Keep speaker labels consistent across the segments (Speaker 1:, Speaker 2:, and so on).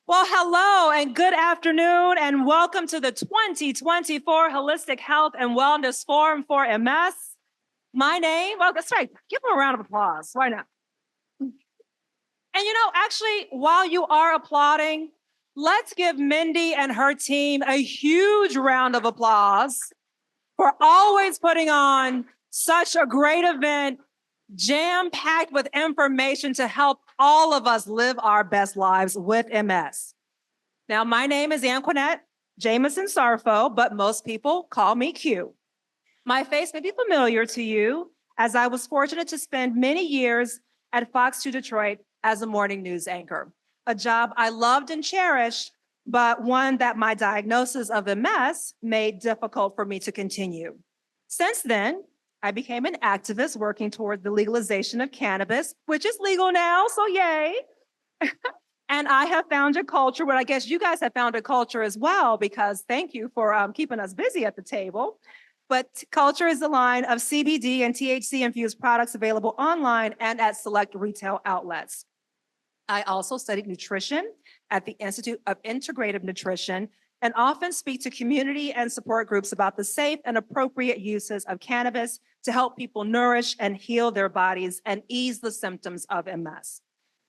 Speaker 1: Well, hello and good afternoon, and welcome to the 2024 Holistic Health and Wellness Forum for MS. My name, well, that's right, give them a round of applause. Why not? And actually, while you are applauding, let's give MIndy and her team a huge round of applause for always putting on such a great event, jam-packed with information to help all of us live our best lives with MS. Now, my name is Anqunette, Jamison Sarfo, but most people call me Q. My face may be familiar to you, as I was fortunate to spend many years at Fox 2 Detroit as a morning news anchor, a job I loved and cherished, but one that my diagnosis of MS made difficult for me to continue. Since then, I became an activist working toward the legalization of cannabis, which is legal now, so yay. And I have found a culture where I guess you guys have found a culture as well, because thank you for keeping us busy at the table. But culture is the line of CBD and THC-infused products available online and at select retail outlets. I also studied nutrition at the Institute of Integrative Nutrition and often speak to community and support groups about the safe and appropriate uses of cannabis to help people nourish and heal their bodies and ease the symptoms of MS.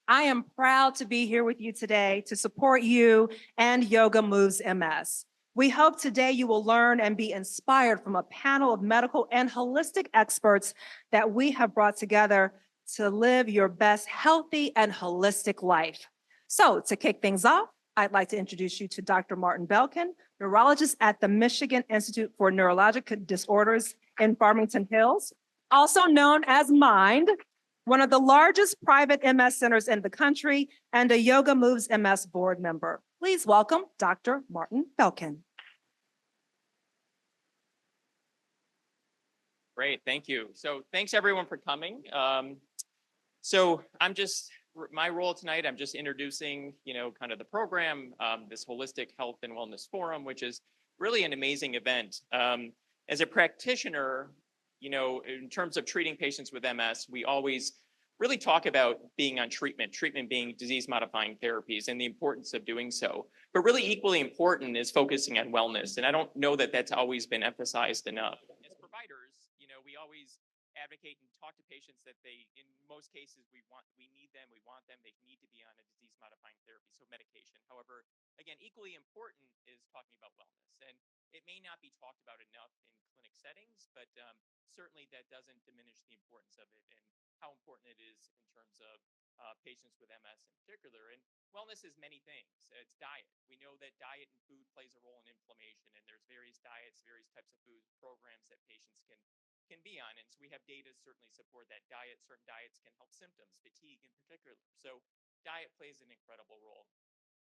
Speaker 1: I am proud to be here with you today to support you and Yoga Moves MS. We hope today you will learn and be inspired from a panel of medical and holistic experts that we have brought together to live your best healthy and holistic life. So to kick things off, I'd like to introduce you to Dr. Martin Belkin, neurologist at the Michigan Institute for Neurological Disorders in Farmington Hills, also known as MIND, one of the largest private MS centers in the country, and a Yoga Moves MS board member. Please welcome Dr. Martin Belkin.
Speaker 2: Great, thank you. So thanks everyone for coming. So my role tonight, I'm just introducing, kind of the program, this Holistic Health and Wellness Forum, which is really an amazing event. As a practitioner, in terms of treating patients with MS, we always really talk about being on treatment being disease-modifying therapies and the importance of doing so. But really equally important is focusing on wellness. And I don't know that that's always been emphasized enough. As providers, we always advocate and talk to patients that in most cases, we need them, we want them, they need to be on a disease-modifying therapy, so medication. However, again, equally important is talking about wellness. And it may not be talked about enough in clinic settings, but certainly that doesn't diminish the importance of it and how important it is in terms of patients with MS in particular. And wellness is many things. It's diet. We know that diet and food plays a role in inflammation, and there's various diets, various types of food programs that patients can be on. And so we have data to certainly support that certain diets can help symptoms, fatigue in particular. So diet plays an incredible role.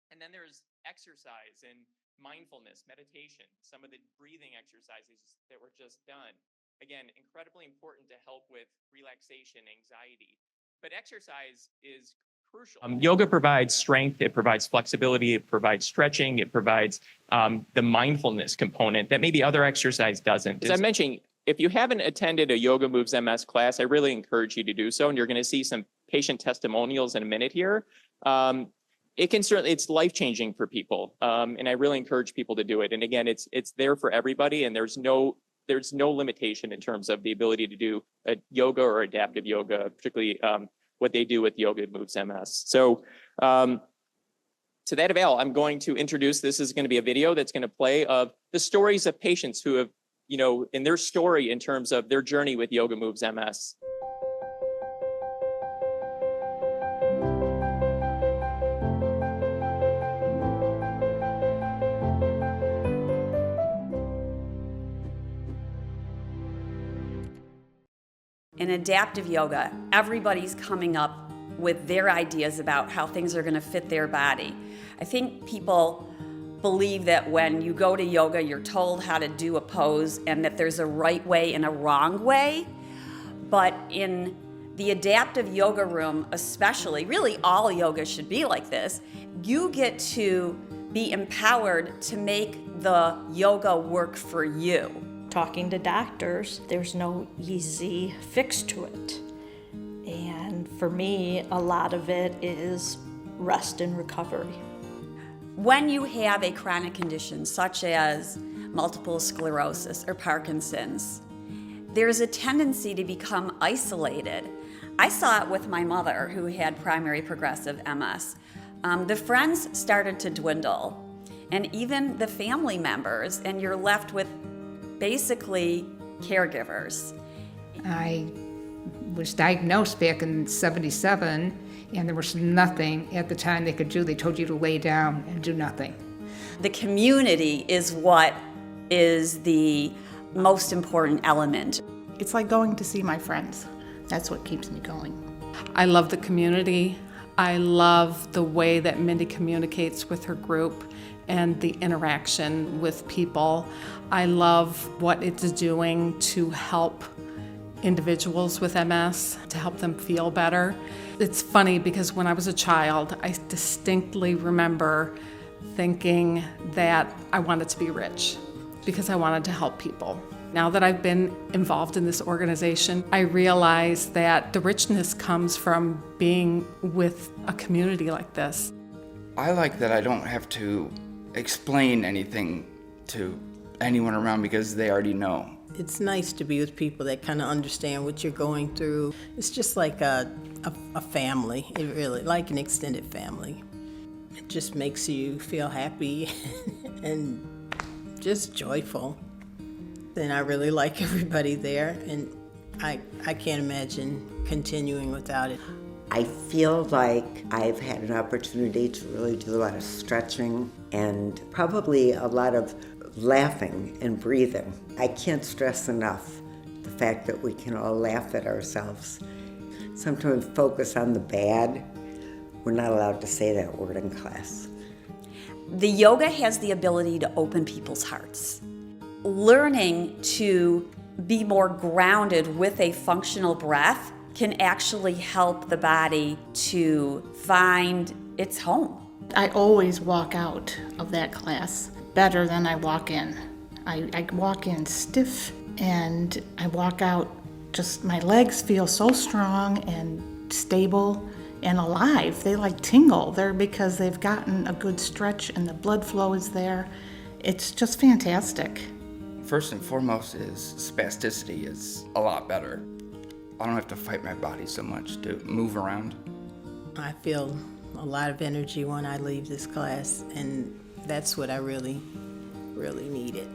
Speaker 2: And then there's exercise and mindfulness, meditation, some of the breathing exercises that were just done. Again, incredibly important to help with relaxation, anxiety. But exercise is crucial. Yoga provides strength, it provides flexibility, it provides stretching, it provides the mindfulness component that maybe other exercise doesn't. As I mentioned, if you haven't attended a Yoga Moves MS class, I really encourage you to do so. And you're going to see some patient testimonials in a minute here. It's life-changing for people. And I really encourage people to do it. And again, it's there for everybody. And there's no limitation in terms of the ability to do a yoga or adaptive yoga, particularly what they do with Yoga Moves MS. So to that avail, I'm going to introduce, this is going to be a video that's going to play of the stories of patients who have, in their story in terms of their journey with Yoga Moves MS.
Speaker 3: In adaptive yoga, everybody's coming up with their ideas about how things are going to fit their body. I think people believe that when you go to yoga, you're told how to do a pose and that there's a right way and a wrong way. But in the adaptive yoga room, especially, really all yoga should be like this, you get to be empowered to make the yoga work for you.
Speaker 4: Talking to doctors, there's no easy fix to it. And for me, a lot of it is rest and recovery.
Speaker 3: When you have a chronic condition such as multiple sclerosis or Parkinson's, there's a tendency to become isolated. I saw it with my mother who had primary progressive MS. The friends started to dwindle, and even the family members, and you're left with basically caregivers.
Speaker 5: I was diagnosed back in '77, and there was nothing at the time they could do. They told you to lay down and do nothing.
Speaker 3: The community is what is the most important element.
Speaker 6: It's like going to see my friends. That's what keeps me going.
Speaker 7: I love the community. I love the way that Mindy communicates with her group and the interaction with people. I love what it's doing to help individuals with MS, to help them feel better. It's funny because when I was a child, I distinctly remember thinking that I wanted to be rich because I wanted to help people. Now that I've been involved in this organization, I realize that the richness comes from being with a community like this.
Speaker 8: I like that I don't have to explain anything to anyone around because they already know.
Speaker 9: It's nice to be with people that kind of understand what you're going through. It's just like a family, it really, like an extended family. It just makes you feel happy and just joyful. And I really like everybody there, and I can't imagine continuing without it.
Speaker 10: I feel like I've had an opportunity to really do a lot of stretching and probably a lot of laughing and breathing. I can't stress enough the fact that we can all laugh at ourselves. Sometimes focus on the bad. We're not allowed to say that word in class.
Speaker 3: The yoga has the ability to open people's hearts. Learning to be more grounded with a functional breath can actually help the body to find its home.
Speaker 6: I always walk out of that class better than I walk in. I walk in stiff, and I walk out just, my legs feel so strong and stable and alive. They like tingle. They're because they've gotten a good stretch and the blood flow is there. It's just fantastic.
Speaker 8: First and foremost is spasticity is a lot better. I don't have to fight my body so much to move around.
Speaker 9: I feel a lot of energy when I leave this class, and that's what I really, really needed,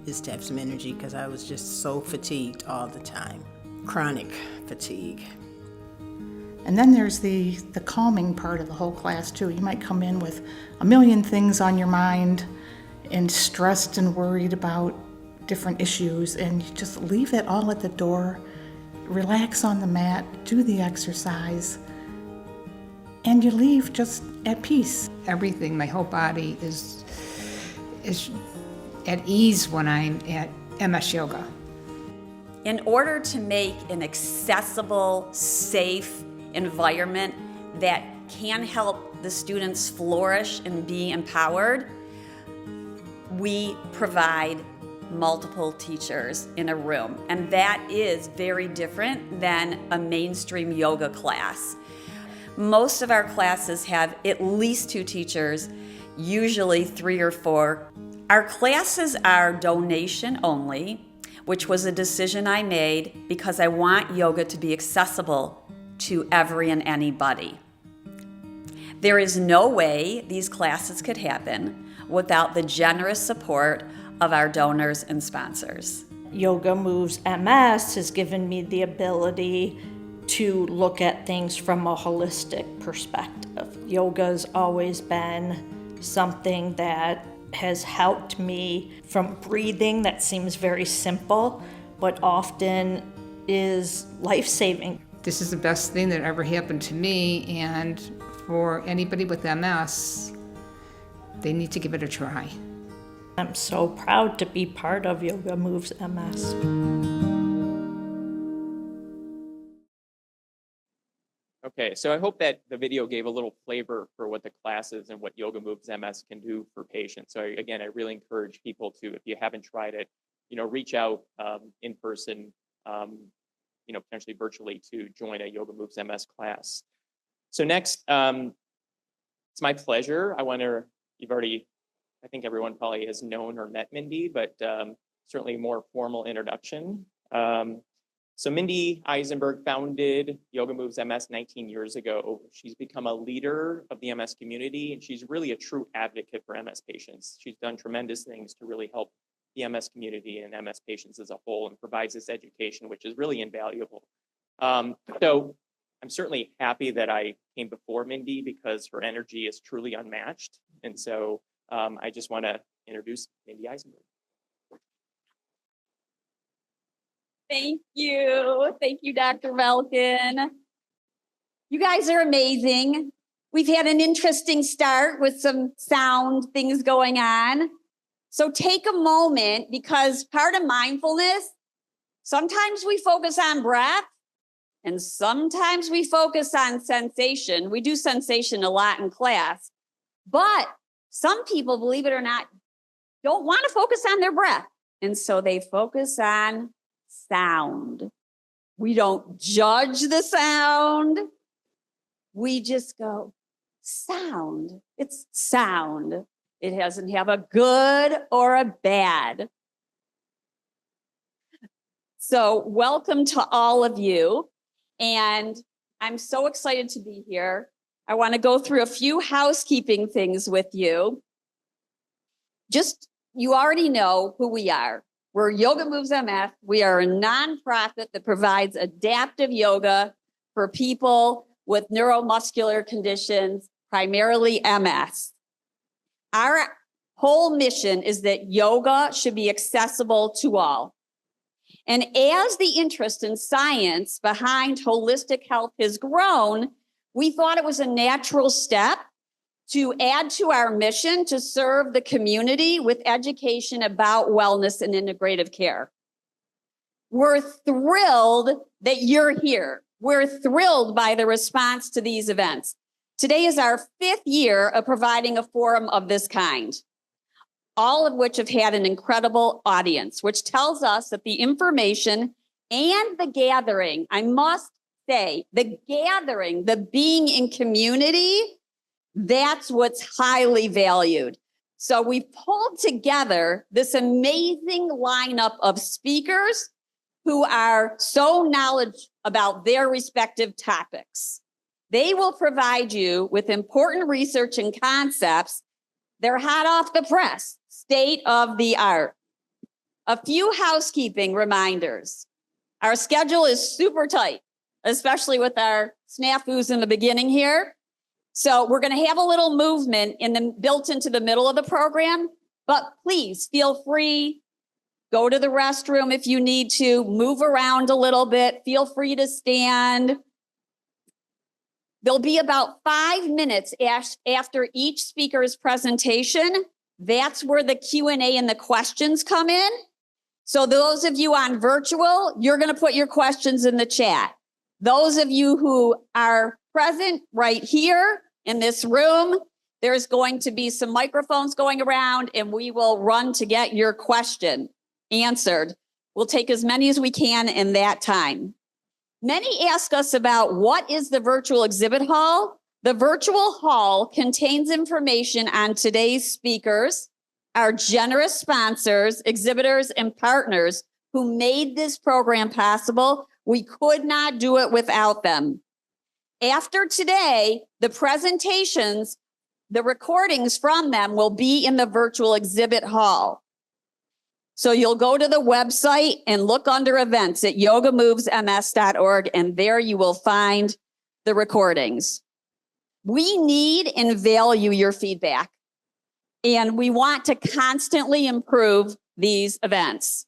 Speaker 9: is to have some energy, because I was just so fatigued all the time. Chronic fatigue.
Speaker 6: And then there's the calming part of the whole class too. You might come in with a million things on your mind and stressed and worried about different issues, and you just leave it all at the door, relax on the mat, do the exercise, and you leave just at peace.
Speaker 5: Everything, my whole body is at ease when I'm at MS Yoga.
Speaker 3: In order to make an accessible, safe environment that can help the students flourish and be empowered, we provide multiple teachers in a room, and that is very different than a mainstream yoga class. Most of our classes have at least 2 teachers, usually 3 or 4. Our classes are donation only, which was a decision I made because I want yoga to be accessible to every and anybody. There is no way these classes could happen without the generous support of our donors and sponsors.
Speaker 4: Yoga Moves MS has given me the ability to look at things from a holistic perspective. Yoga's always been something that has helped me from breathing that seems very simple, but often is life-saving.
Speaker 5: This is the best thing that ever happened to me, and for anybody with MS, they need to give it a try.
Speaker 4: I'm so proud to be part of Yoga Moves MS.
Speaker 2: Okay, so I hope that the video gave a little flavor for what the class is and what Yoga Moves MS can do for patients. So again, I really encourage people to, if you haven't tried it, reach out in person, potentially virtually, to join a Yoga Moves MS class. So next, it's my pleasure. I want to you've already, I think everyone probably has known or met Mindy, but certainly a more formal introduction. So MIndy Eisenberg founded Yoga Moves MS 19 years ago. She's become a leader of the MS community, and she's really a true advocate for MS patients. She's done tremendous things to really help the MS community and MS patients as a whole, and provides this education, which is really invaluable. So I'm certainly happy that I came before Mindy because her energy is truly unmatched. And so I just want to introduce MIndy Eisenberg.
Speaker 11: Thank you. Thank you, Dr. Belkin. You guys are amazing. We've had an interesting start with some sound things going on. So take a moment, because part of mindfulness, sometimes we focus on breath and sometimes we focus on sensation. We do sensation a lot in class, but some people, believe it or not, don't want to focus on their breath. And so they focus on sound. We don't judge the sound. We just go, sound. It's sound. It doesn't have a good or a bad. So welcome to all of you. And I'm so excited to be here. I want to go through a few housekeeping things with you. Just, you already know who we are. We're Yoga Moves MS. We are a nonprofit that provides adaptive yoga for people with neuromuscular conditions, primarily MS. Our whole mission is that yoga should be accessible to all. And as the interest in science behind holistic health has grown, we thought it was a natural step to add to our mission to serve the community with education about wellness and integrative care. We're thrilled that you're here. We're thrilled by the response to these events. Today is our 5th year of providing a forum of this kind, all of which have had an incredible audience, which tells us that the information and the gathering, I must say, the gathering, the being in community, that's what's highly valued. So we pulled together this amazing lineup of speakers who are so knowledgeable about their respective topics. They will provide you with important research and concepts. They're hot off the press, state of the art. A few housekeeping reminders. Our schedule is super tight, especially with our snafus in the beginning here. So we're going to have a little movement built into the middle of the program, but please feel free, go to the restroom if you need to, move around a little bit, feel free to stand. There'll be about 5 minutes after each speaker's presentation. That's where the Q&A and the questions come in. So those of you on virtual, you're going to put your questions in the chat. Those of you who are present right here in this room, there's going to be some microphones going around and we will run to get your question answered. We'll take as many as we can in that time. Many ask us about what is the virtual exhibit hall. The virtual hall contains information on today's speakers, our generous sponsors, exhibitors, and partners who made this program possible. We could not do it without them. After today, the presentations, the recordings from them will be in the virtual exhibit hall. So you'll go to the website and look under events at yogamovesms.org, and there you will find the recordings. We need and value your feedback, and we want to constantly improve these events.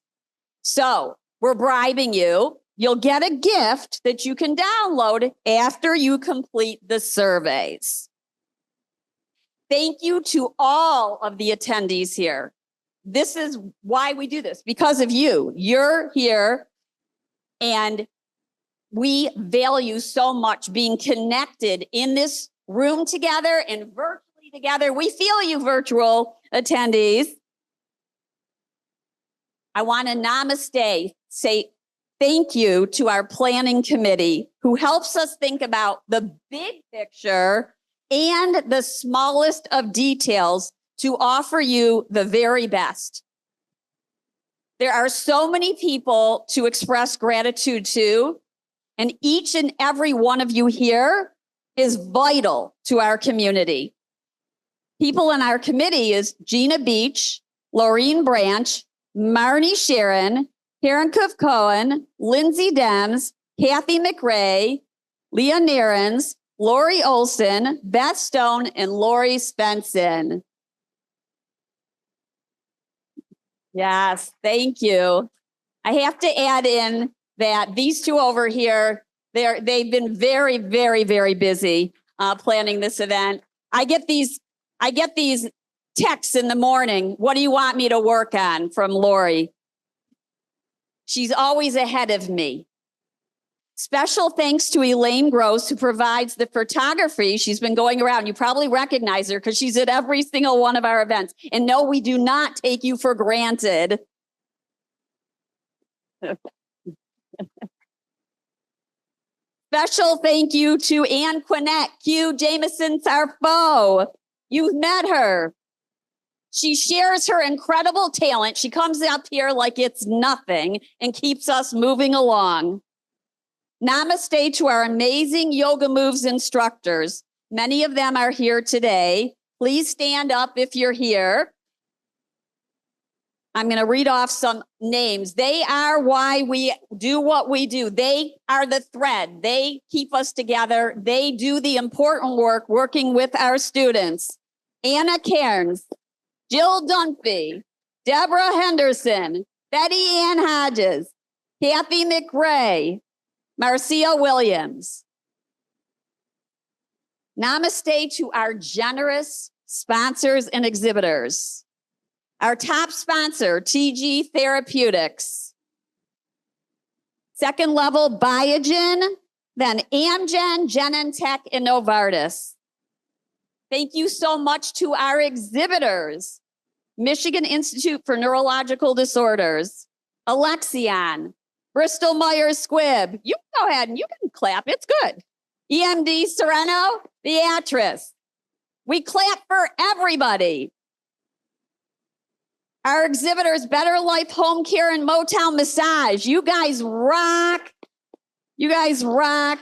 Speaker 11: So we're bribing you. You'll get a gift that you can download after you complete the surveys. Thank you to all of the attendees here. This is why we do this, because of you. You're here, and we value so much being connected in this room together and virtually together. We feel you, virtual attendees. I want to say thank you to our planning committee who helps us think about the big picture and the smallest of details to offer you the very best. There are so many people to express gratitude to, and each and every one of you here is vital to our community. People in our committee is Gina Beach, Laureen Branch, Marnie Sharon, Karen Cohen, Lindsay Dems, Kathy McRae, Leah Narens, Lori Olson, Beth Stone, and Lori Svensson. Yes, thank you. I have to add in that these two over here, they've been very, very, very busy planning this event. I get these texts in the morning. What do you want me to work on from Lori? She's always ahead of me. Special thanks to Elaine Gross, who provides the photography. She's been going around. You probably recognize her because she's at every single one of our events. And no, we do not take you for granted. Special thank you to Anqunette, Q, Jamison, Sarfo. You've met her. She shares her incredible talent. She comes up here like it's nothing and keeps us moving along. Namaste to our amazing yoga moves instructors. Many of them are here today. Please stand up if you're here. I'm going to read off some names. They are why we do what we do. They are the thread. They keep us together. They do the important work working with our students. Anna Cairns, Jill Dunphy, Deborah Henderson, Betty Ann Hodges, Kathy McRae, Marcia Williams. Namaste to our generous sponsors and exhibitors. Our top sponsor, TG Therapeutics. Second level, Biogen, then Amgen, Genentech, and Novartis. Thank you so much to our exhibitors. Michigan Institute for Neurological Disorders, Alexion, Bristol Myers Squibb. You can go ahead and you can clap. It's good. EMD Sereno, Beatrice. We clap for everybody. Our exhibitors, Better Life Home Care and Motown Massage. You guys rock. You guys rock.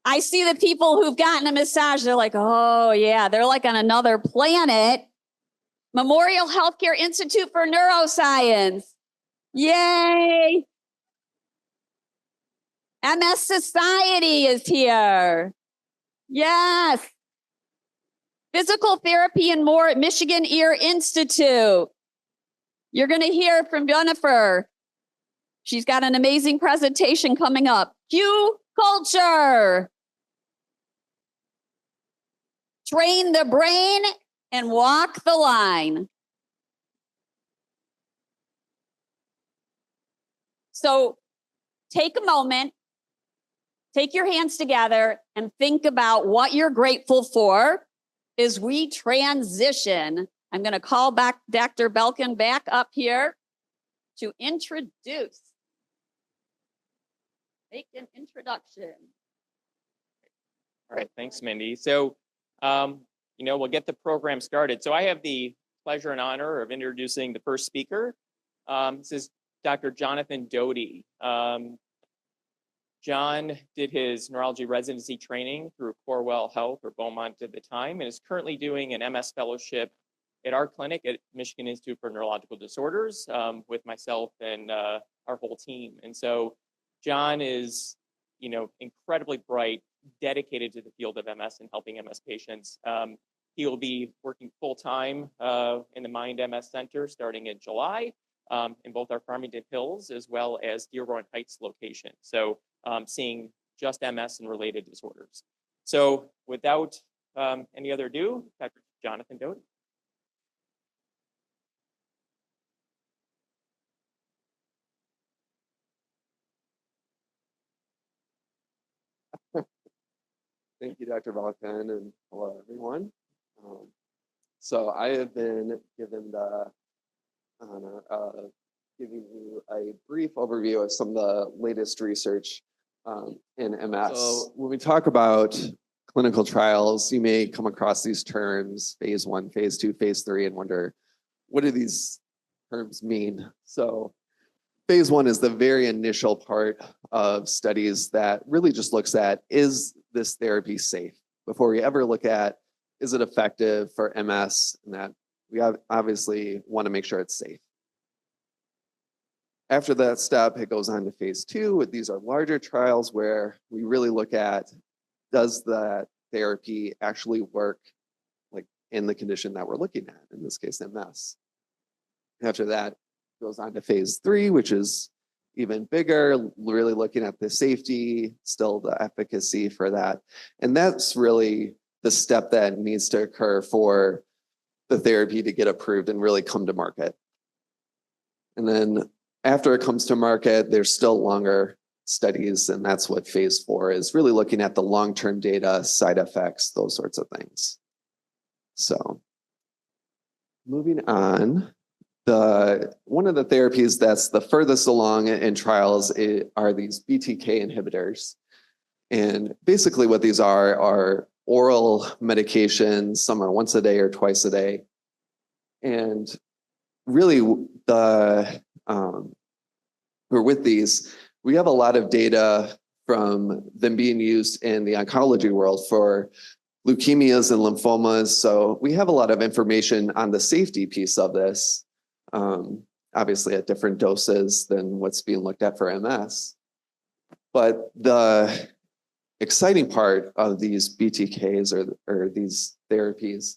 Speaker 11: I see the people who've gotten a massage. They're like, oh yeah, they're like on another planet. Memorial Healthcare Institute for Neuroscience. Yay. MS Society is here. Yes. Physical Therapy and More at Michigan Ear Institute. You're going to hear from Binaifur. She's got an amazing presentation coming up. Q Culture. Train the brain and walk the line. So take a moment, take your hands together and think about what you're grateful for as we transition. I'm going to call back Dr. Belkin back up here to introduce. Make an introduction.
Speaker 2: All right, thanks, Mindy. So, we'll get the program started. So I have the pleasure and honor of introducing the first speaker. This is Dr. Jonathan Doty. John did his neurology residency training through Corewell Health, or Beaumont at the time, and is currently doing an MS fellowship at our clinic at Michigan Institute for Neurological Disorders with myself and our whole team. And so John is, incredibly bright, dedicated to the field of MS and helping MS patients. He will be working full-time in the Mind MS Center starting in July in both our Farmington Hills as well as Dearborn Heights location. So seeing just MS and related disorders. So without any other ado, Dr. Jonathan Doty.
Speaker 12: Thank you, Dr. Belkin, and hello, everyone. So I have been given the honor of giving you a brief overview of some of the latest research in MS. So when we talk about clinical trials, you may come across these terms, phase 1, phase 2, phase 3, and wonder, what do these terms mean? So phase 1 is the very initial part of studies that really just looks at, is this therapy safe? Before we ever look at, is it effective for MS? And that we obviously want to make sure it's safe. After that step, it goes on to phase 2. These are larger trials where we really look at, does that therapy actually work like in the condition that we're looking at, in this case, MS. After that, it goes on to phase 3, which is even bigger, really looking at the safety, still the efficacy for that. And that's really the step that needs to occur for the therapy to get approved and really come to market. And then after it comes to market, there's still longer studies, and that's what phase 4 is, really looking at the long-term data, side effects, those sorts of things. So moving on, one of the therapies that's the furthest along in trials are these BTK inhibitors. And basically what these are oral medications. Some are once a day or twice a day. And really with these, we have a lot of data from them being used in the oncology world for leukemias and lymphomas. So we have a lot of information on the safety piece of this, obviously at different doses than what's being looked at for MS. But the exciting part of these BTKs or these therapies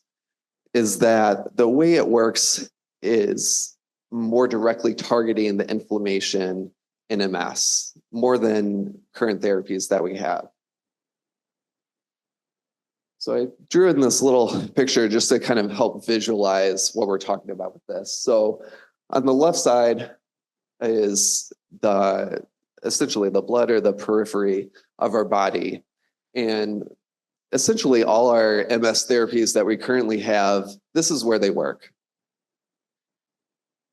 Speaker 12: is that the way it works is more directly targeting the inflammation in MS, more than current therapies that we have. So I drew in this little picture just to kind of help visualize what we're talking about with this. So on the left side is essentially the blood or the periphery of our body. And essentially all our MS therapies that we currently have, this is where they work.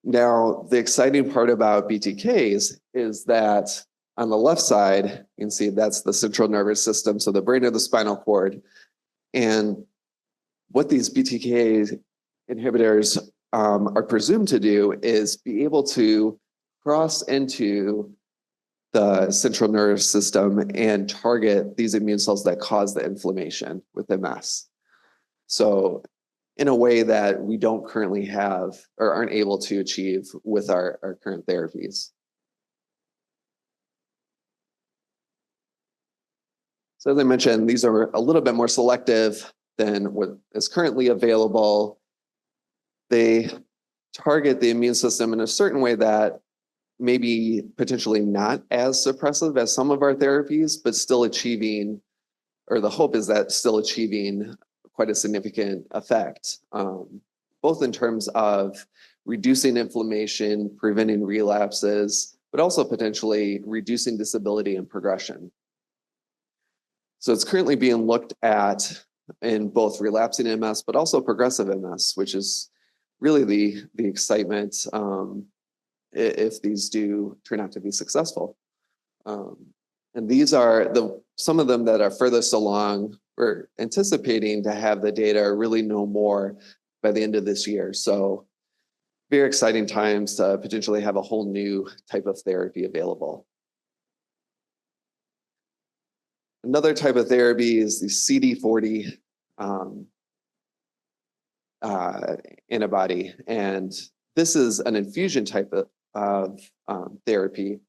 Speaker 12: Now, the exciting part about BTKs is that on the left side, you can see that's the central nervous system, so the brain or the spinal cord. And what these BTK inhibitors are presumed to do is be able to cross into the central nervous system and target these immune cells that cause the inflammation with MS. So in a way that we don't currently have or aren't able to achieve with our current therapies. So as I mentioned, these are a little bit more selective than what is currently available. They target the immune system in a certain way that may be potentially not as suppressive as some of our therapies, but still achieving, or the hope is that still achieving quite a significant effect, both in terms of reducing inflammation, preventing relapses, but also potentially reducing disability and progression. So it's currently being looked at in both relapsing MS, but also progressive MS, which is really the excitement if these do turn out to be successful. And these are some of them that are furthest along. We're anticipating to have the data or really know more by the end of this year. So very exciting times to potentially have a whole new type of therapy available. Another type of therapy is the CD40 antibody. And this is an infusion type of therapy.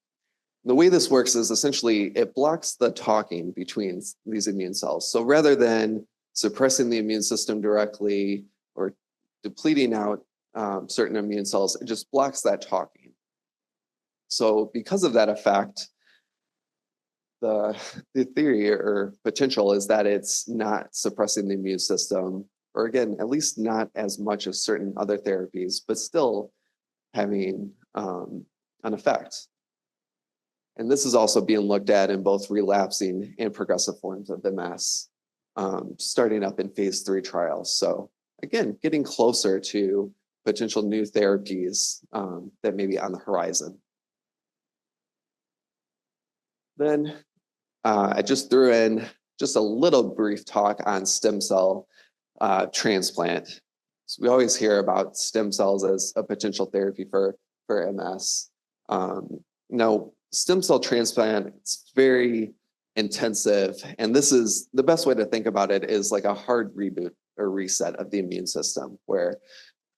Speaker 12: The way this works is essentially it blocks the talking between these immune cells. So rather than suppressing the immune system directly or depleting out certain immune cells, it just blocks that talking. So because of that effect, the theory or potential is that it's not suppressing the immune system, or again, at least not as much as certain other therapies, but still having an effect. And this is also being looked at in both relapsing and progressive forms of MS, starting up in phase 3 trials. So again, getting closer to potential new therapies that may be on the horizon. Then I just threw in just a little brief talk on stem cell transplant. So we always hear about stem cells as a potential therapy for MS. Now, stem cell transplant, it's very intensive, and this is the best way to think about it is like a hard reboot or reset of the immune system, where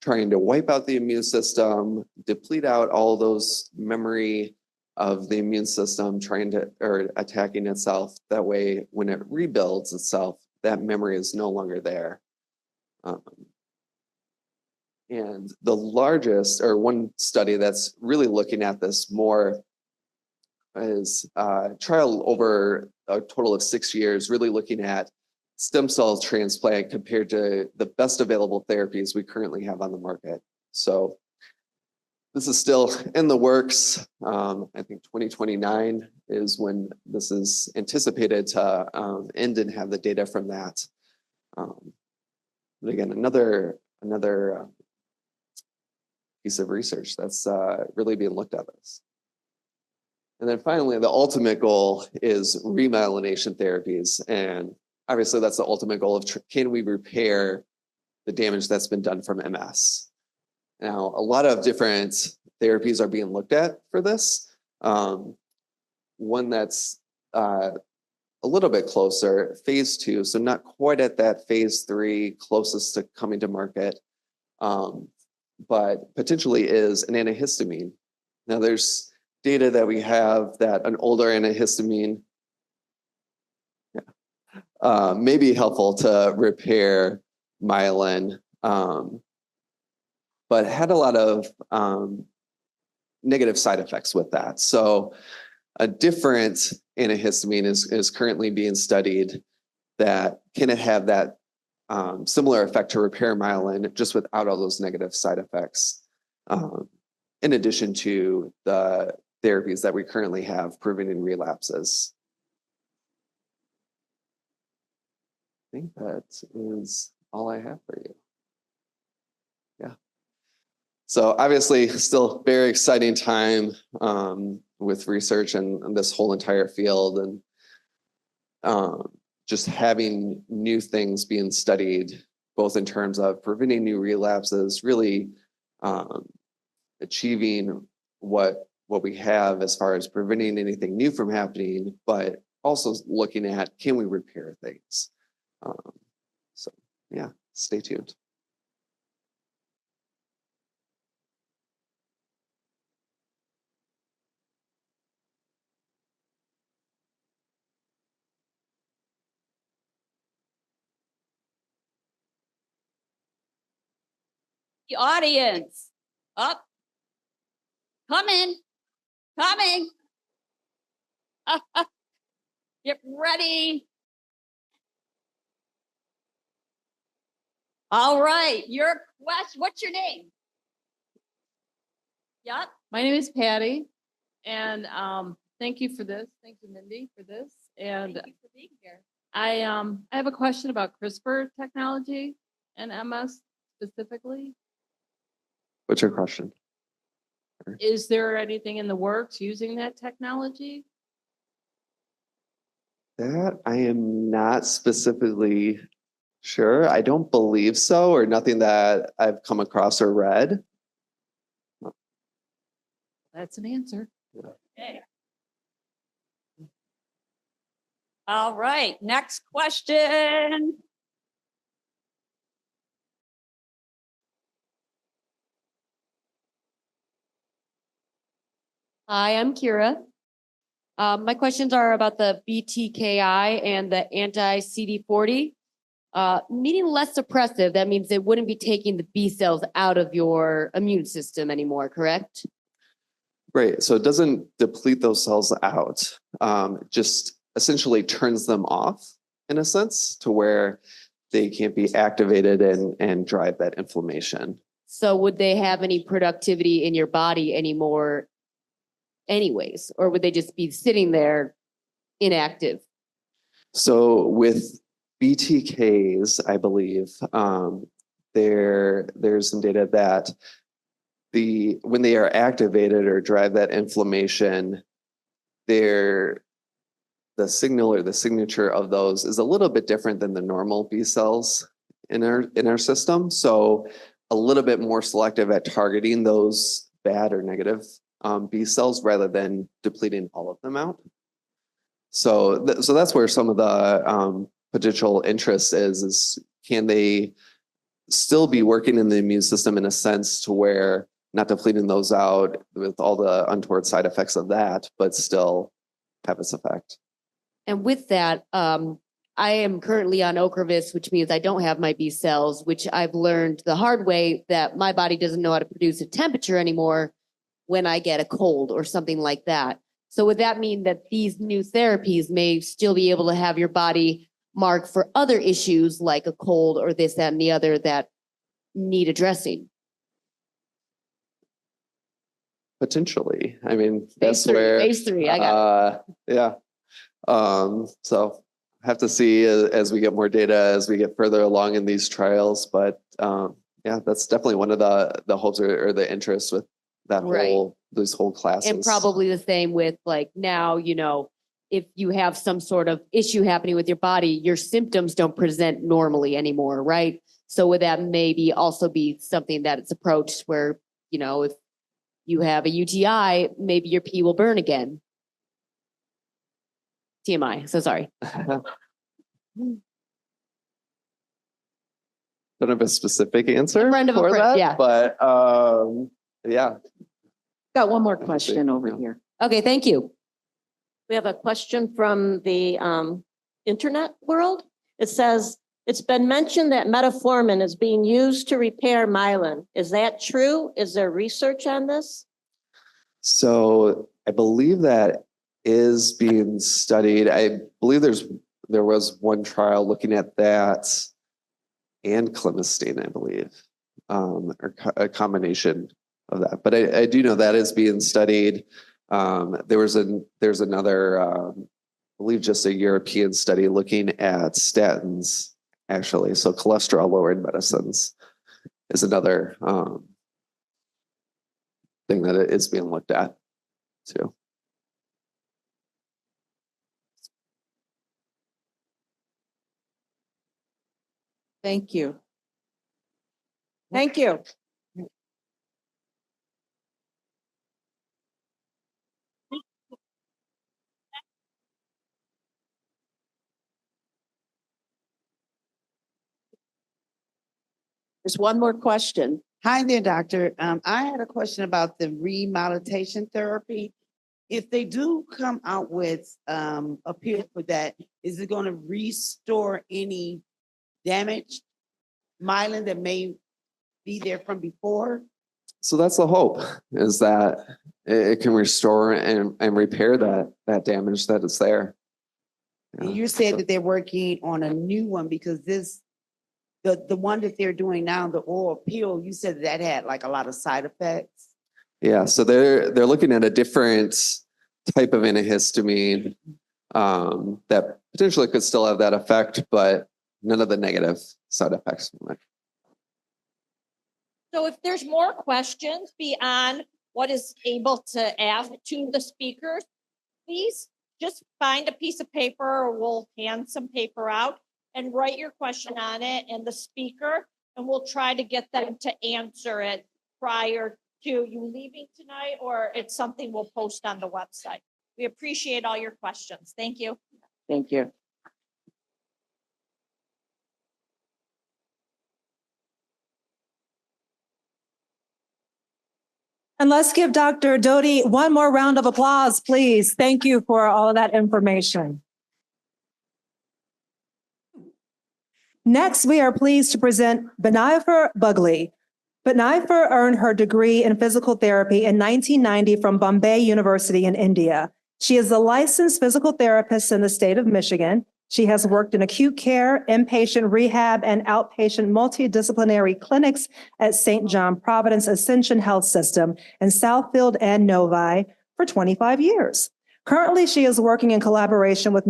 Speaker 12: trying to wipe out the immune system, deplete out all those memory of the immune system or attacking itself. That way, when it rebuilds itself, that memory is no longer there. And the largest, or one study that's really looking at this more, is a trial over a total of 6 years, really looking at stem cell transplant compared to the best available therapies we currently have on the market. So this is still in the works. I think 2029 is when this is anticipated to end and have the data from that. But again, another piece of research that's really being looked at this. And then finally, the ultimate goal is remyelination therapies. And obviously that's the ultimate goal of can we repair the damage that's been done from MS? Now, a lot of different therapies are being looked at for this. One that's a little bit closer, phase 2, so not quite at that phase 3, closest to coming to market, but potentially is an antihistamine. Now, there's data that we have that an older antihistamine may be helpful to repair myelin, but had a lot of negative side effects with that. So a different antihistamine is currently being studied that can have that similar effect to repair myelin, just without all those negative side effects, in addition to the therapies that we currently have preventing relapses. I think that is all I have for you. Yeah. So obviously still very exciting time with research and this whole entire field, and just having new things being studied, both in terms of preventing new relapses, really achieving what we have as far as preventing anything new from happening, but also looking at, can we repair things? So yeah, stay tuned.
Speaker 11: The audience, up, coming. Get ready. All right, your question, what's your name? Yep.
Speaker 13: My name is Patty, and thank you for this. Thank you, Mindy, for this. And
Speaker 11: Thank you for being here.
Speaker 13: I have a question about CRISPR technology and MS specifically.
Speaker 12: What's your question?
Speaker 13: Is there anything in the works using that technology?
Speaker 12: That I am not specifically sure. I don't believe so, or nothing that I've come across or read.
Speaker 13: That's an answer.
Speaker 11: Okay. All right, next question.
Speaker 14: Hi, I'm Kira. My questions are about the BTKI and the anti-CD40. Meaning less suppressive, that means it wouldn't be taking the B cells out of your immune system anymore, correct?
Speaker 12: Right, so it doesn't deplete those cells out, just essentially turns them off in a sense to where they can't be activated and drive that inflammation.
Speaker 14: So would they have any productivity in your body anymore anyways, or would they just be sitting there inactive?
Speaker 12: So with BTKs, I believe, there's some data that when they are activated or drive that inflammation, the signal or the signature of those is a little bit different than the normal B cells in our system. So a little bit more selective at targeting those bad or negative B cells rather than depleting all of them out. So that's where some of the potential interest is can they still be working in the immune system in a sense to where not depleting those out with all the untoward side effects of that, but still have its effect.
Speaker 14: And with that, I am currently on Ocrevus, which means I don't have my B cells, which I've learned the hard way that my body doesn't know how to produce a temperature anymore when I get a cold or something like that. So would that mean that these new therapies may still be able to have your body mark for other issues like a cold or this, that, and the other that need addressing?
Speaker 12: Potentially. I mean, that's
Speaker 14: Phase three, I got it.
Speaker 12: Yeah. So have to see as we get more data, as we get further along in these trials. But yeah, that's definitely one of the hopes or the interest with that those whole classes.
Speaker 14: And probably the same with like now, if you have some sort of issue happening with your body, your symptoms don't present normally anymore, right? So would that maybe also be something that it's approached where, if you have a UTI, maybe your pee will burn again. TMI, so sorry.
Speaker 12: Don't have a specific answer for that,
Speaker 14: yeah.
Speaker 12: But yeah.
Speaker 15: Got one more question over here.
Speaker 14: Okay, thank you.
Speaker 15: We have a question from the internet world. It says, it's been mentioned that metformin is being used to repair myelin. Is that true? Is there research on this?
Speaker 12: So I believe that is being studied. I believe there was one trial looking at that and clemistine, I believe, or a combination of that. But I do know that is being studied. There's another, I believe, just a European study looking at statins, actually. So cholesterol lowering medicines is another thing that is being looked at too.
Speaker 15: Thank you. Thank you. There's one more question.
Speaker 16: Hi there, doctor. I had a question about the remyelination therapy. If they do come out with a pill for that, is it going to restore any damaged myelin that may be there from before?
Speaker 12: So that's the hope, is that it can restore and repair that damage that is there.
Speaker 16: Yeah. You said that they're working on a new one because the one that they're doing now, the oral pill, you said that had like a lot of side effects.
Speaker 12: Yeah, so they're looking at a different type of antihistamine that potentially could still have that effect, but none of the negative side effects from it.
Speaker 17: So if there's more questions beyond what is able to ask to the speakers, please just find a piece of paper or we'll hand some paper out and write your question on it and the speaker, and we'll try to get them to answer it prior to you leaving tonight, or it's something we'll post on the website. We appreciate all your questions. Thank you.
Speaker 15: Thank you.
Speaker 1: And let's give Dr. Doty one more round of applause, please. Thank you for all of that information. Next, we are pleased to present Binaifur Bugli. Binaifur earned her degree in physical therapy in 1990 from Bombay University in India. She is a licensed physical therapist in the state of Michigan. She has worked in acute care, inpatient rehab, and outpatient multidisciplinary clinics at St. John Providence Ascension Health System in Southfield and Novi for 25 years. Currently, she is working in collaboration with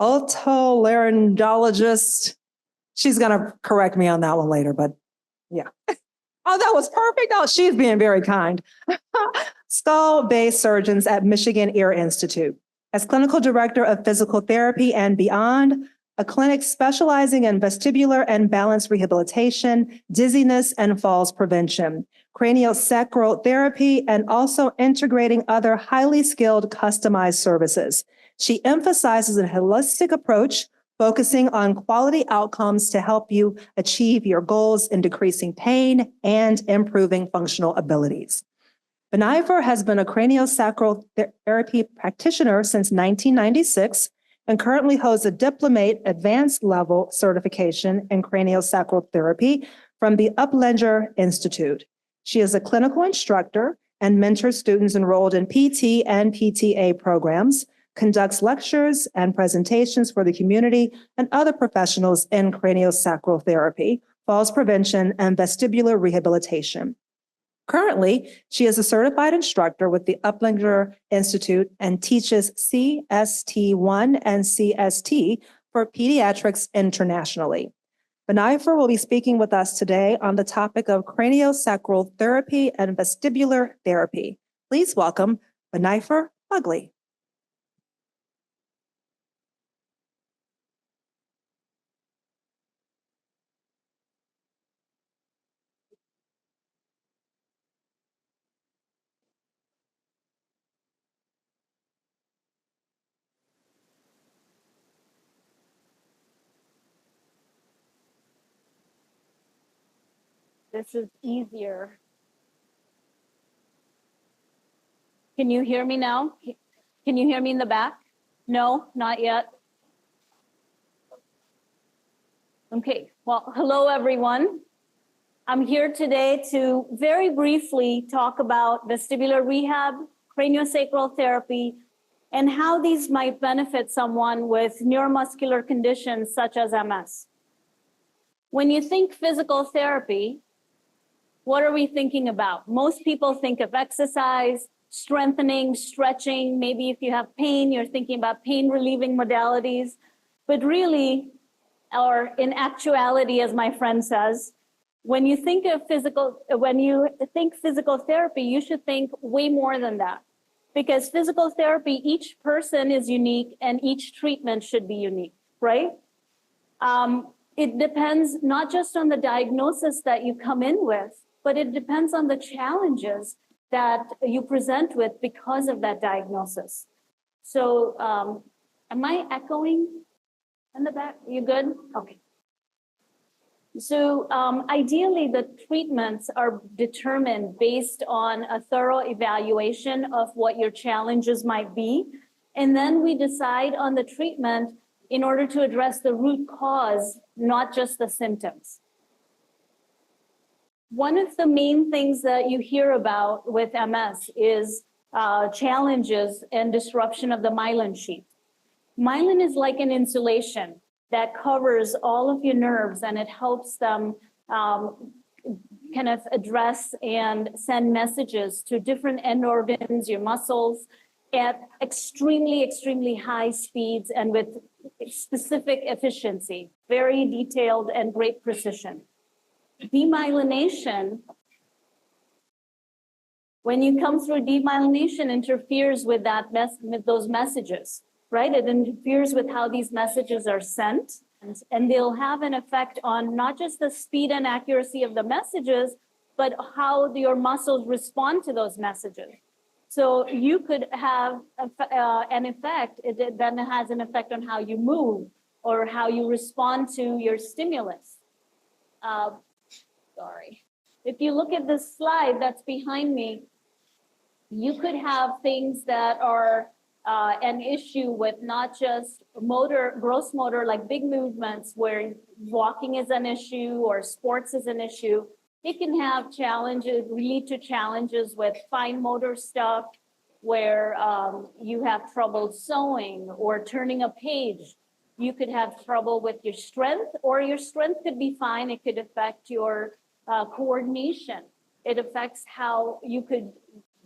Speaker 1: otolaryngologist. She's going to correct me on that one later, but yeah. Oh, that was perfect. Oh, she's being very kind. Skull-based surgeons at Michigan Ear Institute. As Clinical Director of Physical Therapy and Beyond, a clinic specializing in vestibular and balance rehabilitation, dizziness and falls prevention, craniosacral therapy, and also integrating other highly skilled customized services. She emphasizes a holistic approach, focusing on quality outcomes to help you achieve your goals in decreasing pain and improving functional abilities. Binaifur has been a craniosacral therapy practitioner since 1996 and currently holds a diplomate advanced level certification in craniosacral therapy from the Uplinger Institute. She is a clinical instructor and mentors students enrolled in PT and PTA programs, conducts lectures and presentations for the community and other professionals in craniosacral therapy, falls prevention, and vestibular rehabilitation. Currently, she is a certified instructor with the Uplinger Institute and teaches CST-1 and CST for pediatrics internationally. Binaifur will be speaking with us today on the topic of craniosacral therapy and vestibular therapy. Please welcome Binaifur Bugli.
Speaker 17: This is easier. Can you hear me now? Can you hear me in the back? No, not yet. Okay, well, hello everyone. I'm here today to very briefly talk about vestibular rehab, craniosacral therapy, and how these might benefit someone with neuromuscular conditions such as MS. When you think physical therapy, what are we thinking about? Most people think of exercise, strengthening, stretching. Maybe if you have pain, you're thinking about pain relieving modalities. But really, or in actuality, as my friend says, when you think physical therapy, you should think way more than that. Because physical therapy, each person is unique and each treatment should be unique, right? It depends not just on the diagnosis that you come in with, but it depends on the challenges that you present with because of that diagnosis. So am I echoing in the back? You good? Okay. So ideally, the treatments are determined based on a thorough evaluation of what your challenges might be. And then we decide on the treatment in order to address the root cause, not just the symptoms. One of the main things that you hear about with MS is challenges and disruption of the myelin sheath. Myelin is like an insulation that covers all of your nerves, and it helps them kind of address and send messages to different end organs, your muscles, at extremely, extremely high speeds and with specific efficiency, very detailed and great precision. Demyelination, when you come through demyelination, interferes with with those messages, right? It interferes with how these messages are sent, and they'll have an effect on not just the speed and accuracy of the messages, but how your muscles respond to those messages. So you could have an effect, it then has an effect on how you move or how you respond to your stimulus. Sorry. If you look at this slide that's behind me, you could have things that are an issue with not just gross motor, like big movements where walking is an issue or sports is an issue. It can have challenges, lead to challenges with fine motor stuff where you have trouble sewing or turning a page. You could have trouble with your strength, or your strength could be fine. It could affect your coordination. It affects how you could,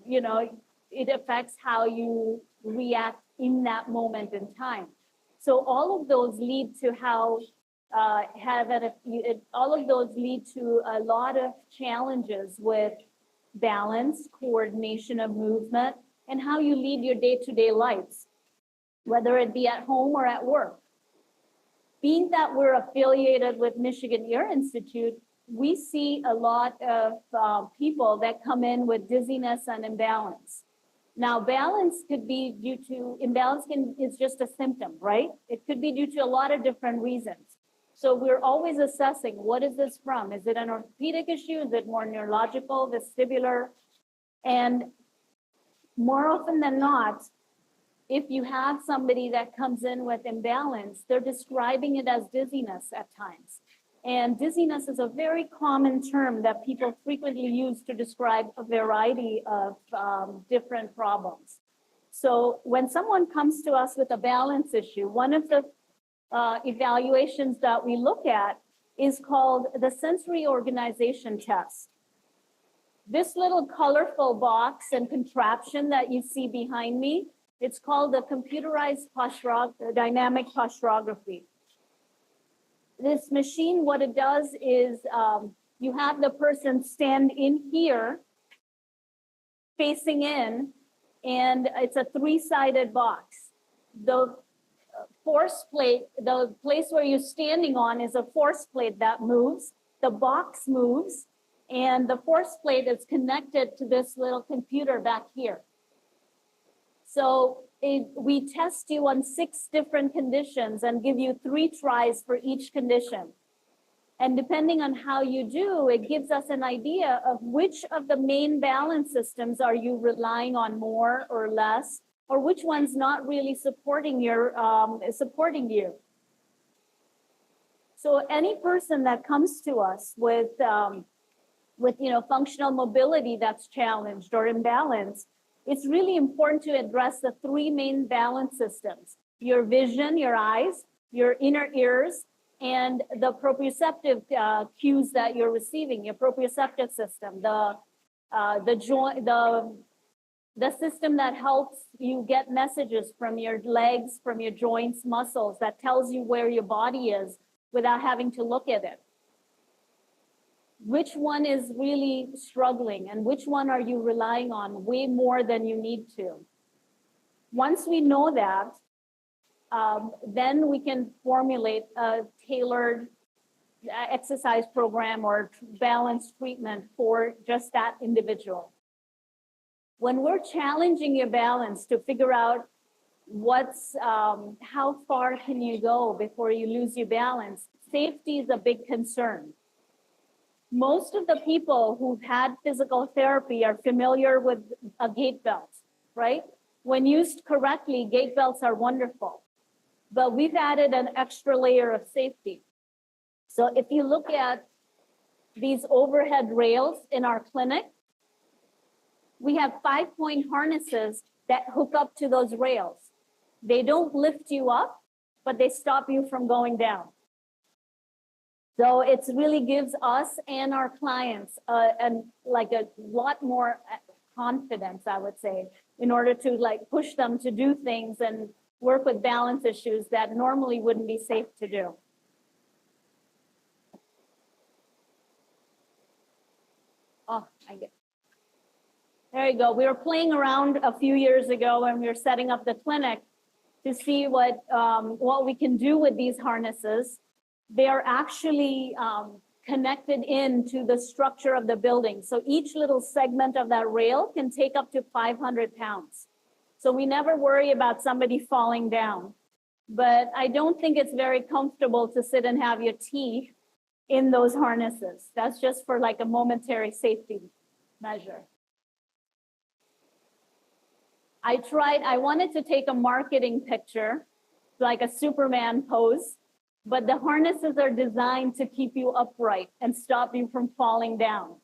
Speaker 17: it affects how you react in that moment in time. So all of those lead to how all of those lead to a lot of challenges with balance, coordination of movement, and how you lead your day-to-day lives.
Speaker 18: whether it be at home or at work. Being that we're affiliated with Michigan Ear Institute, we see a lot of people that come in with dizziness and imbalance. Now, balance could be due to, imbalance is just a symptom, right? It could be due to a lot of different reasons. So we're always assessing, what is this from? Is it an orthopedic issue? Is it more neurological, vestibular? And more often than not, if you have somebody that comes in with imbalance, they're describing it as dizziness at times. And dizziness is a very common term that people frequently use to describe a variety of different problems. So when someone comes to us with a balance issue, one of the evaluations that we look at is called the sensory organization test. This little colorful box and contraption that you see behind me, it's called the computerized dynamic posturography. This machine, what it does is you have the person stand in here, facing in, and it's a three-sided box. The force plate, the place where you're standing on is a force plate that moves, the box moves, and the force plate is connected to this little computer back here. So we test you on 6 different conditions and give you 3 tries for each condition. And depending on how you do, it gives us an idea of which of the main balance systems are you relying on more or less, or which one's not really supporting you. So any person that comes to us with functional mobility that's challenged or imbalanced, it's really important to address the 3 main balance systems: your vision, your eyes, your inner ears, and the proprioceptive cues that you're receiving, your proprioceptive system, the system that helps you get messages from your legs, from your joints, muscles, that tells you where your body is without having to look at it. Which one is really struggling and which one are you relying on way more than you need to? Once we know that, then we can formulate a tailored exercise program or balance treatment for just that individual. When we're challenging your balance to figure out how far can you go before you lose your balance, safety is a big concern. Most of the people who've had physical therapy are familiar with a gait belt, right? When used correctly, gait belts are wonderful, but we've added an extra layer of safety. So if you look at these overhead rails in our clinic, we have 5-point harnesses that hook up to those rails. They don't lift you up, but they stop you from going down. So it really gives us and our clients a lot more confidence, I would say, in order to push them to do things and work with balance issues that normally wouldn't be safe to do. Oh, there you go. We were playing around a few years ago when we were setting up the clinic to see what we can do with these harnesses. They are actually connected into the structure of the building. So each little segment of that rail can take up to 500 pounds. So we never worry about somebody falling down. But I don't think it's very comfortable to sit and have your tea in those harnesses. That's just for a momentary safety measure. I wanted to take a marketing picture, like a Superman pose, but the harnesses are designed to keep you upright and stop you from falling down.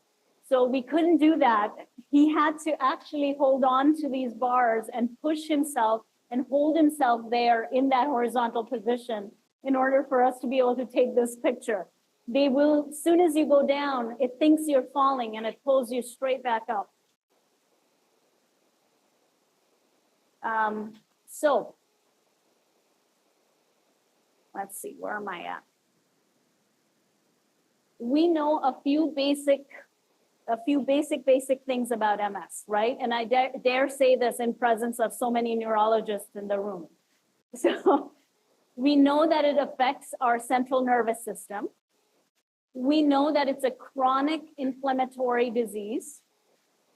Speaker 18: So we couldn't do that. He had to actually hold on to these bars and push himself and hold himself there in that horizontal position in order for us to be able to take this picture. They will, as soon as you go down, it thinks you're falling and it pulls you straight back up. So let's see, where am I at? We know a few basic things about MS, right? And I dare say this in presence of so many neurologists in the room. So we know that it affects our central nervous system. We know that it's a chronic inflammatory disease.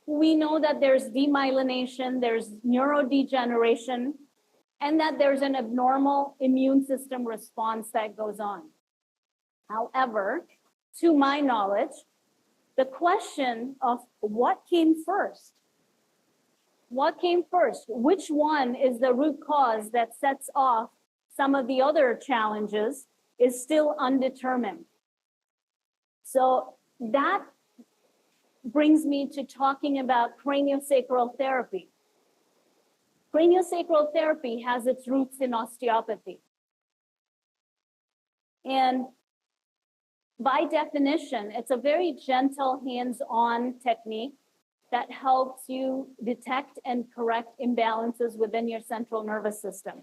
Speaker 18: We know that there's demyelination, there's neurodegeneration, and that there's an abnormal immune system response that goes on. However, to my knowledge, the question of what came first? What came first? Which one is the root cause that sets off some of the other challenges is still undetermined. So that brings me to talking about craniosacral therapy. Craniosacral therapy has its roots in osteopathy. And by definition, it's a very gentle, hands-on technique that helps you detect and correct imbalances within your central nervous system.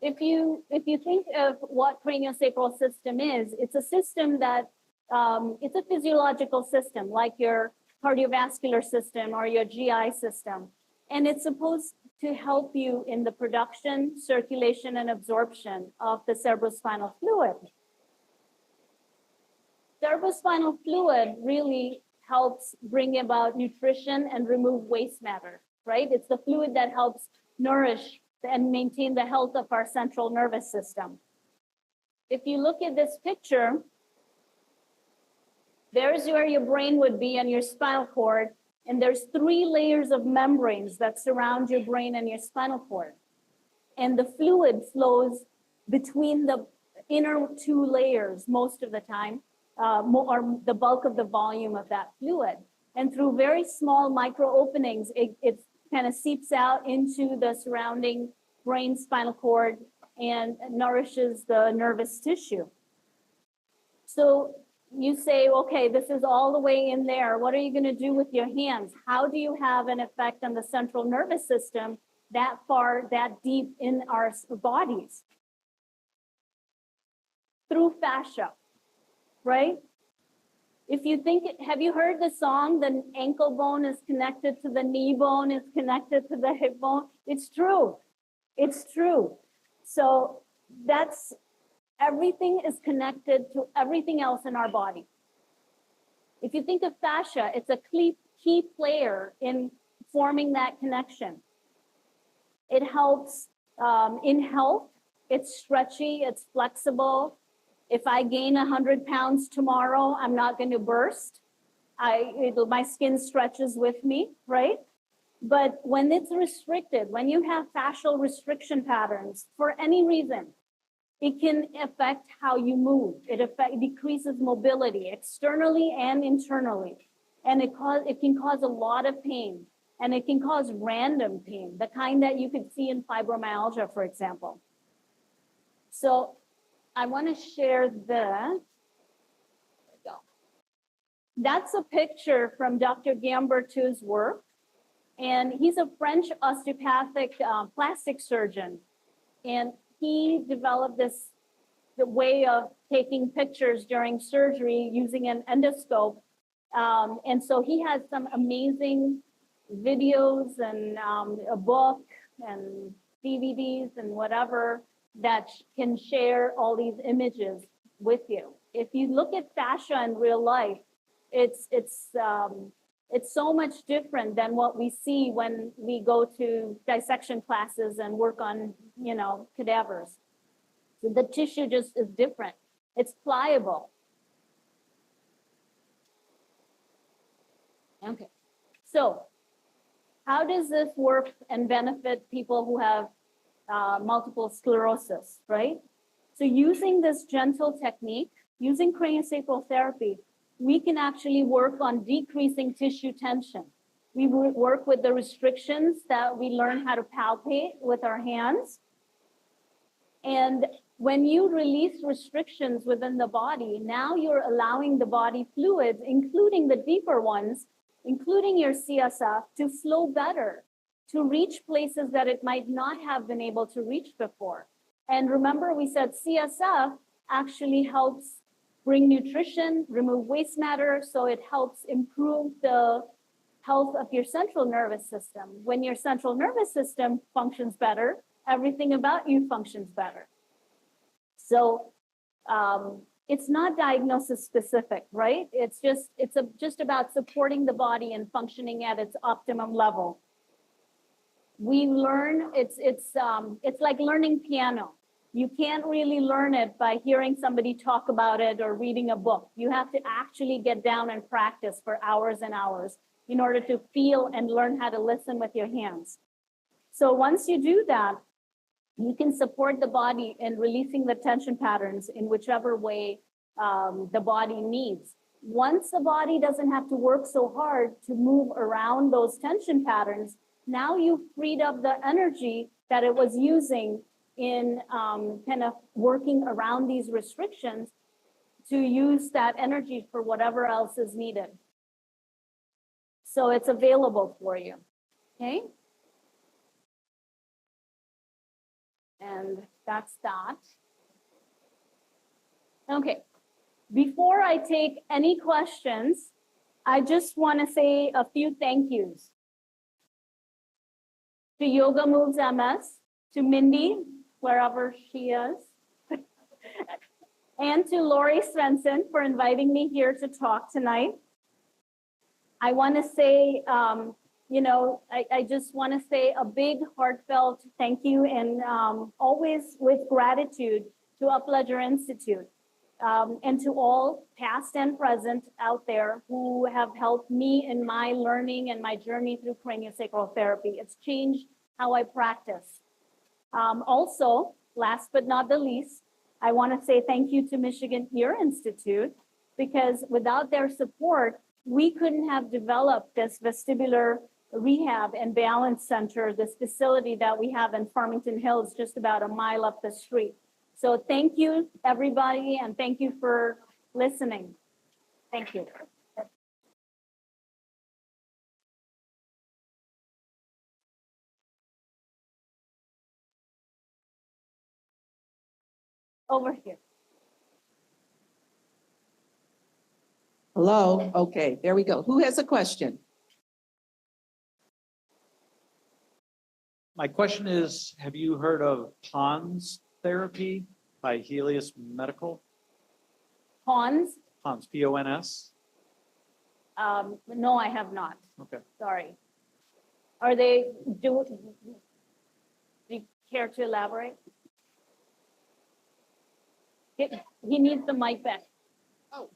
Speaker 18: If you think of what craniosacral system is, it's a system that, it's a physiological system like your cardiovascular system or your GI system. And it's supposed to help you in the production, circulation, and absorption of the cerebrospinal fluid. Cerebrospinal fluid really helps bring about nutrition and remove waste matter, right? It's the fluid that helps nourish and maintain the health of our central nervous system. If you look at this picture, there's where your brain would be and your spinal cord, and there's 3 layers of membranes that surround your brain and your spinal cord. And the fluid flows between the inner 2 layers most of the time, or the bulk of the volume of that fluid. And through very small micro openings, it kind of seeps out into the surrounding brain, spinal cord, and nourishes the nervous tissue. So you say, okay, this is all the way in there. What are you going to do with your hands? How do you have an effect on the central nervous system that far, that deep in our bodies? Through fascia, right? If you think, have you heard the song, the ankle bone is connected to the knee bone, is connected to the hip bone? It's true. It's true. So that's, everything is connected to everything else in our body. If you think of fascia, it's a key player in forming that connection. It helps in health. It's stretchy, it's flexible. If I gain 100 pounds tomorrow, I'm not going to burst. My skin stretches with me, right? But when it's restricted, when you have fascial restriction patterns for any reason, it can affect how you move. It decreases mobility externally and internally. And it can cause a lot of pain. And it can cause random pain, the kind that you could see in fibromyalgia, for example. So I want to share this. There we go. That's a picture from Dr. Gambertou's work. And he's a French osteopathic plastic surgeon. And he developed the way of taking pictures during surgery using an endoscope. And so he has some amazing videos and a book and DVDs and whatever that can share all these images with you. If you look at fascia in real life, it's so much different than what we see when we go to dissection classes and work on, cadavers. So the tissue just is different. It's pliable. Okay, so how does this work and benefit people who have multiple sclerosis, right? So using this gentle technique, using craniosacral therapy, we can actually work on decreasing tissue tension. We work with the restrictions that we learn how to palpate with our hands. And when you release restrictions within the body, now you're allowing the body fluids, including the deeper ones, including your CSF, to flow better, to reach places that it might not have been able to reach before. And remember, we said CSF actually helps bring nutrition, remove waste matter, so it helps improve the health of your central nervous system. When your central nervous system functions better, everything about you functions better. So it's not diagnosis specific, right? It's just about supporting the body and functioning at its optimum level. We learn, it's like learning piano. You can't really learn it by hearing somebody talk about it or reading a book. You have to actually get down and practice for hours and hours in order to feel and learn how to listen with your hands. So once you do that, you can support the body in releasing the tension patterns in whichever way the body needs. Once the body doesn't have to work so hard to move around those tension patterns, now you've freed up the energy that it was using in kind of working around these restrictions to use that energy for whatever else is needed. So it's available for you, okay? And that's that. Okay, before I take any questions, I just want to say a few thank yous. To Yoga Moves MS, to MIndy, wherever she is, and to Lori Svensson for inviting me here to talk tonight. I want to say, I just want to say a big heartfelt thank you and always with gratitude to Upledger Institute and to all past and present out there who have helped me in my learning and my journey through craniosacral therapy. It's changed how I practice. Also, last but not the least, I want to say thank you to Michigan Ear Institute, because without their support, we couldn't have developed this vestibular rehab and balance center, this facility that we have in Farmington Hills, just about a mile up the street. So thank you, everybody, and thank you for listening. Thank you. Over here.
Speaker 19: Hello, okay, there we go. Who has a question?
Speaker 20: My question is, have you heard of PONS therapy by Helios Medical?
Speaker 18: PONS?
Speaker 20: PONS, P-O-N-S?
Speaker 18: No, I have not.
Speaker 20: Okay.
Speaker 18: Sorry. Are they, do you care to elaborate? He needs the mic back.
Speaker 19: Oh,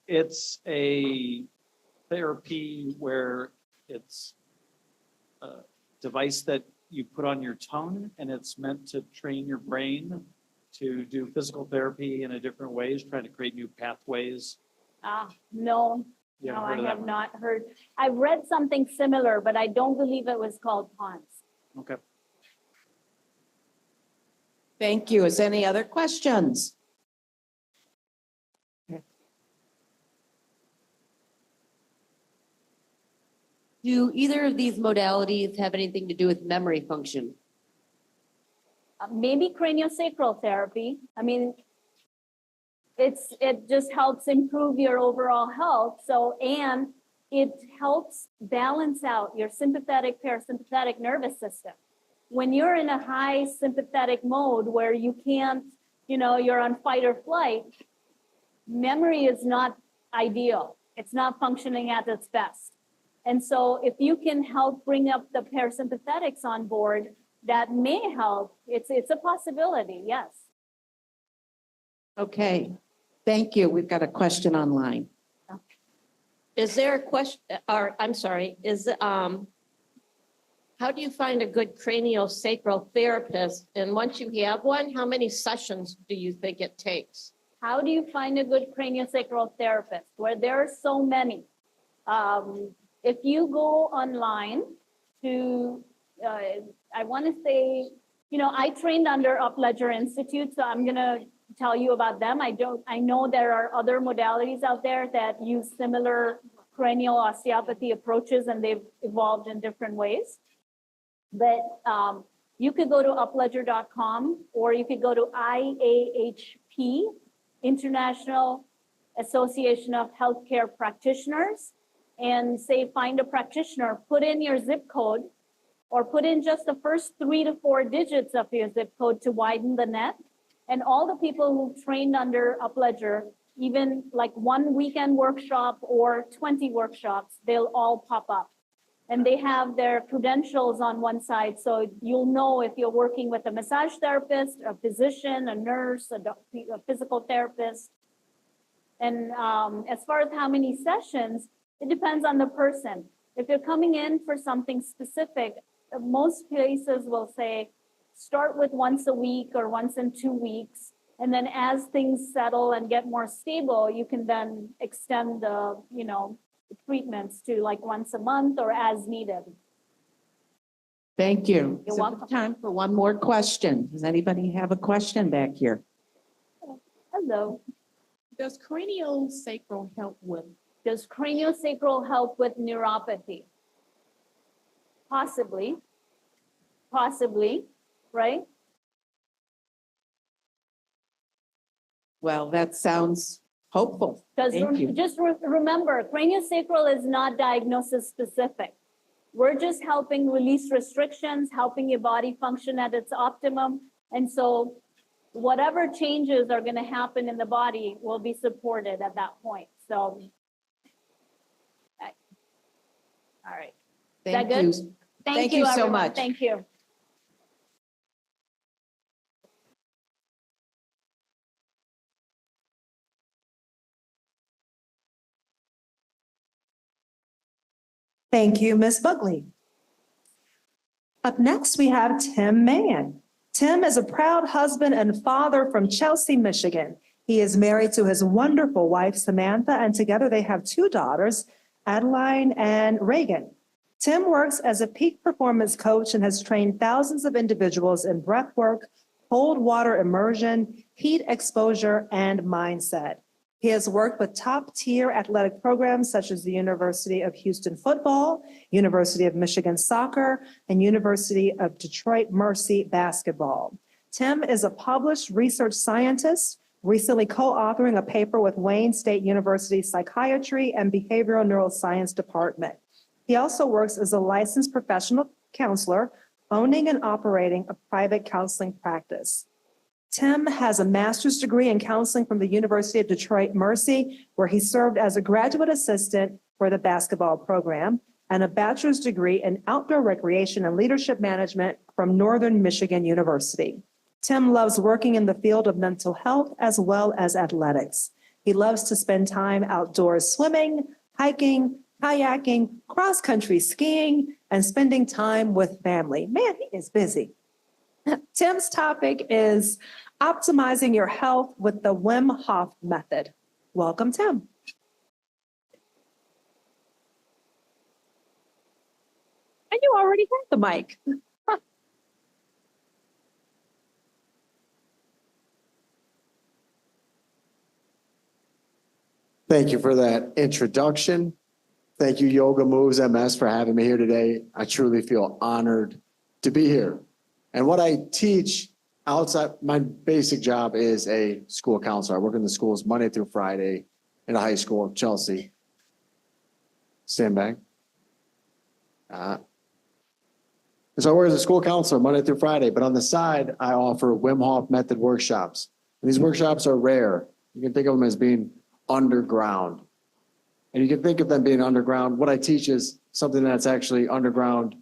Speaker 20: It's a therapy where it's a device that you put on your tongue, and it's meant to train your brain to do physical therapy in a different ways, trying to create new pathways.
Speaker 18: No,
Speaker 20: You
Speaker 18: no,
Speaker 20: haven't heard
Speaker 18: I
Speaker 20: of that
Speaker 18: have
Speaker 20: one?
Speaker 18: not heard. I've read something similar, but I don't believe it was called PONS.
Speaker 20: Okay.
Speaker 19: thank you. Is any other questions?
Speaker 14: Do either of these modalities have anything to do with memory function?
Speaker 18: Maybe craniosacral therapy. I mean, it just helps improve your overall health. So, and it helps balance out your sympathetic, parasympathetic nervous system. When you're in a high sympathetic mode where you can't, you're on fight or flight, memory is not ideal. It's not functioning at its best. And so if you can help bring up the parasympathetics on board, that may help. It's a possibility, yes.
Speaker 19: Okay, thank you. We've got a question online.
Speaker 15: Is there a question, or I'm sorry, how do you find a good craniosacral therapist? And once you have one, how many sessions do you think it takes?
Speaker 18: How do you find a good craniosacral therapist? Where there are so many. If you go online to, I want to say, I trained under Upledger Institute, so I'm going to tell you about them. I know there are other modalities out there that use similar cranial osteopathy approaches, and they've evolved in different ways. But you could go to upledger.com, or you could go to IAHP, International Association of Healthcare Practitioners, and say, find a practitioner, put in your zip code, or put in just the first 3 to 4 digits of your zip code to widen the net. And all the people who trained under Upledger, even like 1 weekend workshop or 20 workshops, they'll all pop up. And they have their credentials on one side, so you'll know if you're working with a massage therapist, a physician, a nurse, a physical therapist. And as far as how many sessions, it depends on the person. If you're coming in for something specific, most places will say, start with once a week or once in 2 weeks. And then as things settle and get more stable, you can then extend the, treatments to like once a month or as needed.
Speaker 19: Thank you.
Speaker 18: You're
Speaker 19: So
Speaker 18: welcome.
Speaker 19: time for one more question. Does anybody have a question back here?
Speaker 18: Hello.
Speaker 13: Does craniosacral help with?
Speaker 18: Does craniosacral help with neuropathy? Possibly, right?
Speaker 19: Well, that sounds hopeful.
Speaker 18: Because
Speaker 19: Thank you.
Speaker 18: just remember, craniosacral is not diagnosis specific. We're just helping release restrictions, helping your body function at its optimum. And so whatever changes are going to happen in the body will be supported at that point. So, all right. Is that
Speaker 19: Thank
Speaker 18: good?
Speaker 19: you. Thank you so
Speaker 18: everyone.
Speaker 19: much.
Speaker 18: Thank you.
Speaker 1: Thank you, Ms. Bugli. Up next, we have Tim Mann. Tim is a proud husband and father from Chelsea, Michigan. He is married to his wonderful wife, Samantha, and together they have 2 daughters, Adeline and Reagan. Tim works as a peak performance coach and has trained thousands of individuals in breath work, cold water immersion, heat exposure, and mindset. He has worked with top-tier athletic programs such as the University of Houston football, University of Michigan soccer, and University of Detroit Mercy basketball. Tim is a published research scientist, recently co-authoring a paper with Wayne State University Psychiatry and Behavioral Neuroscience Department. He also works as a licensed professional counselor, owning and operating a private counseling practice. Tim has a master's degree in counseling from the University of Detroit Mercy, where he served as a graduate assistant for the basketball program, and a bachelor's degree in outdoor recreation and leadership management from Northern Michigan University. Tim loves working in the field of mental health as well as athletics. He loves to spend time outdoors swimming, hiking, kayaking, cross-country skiing, and spending time with family. Man, he is busy. Tim's topic is optimizing your health with the Wim Hof method. Welcome, Tim. And you already had the mic.
Speaker 21: Thank you for that introduction. Thank you, Yoga Moves MS, for having me here today. I truly feel honored to be here. And what I teach outside, my basic job is a school counselor. I work in the schools Monday through Friday in a high school in Chelsea. Stand back. So I work as a school counselor Monday through Friday, but on the side, I offer Wim Hof method workshops. And these workshops are rare. You can think of them as being underground. And you can think of them being underground. What I teach is something that's actually underground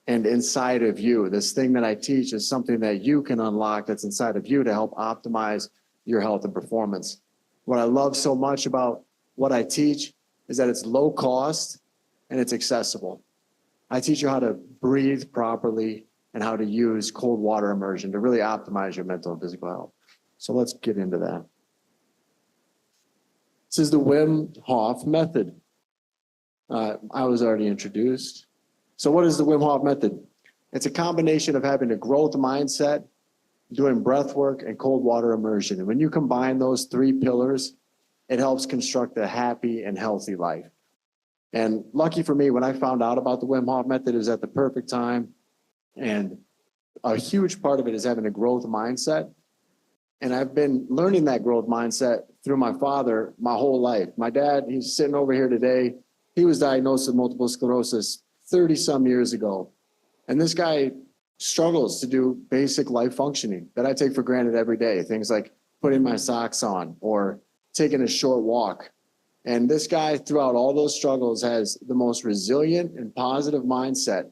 Speaker 21: and inside of you. This thing that I teach is something that you can unlock that's inside of you to help optimize your health and performance. What I love so much about what I teach is that it's low cost and it's accessible. I teach you how to breathe properly and how to use cold water immersion to really optimize your mental and physical health. So let's get into that. This is the Wim Hof method. I was already introduced. So what is the Wim Hof method? It's a combination of having a growth mindset, doing breath work, and cold water immersion. And when you combine those 3 pillars, it helps construct a happy and healthy life. And lucky for me, when I found out about the Wim Hof method, it was at the perfect time. And a huge part of it is having a growth mindset. And I've been learning that growth mindset through my father my whole life. My dad, he's sitting over here today. He was diagnosed with multiple sclerosis 30 some years ago. And this guy struggles to do basic life functioning that I take for granted every day. Things like putting my socks on or taking a short walk. And this guy, throughout all those struggles, has the most resilient and positive mindset.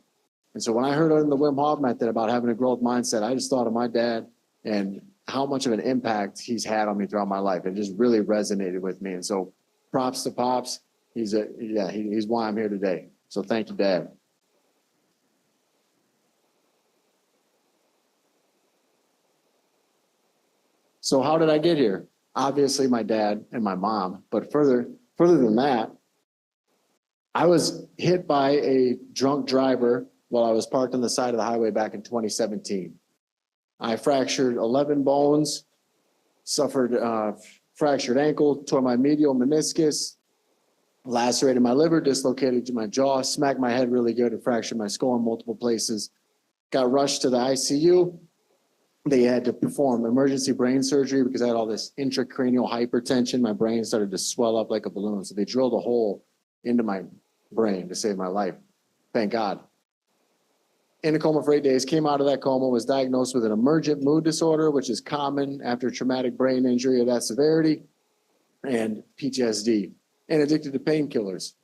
Speaker 21: And so when I heard on the Wim Hof method about having a growth mindset, I just thought of my dad and how much of an impact he's had on me throughout my life. It just really resonated with me. And so props to Pops. He's why I'm here today. So thank you, Dad. So how did I get here? Obviously my dad and my mom, but further than that, I was hit by a drunk driver while I was parked on the side of the highway back in 2017. I fractured 11 bones, suffered fractured ankle, tore my medial meniscus, lacerated my liver, dislocated my jaw, smacked my head really good and fractured my skull in multiple places. Got rushed to the ICU. They had to perform emergency brain surgery because I had all this intracranial hypertension. My brain started to swell up like a balloon. So they drilled a hole into my brain to save my life. Thank God. In a coma for 8 days, came out of that coma, was diagnosed with an emergent mood disorder, which is common after traumatic brain injury of that severity, and PTSD, and addicted to painkillers.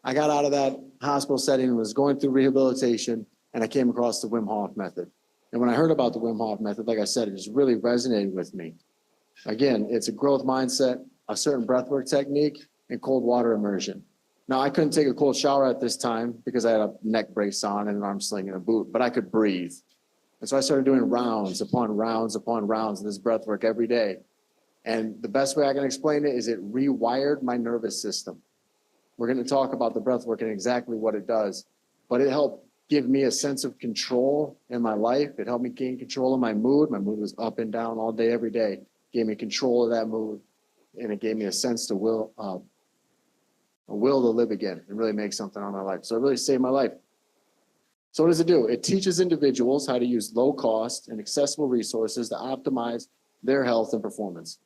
Speaker 21: I got out of that hospital setting and was going through rehabilitation, and I came across the Wim Hof method. And when I heard about the Wim Hof method, like I said, it just really resonated with me. Again, it's a growth mindset, a certain breathwork technique, and cold water immersion. Now, I couldn't take a cold shower at this time because I had a neck brace on and an arm sling and a boot, but I could breathe. And so I started doing rounds upon rounds upon rounds of this breathwork every day. And the best way I can explain it is it rewired my nervous system. We're going to talk about the breathwork and exactly what it does, but it helped give me a sense of control in my life. It helped me gain control of my mood. My mood was up and down all day, every day. It gave me control of that mood, and it gave me a sense to will to live again and really make something on my life. So it really saved my life. So what does it do? It teaches individuals how to use low cost and accessible resources to optimize their health and performance.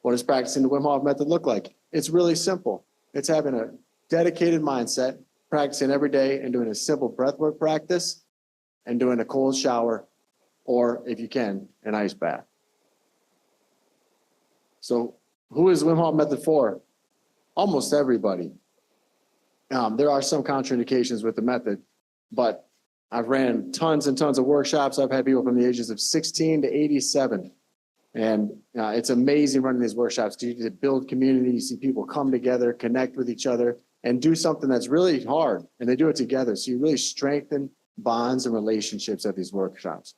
Speaker 21: What does practicing the Wim Hof method look like? It's really simple. It's having a dedicated mindset, practicing every day and doing a simple breathwork practice and doing a cold shower, or if you can, an ice bath. So who is Wim Hof method for? Almost everybody. There are some contraindications with the method, but I've ran tons and tons of workshops. I've had people from the ages of 16 to 87. And it's amazing running these workshops because you get to build community, you see people come together, connect with each other, and do something that's really hard, and they do it together. So you really strengthen bonds and relationships at these workshops.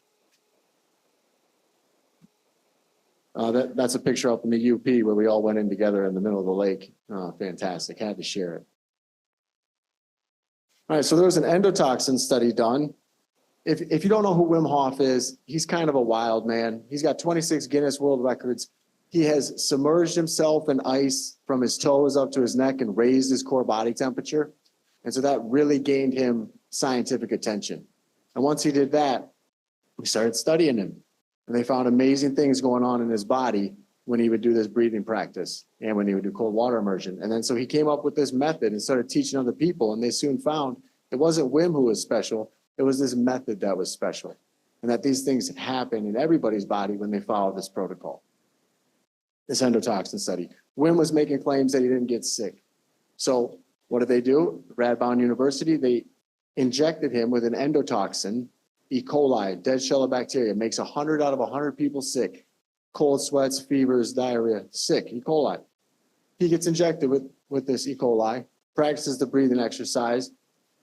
Speaker 21: That's a picture up in the UP where we all went in together in the middle of the lake. Fantastic, had to share it. All right, so there was an endotoxin study done. If you don't know who Wim Hof is, he's kind of a wild man. He's got 26 Guinness World Records. He has submerged himself in ice from his toes up to his neck and raised his core body temperature. And so that really gained him scientific attention. And once he did that, we started studying him. And they found amazing things going on in his body when he would do this breathing practice and when he would do cold water immersion. And then so he came up with this method and started teaching other people. And they soon found it wasn't Wim who was special. It was this method that was special. And that these things happen in everybody's body when they follow this protocol. This endotoxin study. Wim was making claims that he didn't get sick. So what did they do? Radboud University, they injected him with an endotoxin, E. coli, dead shell of bacteria, makes 100 out of 100 people sick. Cold sweats, fevers, diarrhea, sick, E. coli. He gets injected with this E. coli, practices the breathing exercise,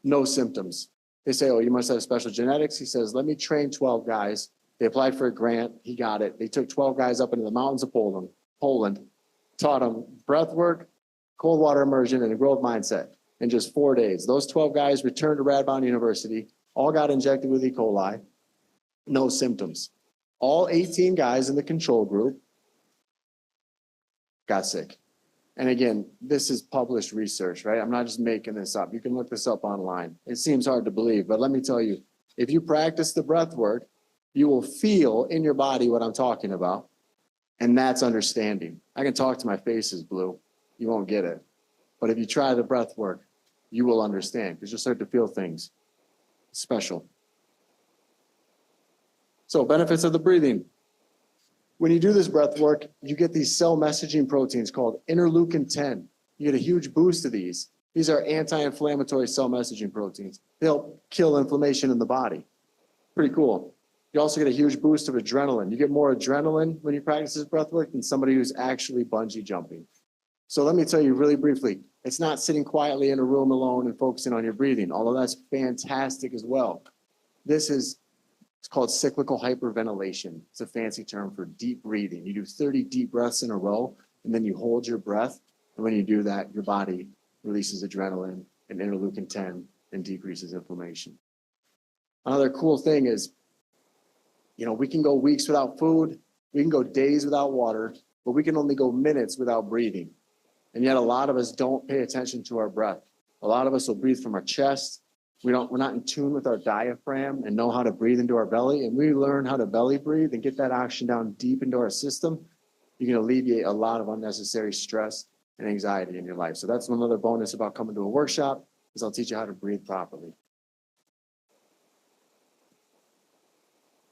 Speaker 21: no symptoms. They say, oh, you must have special genetics. He says, let me train 12 guys. They applied for a grant. He got it. They took 12 guys up into the mountains of Poland, taught them breath work, cold water immersion, and a growth mindset in just 4 days. Those 12 guys returned to Radboud University, all got injected with E. coli, no symptoms. All 18 guys in the control group got sick. And again, this is published research, right? I'm not just making this up. You can look this up online. It seems hard to believe, but let me tell you, if you practice the breath work You will feel in your body what I'm talking about. And that's understanding. I can talk to my face is blue. You won't get it. But if you try the breath work, you will understand because you'll start to feel things special. So benefits of the breathing. When you do this breath work, you get these cell messaging proteins called interleukin-10. You get a huge boost of these. These are anti-inflammatory cell messaging proteins. They help kill inflammation in the body. Pretty cool. You also get a huge boost of adrenaline. You get more adrenaline when you practice this breath work than somebody who's actually bungee jumping. So let me tell you really briefly, it's not sitting quietly in a room alone and focusing on your breathing, although that's fantastic as well. It's called cyclical hyperventilation. It's a fancy term for deep breathing. You do 30 deep breaths in a row, and then you hold your breath. And when you do that, your body releases adrenaline and interleukin-10 and decreases inflammation. Another cool thing is, we can go weeks without food, we can go days without water, but we can only go minutes without breathing. And yet a lot of us don't pay attention to our breath. A lot of us will breathe from our chest. We're not in tune with our diaphragm and know how to breathe into our belly. And we learn how to belly breathe and get that oxygen down deep into our system. You can alleviate a lot of unnecessary stress and anxiety in your life. So that's another bonus about coming to a workshop, is I'll teach you how to breathe properly.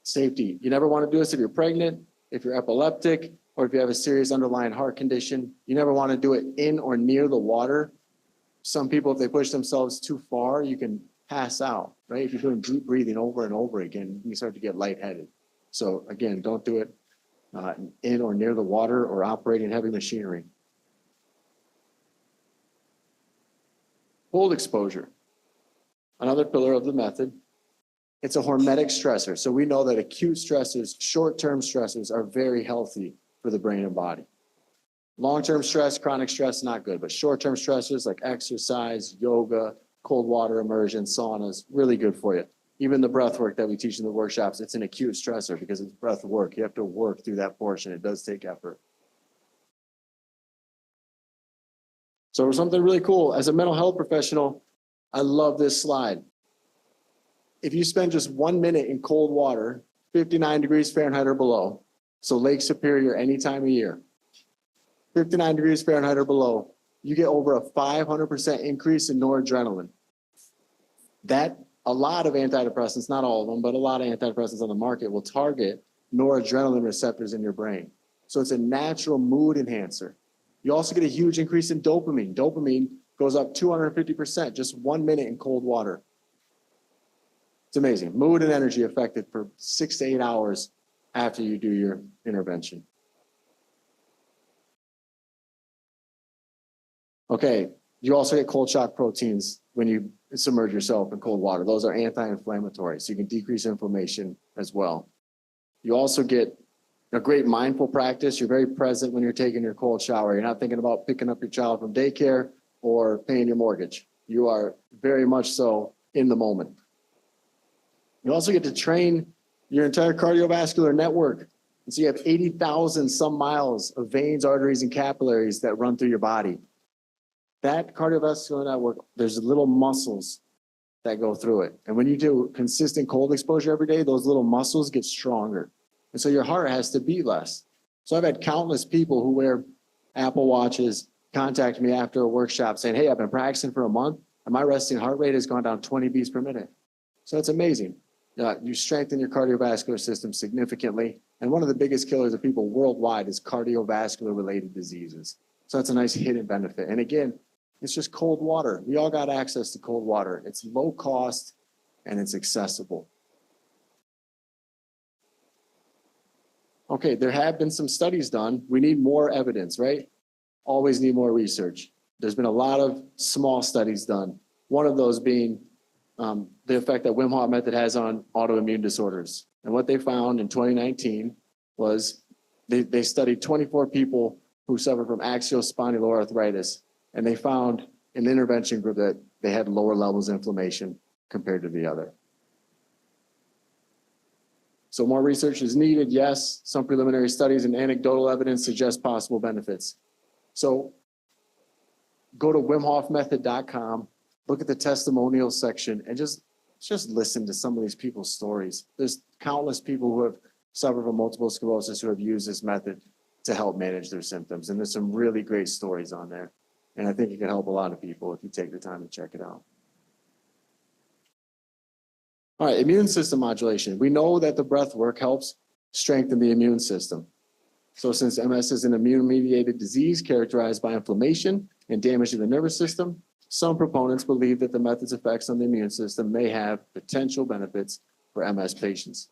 Speaker 21: Safety. You never want to do this if you're pregnant, if you're epileptic, or if you have a serious underlying heart condition. You never want to do it in or near the water. Some people, if they push themselves too far, you can pass out, right? If you're doing deep breathing over and over again, you start to get lightheaded. So again, don't do it in or near the water or operating heavy machinery. Cold exposure, another pillar of the method. It's a hormetic stressor. So we know that acute stressors, short-term stressors are very healthy for the brain and body. Long-term stress, chronic stress, not good, but short-term stressors like exercise, yoga, cold water immersion, saunas, really good for you. Even the breath work that we teach in the workshops, it's an acute stressor because it's breath work. You have to work through that portion. It does take effort. So something really cool, as a mental health professional, I love this slide. If you spend just 1 minute in cold water, 59 degrees Fahrenheit or below, so Lake Superior any time of year, 59 degrees Fahrenheit or below, you get over a 500% increase in noradrenaline. That, a lot of antidepressants, not all of them, but a lot of antidepressants on the market will target noradrenaline receptors in your brain. So it's a natural mood enhancer. You also get a huge increase in dopamine. Dopamine goes up 250%, just 1 minute in cold water. It's amazing. Mood and energy affected for 6 to 8 hours after you do your intervention. Okay, you also get cold shock proteins when you submerge yourself in cold water. Those are anti-inflammatory, so you can decrease inflammation as well. You also get a great mindful practice. You're very present when you're taking your cold shower. You're not thinking about picking up your child from daycare or paying your mortgage. You are very much so in the moment. You also get to train your entire cardiovascular network. And so you have 80,000 some miles of veins, arteries, and capillaries that run through your body. That cardiovascular network, there's little muscles that go through it. And when you do consistent cold exposure every day, those little muscles get stronger. And so your heart has to beat less. So I've had countless people who wear Apple Watches contact me after a workshop saying, hey, I've been practicing for a month and my resting heart rate has gone down 20 beats per minute. So it's amazing. You strengthen your cardiovascular system significantly. And one of the biggest killers of people worldwide is cardiovascular related diseases. So that's a nice hidden benefit. And again, it's just cold water. We all got access to cold water. It's low cost and it's accessible. Okay, there have been some studies done. We need more evidence, right? Always need more research. There's been a lot of small studies done. One of those being the effect that Wim Hof method has on autoimmune disorders. And what they found in 2019 was they studied 24 people who suffer from axial spondyloarthritis. And they found in the intervention group that they had lower levels of inflammation compared to the other. So more research is needed, yes. Some preliminary studies and anecdotal evidence suggest possible benefits. So go to wimhofmethod.com, look at the testimonials section, and just just listen to some of these people's stories. There's countless people who have suffered from multiple sclerosis who have used this method to help manage their symptoms. And there's some really great stories on there. And I think it can help a lot of people if you take the time to check it out. All right, immune system modulation. We know that the breath work helps strengthen the immune system. So since MS is an immune-mediated disease characterized by inflammation and damage to the nervous system, some proponents believe that the method's effects on the immune system may have potential benefits for MS patients.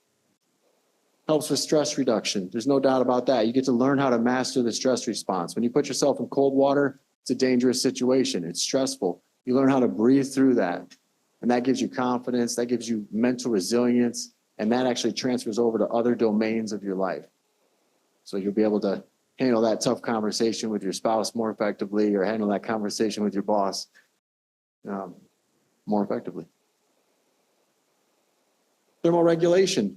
Speaker 21: Helps with stress reduction. There's no doubt about that. You get to learn how to master the stress response. When you put yourself in cold water, it's a dangerous situation. It's stressful. You learn how to breathe through that. And that gives you confidence. That gives you mental resilience. And that actually transfers over to other domains of your life. So you'll be able to handle that tough conversation with your spouse more effectively, or handle that conversation with your boss more effectively. Thermoregulation.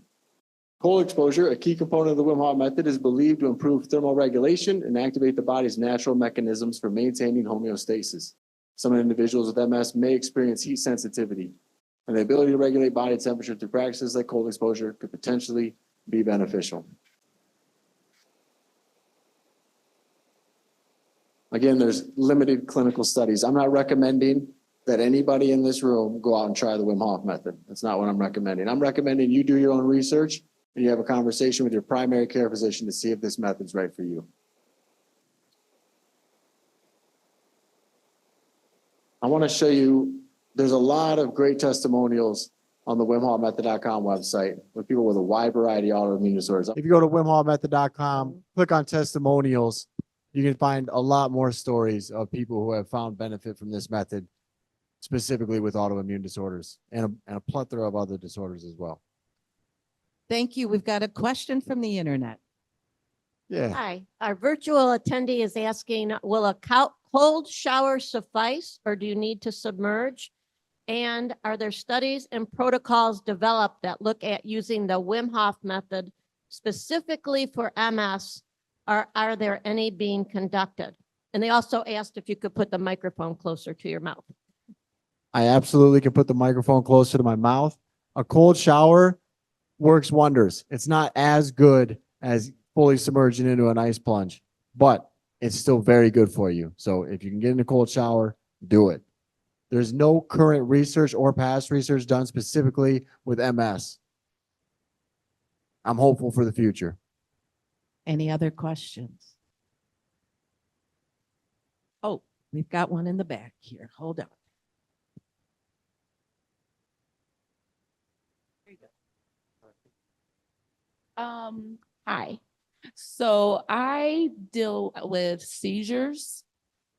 Speaker 21: Cold exposure, a key component of the Wim Hof method, is believed to improve thermoregulation and activate the body's natural mechanisms for maintaining homeostasis. Some individuals with MS may experience heat sensitivity, and the ability to regulate body temperature through practices like cold exposure could potentially be beneficial. Again, there's limited clinical studies. I'm not recommending that anybody in this room go out and try the Wim Hof method. That's not what I'm recommending. I'm recommending you do your own research and you have a conversation with your primary care physician to see if this method's right for you. I want to show you, there's a lot of great testimonials on the WimHofMethod.com website with people with a wide variety of autoimmune disorders. If you go to WimHofMethod.com, click on testimonials, you can find a lot more stories of people who have found benefit from this method, specifically with autoimmune disorders and a plethora of other disorders as well.
Speaker 7: Thank you. We've got a question from the internet.
Speaker 21: Yeah.
Speaker 15: Hi, our virtual attendee is asking, will a cold shower suffice or do you need to submerge? And are there studies and protocols developed that look at using the Wim Hof method specifically for MS? Or are there any being conducted? And they also asked if you could put the microphone closer to your mouth.
Speaker 21: I absolutely can put the microphone closer to my mouth. A cold shower works wonders. It's not as good as fully submerging into an ice plunge, but it's still very good for you. So if you can get in a cold shower, do it. There's no current research or past research done specifically with MS. I'm hopeful for the future.
Speaker 7: Any other questions? Oh, we've got one in the back here. Hold on.
Speaker 22: Hi. So I deal with seizures.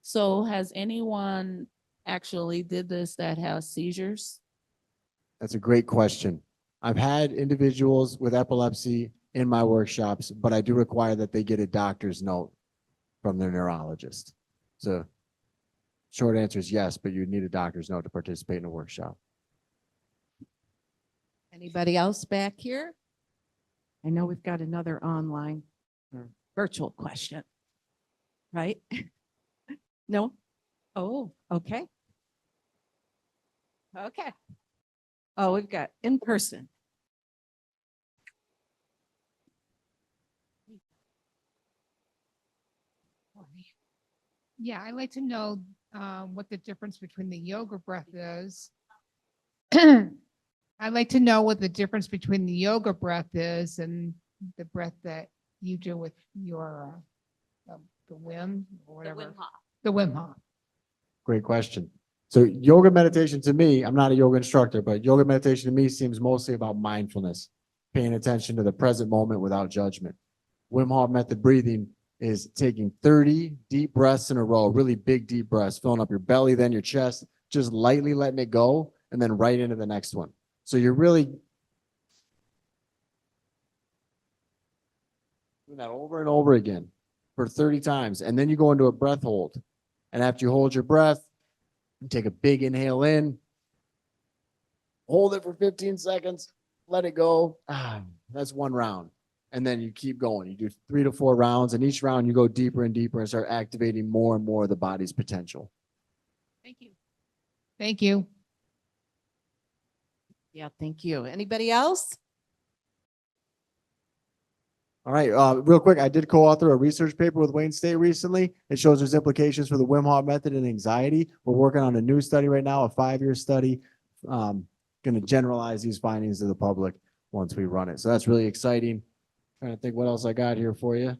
Speaker 22: So has anyone actually did this that has seizures?
Speaker 21: That's a great question. I've had individuals with epilepsy in my workshops, but I do require that they get a doctor's note from their neurologist. So short answer is yes, but you need a doctor's note to participate in a workshop.
Speaker 7: Anybody else back here? I know we've got another online virtual question, right? No? Oh, okay. Okay. Oh, we've got in person.
Speaker 5: Yeah, I'd like to know what the difference between the yoga breath is. I'd like to know what the difference between the yoga breath is and the breath that you do with your the Wim or whatever. The Wim Hof.
Speaker 21: Great question. So yoga meditation to me, I'm not a yoga instructor, but yoga meditation to me seems mostly about mindfulness, paying attention to the present moment without judgment. Wim Hof method breathing is taking 30 deep breaths in a row, really big deep breaths, filling up your belly, then your chest, just lightly letting it go, and then right into the next one. So you're really doing that over and over again for 30 times. And then you go into a breath hold. And after you hold your breath, you take a big inhale in, hold it for 15 seconds, let it go. That's one round. And then you keep going. You do 3 to 4 rounds, and each round you go deeper and deeper and start activating more and more of the body's potential.
Speaker 5: Thank you. Thank you.
Speaker 7: Yeah, thank you. Anybody else?
Speaker 21: All right, real quick, I did co-author a research paper with Wayne State recently. It shows there's implications for the Wim Hof method and anxiety. We're working on a new study right now, a 5-year study. Going to generalize these findings to the public once we run it. So that's really exciting. Trying to think what else I got here for you.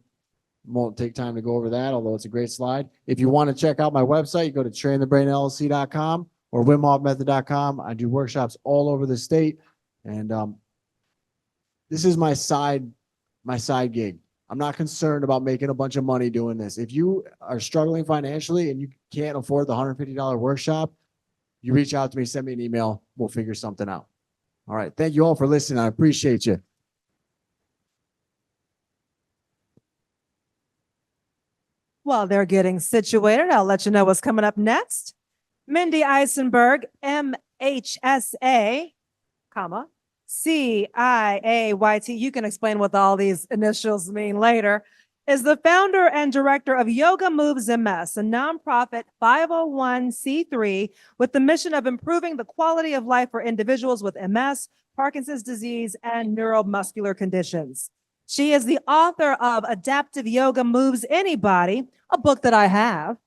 Speaker 21: Won't take time to go over that, although it's a great slide. If you want to check out my website, you go to trainthebrainllc.com or wimhofmethod.com. I do workshops all over the state. And this is my side gig. I'm not concerned about making a bunch of money doing this. If you are struggling financially and you can't afford the $150 workshop, you reach out to me, send me an email. We'll figure something out. All right. Thank you all for listening. I appreciate you.
Speaker 1: While they're getting situated, I'll let you know what's coming up next. MIndy Eisenberg, MHSA, comma, CIAYT. You can explain what all these initials mean later. Is the founder and director of Yoga Moves MS, a nonprofit 501c3 with the mission of improving the quality of life for individuals with MS, Parkinson's disease, and neuromuscular conditions. She is the author of Adaptive Yoga Moves Anybody, a book that I have,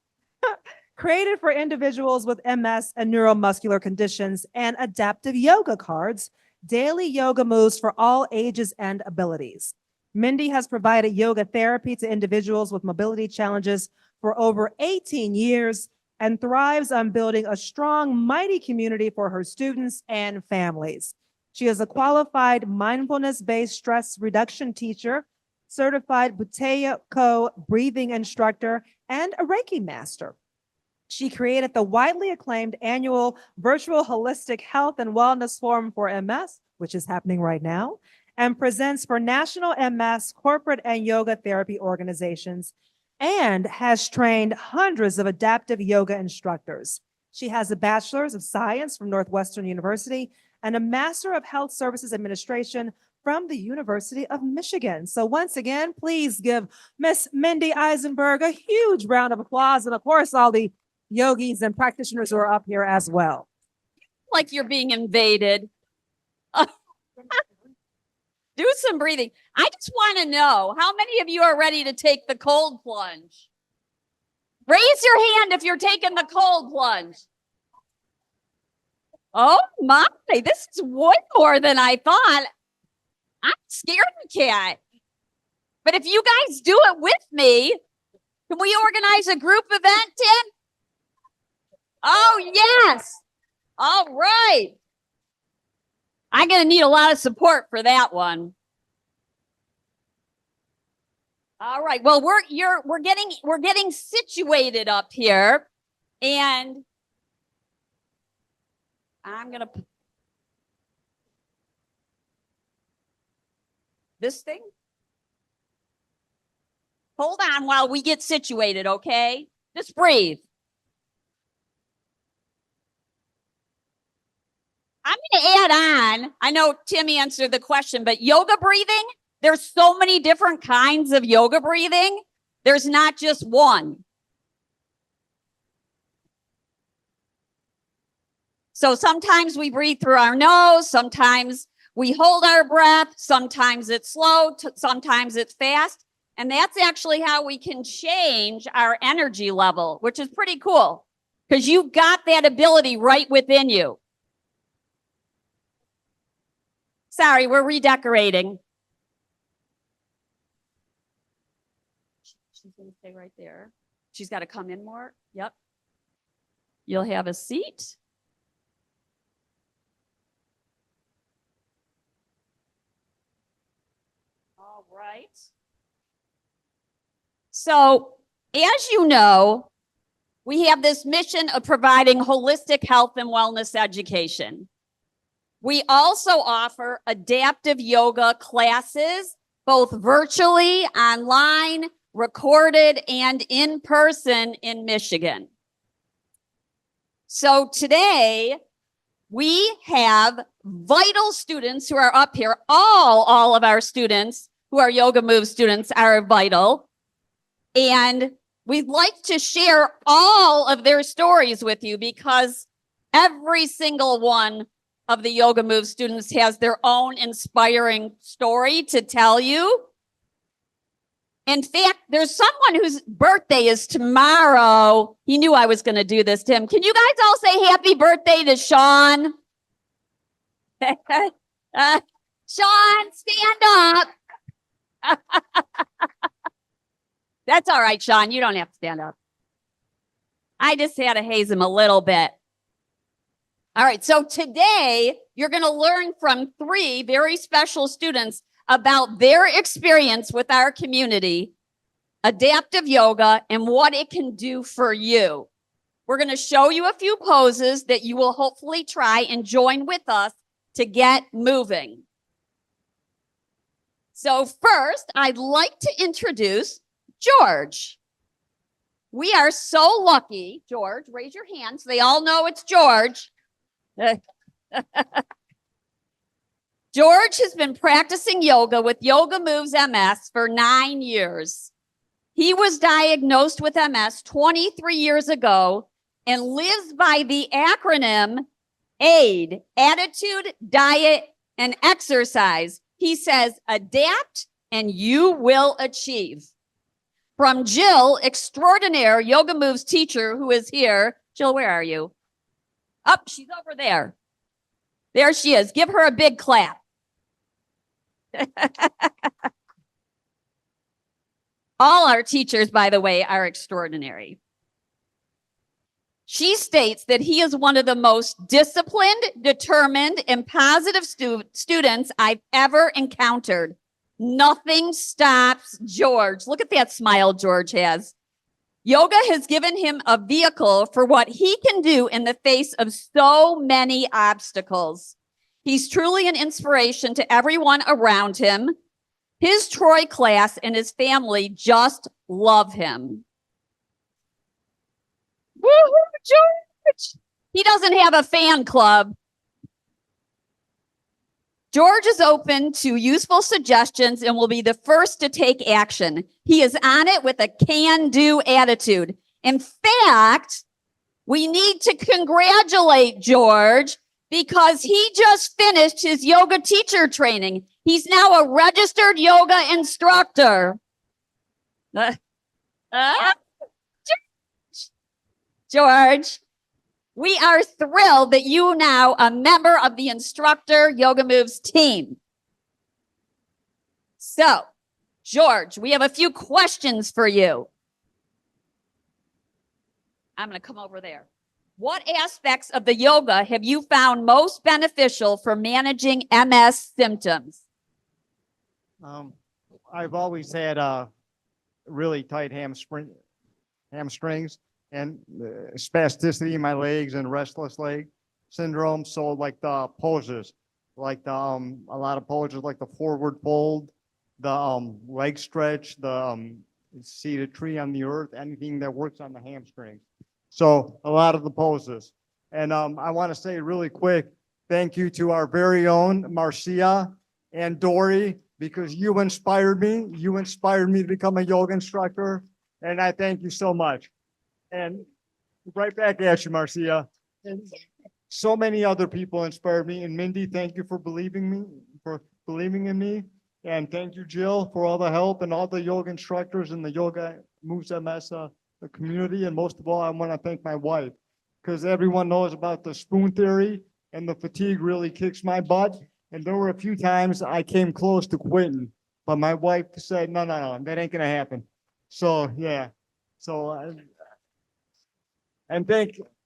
Speaker 1: created for individuals with MS and neuromuscular conditions, and Adaptive Yoga Cards, daily yoga moves for all ages and abilities. MIndy has provided yoga therapy to individuals with mobility challenges for over 18 years and thrives on building a strong, mighty community for her students and families. She is a qualified mindfulness-based stress reduction teacher, certified Jeanie-Cote breathing instructor, and a Reiki master. She created the widely acclaimed annual virtual holistic health and wellness forum for MS, which is happening right now, and presents for national MS, corporate, and yoga therapy organizations, and has trained hundreds of adaptive yoga instructors. She has a bachelor's of science from Northwestern University and a Master of Health Services Administration from the University of Michigan. So once again, please give Miss MIndy Eisenberg a huge round of applause. And of course, all the yogis and practitioners who are up here as well.
Speaker 11: Like you're being invaded. Do some breathing. I just want to know, how many of you are ready to take the cold plunge? Raise your hand if you're taking the cold plunge. Oh my, this is way more than I thought. I'm scared cat. But if you guys do it with me, can we organize a group event, Tim? Oh, yes. All right. I'm going to need a lot of support for that one. All right. Well, we're getting situated up here, and I'm going to this thing. Hold on while we get situated, okay? Just breathe. I'm going to add on. I know Timmy answered the question, but yoga breathing, there's so many different kinds of yoga breathing. There's not just one. So sometimes we breathe through our nose, sometimes we hold our breath, sometimes it's slow, sometimes it's fast. And that's actually how we can change our energy level, which is pretty cool because you've got that ability right within you. Sorry, we're redecorating. She's going to stay right there. She's got to come in more. Yep. You'll have a seat. All right. So, as you know, we have this mission of providing holistic health and wellness education. We also offer adaptive yoga classes, both virtually, online, recorded, and in person in Michigan. So today, we have vital students who are up here. All of our students who are Yoga Move students are vital. And we'd like to share all of their stories with you because every single one of the Yoga Move students has their own inspiring story to tell you. In fact, there's someone whose birthday is tomorrow. He knew I was going to do this to him. Can you guys all say happy birthday to Sean? Sean, stand up. That's all right, Sean. You don't have to stand up. I just had to haze him a little bit. All right, so today you're going to learn from 3 very special students about their experience with our community, adaptive yoga, and what it can do for you. We're going to show you a few poses that you will hopefully try and join with us to get moving. So first, I'd like to introduce George. We are so lucky. George, raise your hand so they all know it's George. George has been practicing yoga with Yoga Moves MS for 9 years. He was diagnosed with MS 23 years ago and lives by the acronym AID, Attitude, Diet, and Exercise. He says, adapt and you will achieve. From Jill, extraordinaire Yoga Moves teacher who is here. Jill, where are you? Oh, she's over there. There she is. Give her a big clap. All our teachers, by the way, are extraordinary. She states that he is one of the most disciplined, determined, and positive students I've ever encountered. Nothing stops George. Look at that smile George has. Yoga has given him a vehicle for what he can do in the face of so many obstacles. He's truly an inspiration to everyone around him. His Troy class and his family just love him. Woo-hoo, George! He doesn't have a fan club. George is open to useful suggestions and will be the first to take action. He is on it with a can-do attitude. In fact, we need to congratulate George because he just finished his yoga teacher training. He's now a registered yoga instructor. George, we are thrilled that you are now a member of the Instructor Yoga Moves team. So, George, we have a few questions for you. I'm going to come over there. What aspects of the yoga have you found most beneficial for managing MS symptoms?
Speaker 8: I've always had really tight hamstrings and spasticity in my legs and restless leg syndrome. So like the poses, like the a lot of poses like the forward fold, the leg stretch, the seated tree on the earth, anything that works on the hamstrings. So a lot of the poses. And I want to say really quick, thank you to our very own Marcia and Dory, because you inspired me. You inspired me to become a yoga instructor. And I thank you so much. And right back at you, Marcia. And so many other people inspired me. And Mindy, thank you for believing in me. And thank you, Jill, for all the help and all the yoga instructors and the Yoga Moves MS the community. And most of all, I want to thank my wife, because everyone knows about the spoon theory, and the fatigue really kicks my butt. And there were a few times I came close to quitting, but my wife said, no, that ain't going to happen. So, yeah. So,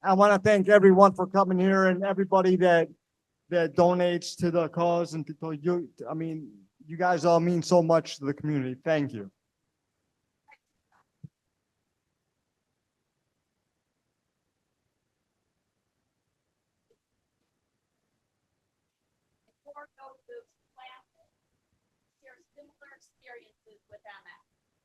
Speaker 8: I want to thank everyone for coming here and everybody that donates to the cause. And to you, I mean, you guys all mean so much to the community. Thank you.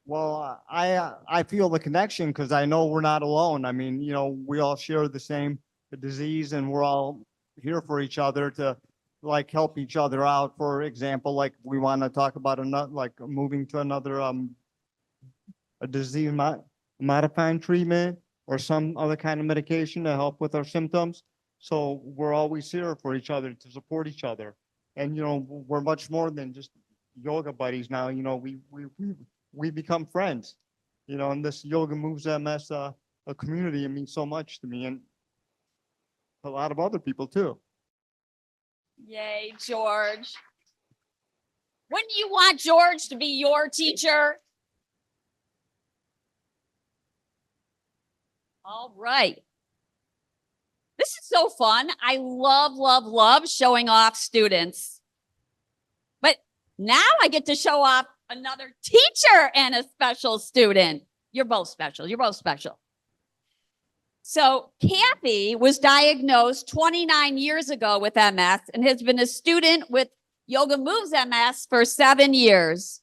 Speaker 8: Well, I feel the connection because I know we're not alone. I mean, you know, we all share the same disease, and we're all here for each other to like help each other out. For example, like we want to talk about another, like moving to another a disease modifying treatment or some other kind of medication to help with our symptoms. So we're always here for each other to support each other. And, we're much more than just yoga buddies now. We become friends, and this Yoga Moves MS, a community, it means so much to me and a lot of other people too.
Speaker 11: Yay, George. Wouldn't you want George to be your teacher? All right. This is so fun. I love, love, love showing off students. But now I get to show off another teacher and a special student. You're both special. You're both special. So Kathy was diagnosed 29 years ago with MS and has been a student with Yoga Moves MS for 7 years.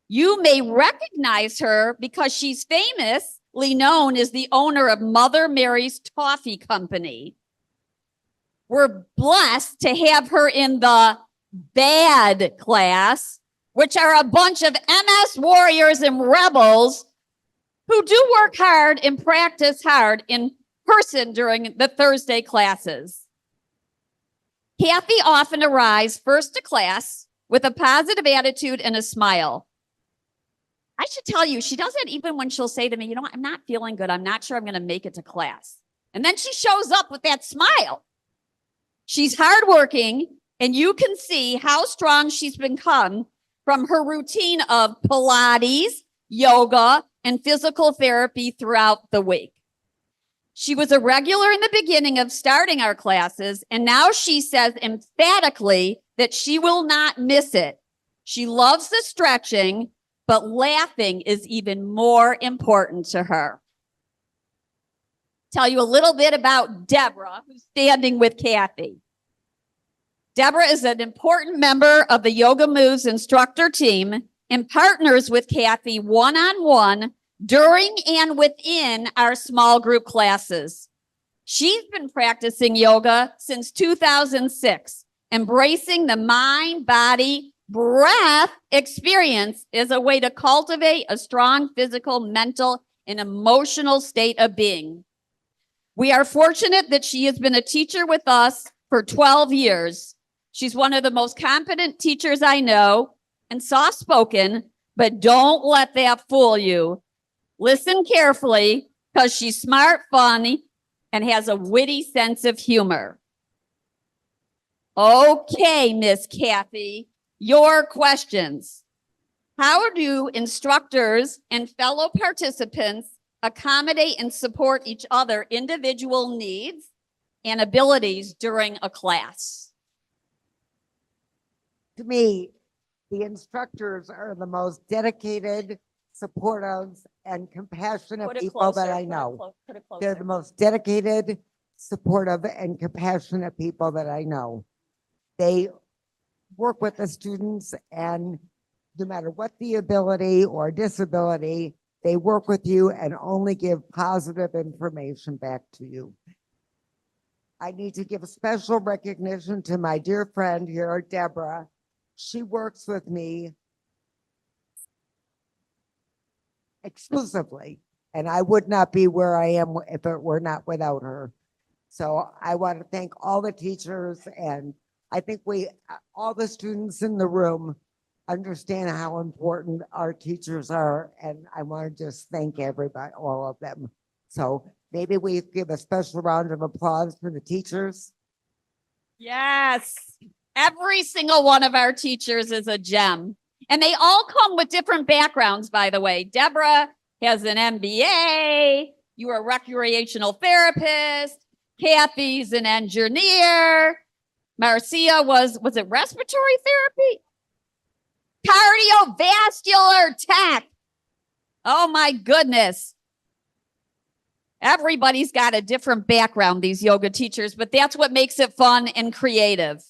Speaker 11: You may recognize her because she's famously known as the owner of Mother Mary's Toffee Company. We're blessed to have her in the bad class, which are a bunch of MS warriors and rebels who do work hard and practice hard in person during the Thursday classes. Kathy often arrives first to class with a positive attitude and a smile. I should tell you, she does it even when she'll say to me, I'm not feeling good. I'm not sure I'm going to make it to class. And then she shows up with that smile. She's hardworking, and you can see how strong she's become from her routine of Pilates, yoga, and physical therapy throughout the week. She was a regular in the beginning of starting our classes, and now she says emphatically that she will not miss it. She loves the stretching, but laughing is even more important to her. Tell you a little bit about Deborah, who's standing with Kathy. Deborah is an important member of the Yoga Moves instructor team and partners with Kathy one-on-one during and within our small group classes. She's been practicing yoga since 2006, embracing the mind, body, breath experience as a way to cultivate a strong physical, mental, and emotional state of being. We are fortunate that she has been a teacher with us for 12 years. She's one of the most competent teachers I know and soft-spoken, but don't let that fool you. Listen carefully because she's smart, funny, and has a witty sense of humor. Okay, Miss Kathy, your questions. How do instructors and fellow participants accommodate and support each other individual needs and abilities during a class?
Speaker 9: To me, the instructors are the most dedicated, supportive, and compassionate people that I know. They're the most dedicated, supportive, and compassionate people that I know. They work with the students, and no matter what the ability or disability, they work with you and only give positive information back to you. I need to give special recognition to my dear friend here, Deborah. She works with me exclusively, and I would not be where I am if it were not without her. So I want to thank all the teachers, and I think all the students in the room understand how important our teachers are, and I want to just thank everybody, all of them. So maybe we give a special round of applause for the teachers.
Speaker 11: Yes, every single one of our teachers is a gem. And they all come with different backgrounds, by the way. Deborah has an MBA. You are a recreational therapist. Kathy's an engineer. Marcia was it respiratory therapy? Cardiovascular tech. Oh my goodness. Everybody's got a different background, these yoga teachers, but that's what makes it fun and creative.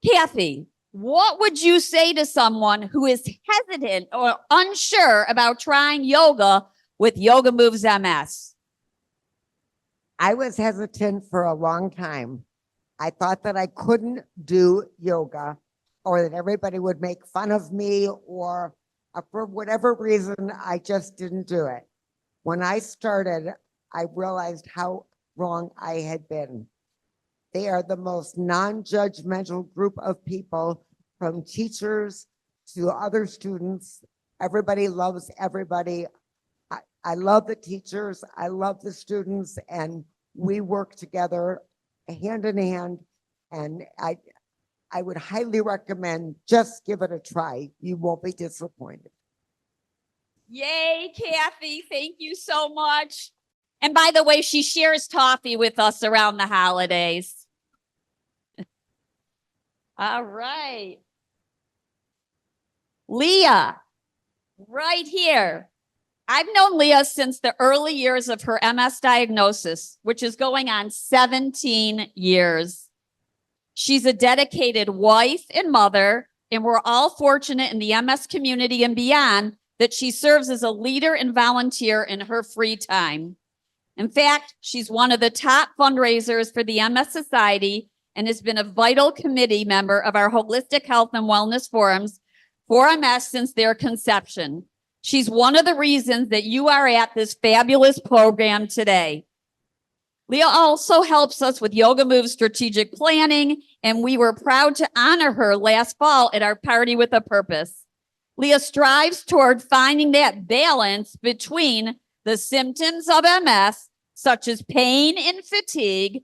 Speaker 11: Kathy, what would you say to someone who is hesitant or unsure about trying yoga with Yoga Moves MS?
Speaker 9: I was hesitant for a long time. I thought that I couldn't do yoga, or that everybody would make fun of me, or for whatever reason, I just didn't do it. When I started, I realized how wrong I had been. They are the most non-judgmental group of people, from teachers to other students. Everybody loves everybody. I love the teachers. I love the students, and we work together hand in hand. And I would highly recommend, just give it a try. You won't be disappointed.
Speaker 11: Yay, Kathy. Thank you so much. And by the way, she shares toffee with us around the holidays. All right. Leah, right here. I've known Leah since the early years of her MS diagnosis, which is going on 17 years. She's a dedicated wife and mother, and we're all fortunate in the MS community and beyond that she serves as a leader and volunteer in her free time. In fact, she's one of the top fundraisers for the MS Society and has been a vital committee member of our holistic health and wellness forums for MS since their conception. She's one of the reasons that you are at this fabulous program today. Leah also helps us with Yoga Move's strategic planning, and we were proud to honor her last fall at our Party with a Purpose. Leah strives toward finding that balance between the symptoms of MS, such as pain and fatigue,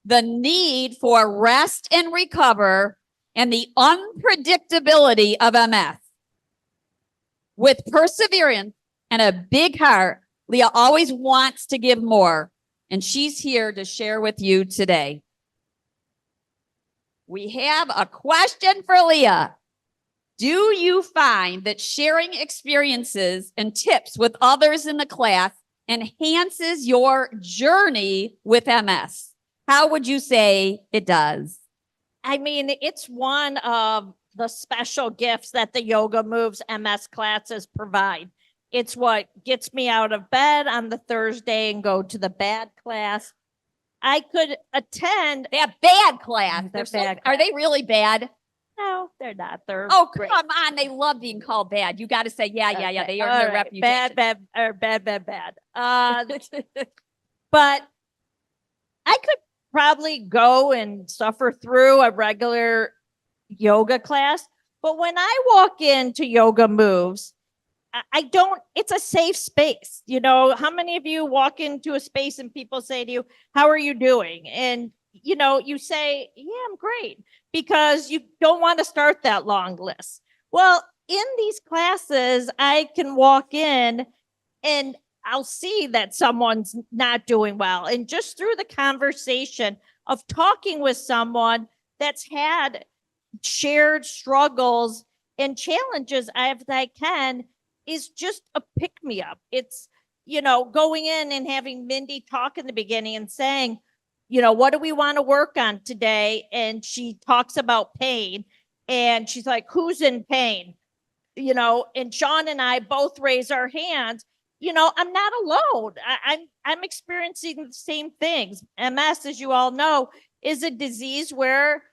Speaker 11: the need for rest and recover, and the unpredictability of MS. With perseverance and a big heart, Leah always wants to give more, and she's here to share with you today. We have a question for Leah. Do you find that sharing experiences and tips with others in the class enhances your journey with MS? How would you say it does?
Speaker 17: I mean, it's one of the special gifts that the Yoga Moves MS classes provide. It's what gets me out of bed on the Thursday and go to the bad class. I could attend
Speaker 11: that bad class.
Speaker 17: They're
Speaker 11: bad. Are they really bad?
Speaker 17: No, they're not. They're
Speaker 11: great. Come on. They love being called bad. You got to say, yeah. They earn their reputation.
Speaker 17: Bad. But I could probably go and suffer through a regular yoga class. But when I walk into Yoga Moves, it's a safe space. You know, how many of you walk into a space and people say to you, how are you doing? And, you know, you say, yeah, I'm great, because you don't want to start that long list. Well, in these classes, I can walk in and I'll see that someone's not doing well. And just through the conversation of talking with someone that's had shared struggles and challenges as I can, is just a pick-me-up. It's, you know, going in and having MIndy talk in the beginning and saying, you know, what do we want to work on today? And she talks about pain, and she's like, who's in pain? You know, and Sean and I both raise our hands. You know, I'm not alone. I'm experiencing the same things. MS, as you all know, is a disease where,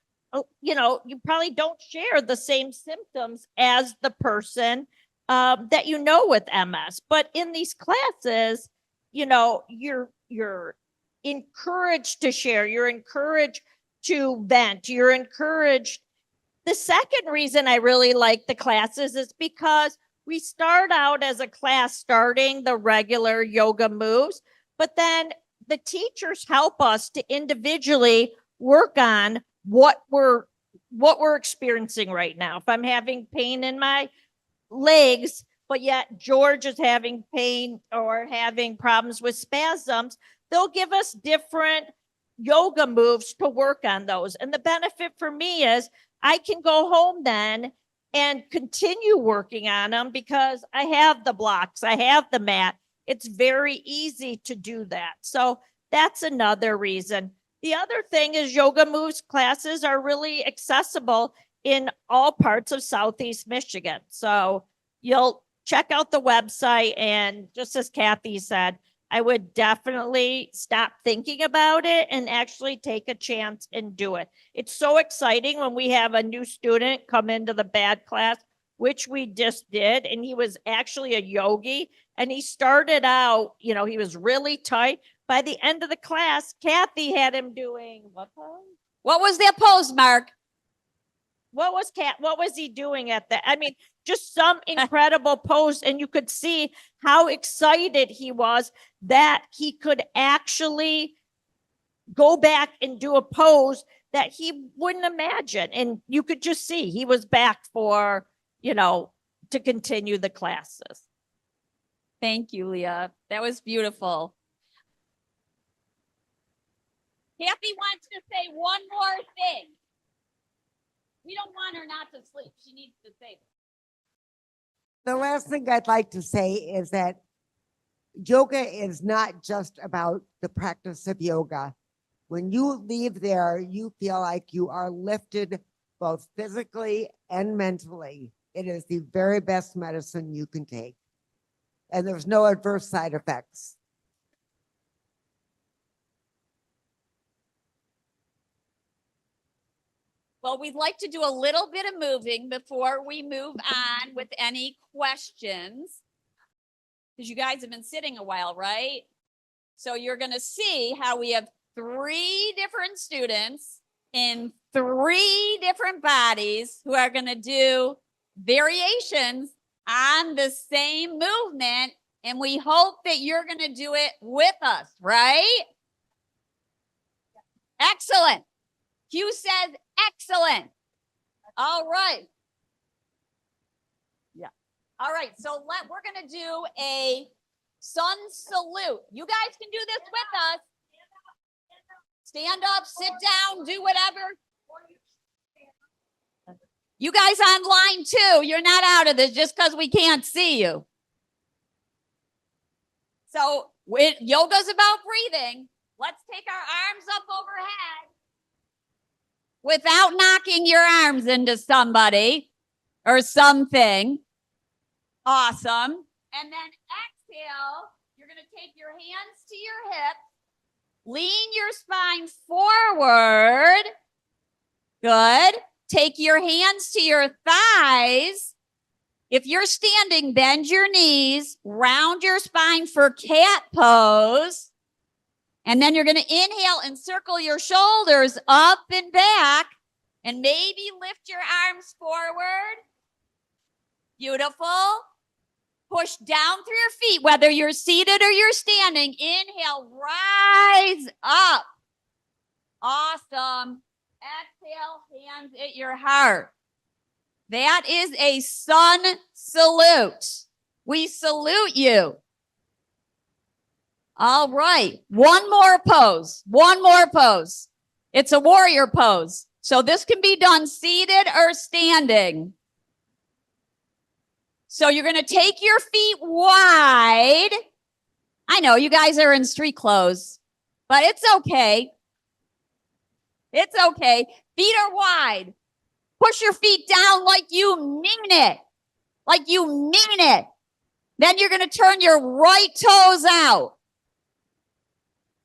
Speaker 17: you know, you probably don't share the same symptoms as the person that you know with MS. But in these classes, you know, you're encouraged to share. You're encouraged to vent. You're encouraged. The second reason I really like the classes is because we start out as a class starting the regular Yoga Moves, but then the teachers help us to individually work on what we're experiencing right now. If I'm having pain in my legs, but yet George is having pain or having problems with spasms, they'll give us different yoga moves to work on those. And the benefit for me is I can go home then and continue working on them because I have the blocks, I have the mat. It's very easy to do that. So that's another reason. The other thing is Yoga Moves classes are really accessible in all parts of Southeast Michigan. So you'll check out the website, and just as Kathy said, I would definitely stop thinking about it and actually take a chance and do it. It's so exciting when we have a new student come into the bad class, which we just did. And he was actually a yogi, and he started out, you know, he was really tight, by the end of the class, Kathy had him doing what pose?
Speaker 11: What was that pose, Mark?
Speaker 17: What was he doing at that? I mean, just some incredible pose, and you could see how excited he was that he could actually go back and do a pose that he wouldn't imagine. And you could just see he was back for, to continue the classes.
Speaker 11: Thank you, Leah. That was beautiful.
Speaker 18: Kathy wants to say one more thing. We don't want her not to sleep. She needs to say this.
Speaker 9: The last thing I'd like to say is that yoga is not just about the practice of yoga. When you leave there, you feel like you are lifted both physically and mentally. It is the very best medicine you can take. And there's no adverse side effects.
Speaker 11: Well, we'd like to do a little bit of moving before we move on with any questions. Because you guys have been sitting a while, right? So you're going to see how we have 3 different students in 3 different bodies who are going to do variations on the same movement. And we hope that you're going to do it with us, right? Excellent. Q says excellent. All right. Yeah. All right. So we're going to do a sun salute. You guys can do this with us. Stand up, sit down, do whatever. You guys online too. You're not out of this just because we can't see you. So yoga's about breathing. Let's take our arms up overhead without knocking your arms into somebody or something. Awesome. And then exhale. You're going to take your hands to your hips. Lean your spine forward. Good. Take your hands to your thighs. If you're standing, bend your knees, round your spine for cat pose. And then you're going to inhale and circle your shoulders up and back. And maybe lift your arms forward. Beautiful. Push down through your feet, whether you're seated or you're standing. Inhale, rise up. Awesome. Exhale, hands at your heart. That is a sun salute. We salute you. All right. One more pose. One more pose. It's a warrior pose. So this can be done seated or standing. So you're going to take your feet wide. I know you guys are in street clothes, but it's okay. It's okay. Feet are wide. Push your feet down like you mean it. Like you mean it. Then you're going to turn your right toes out.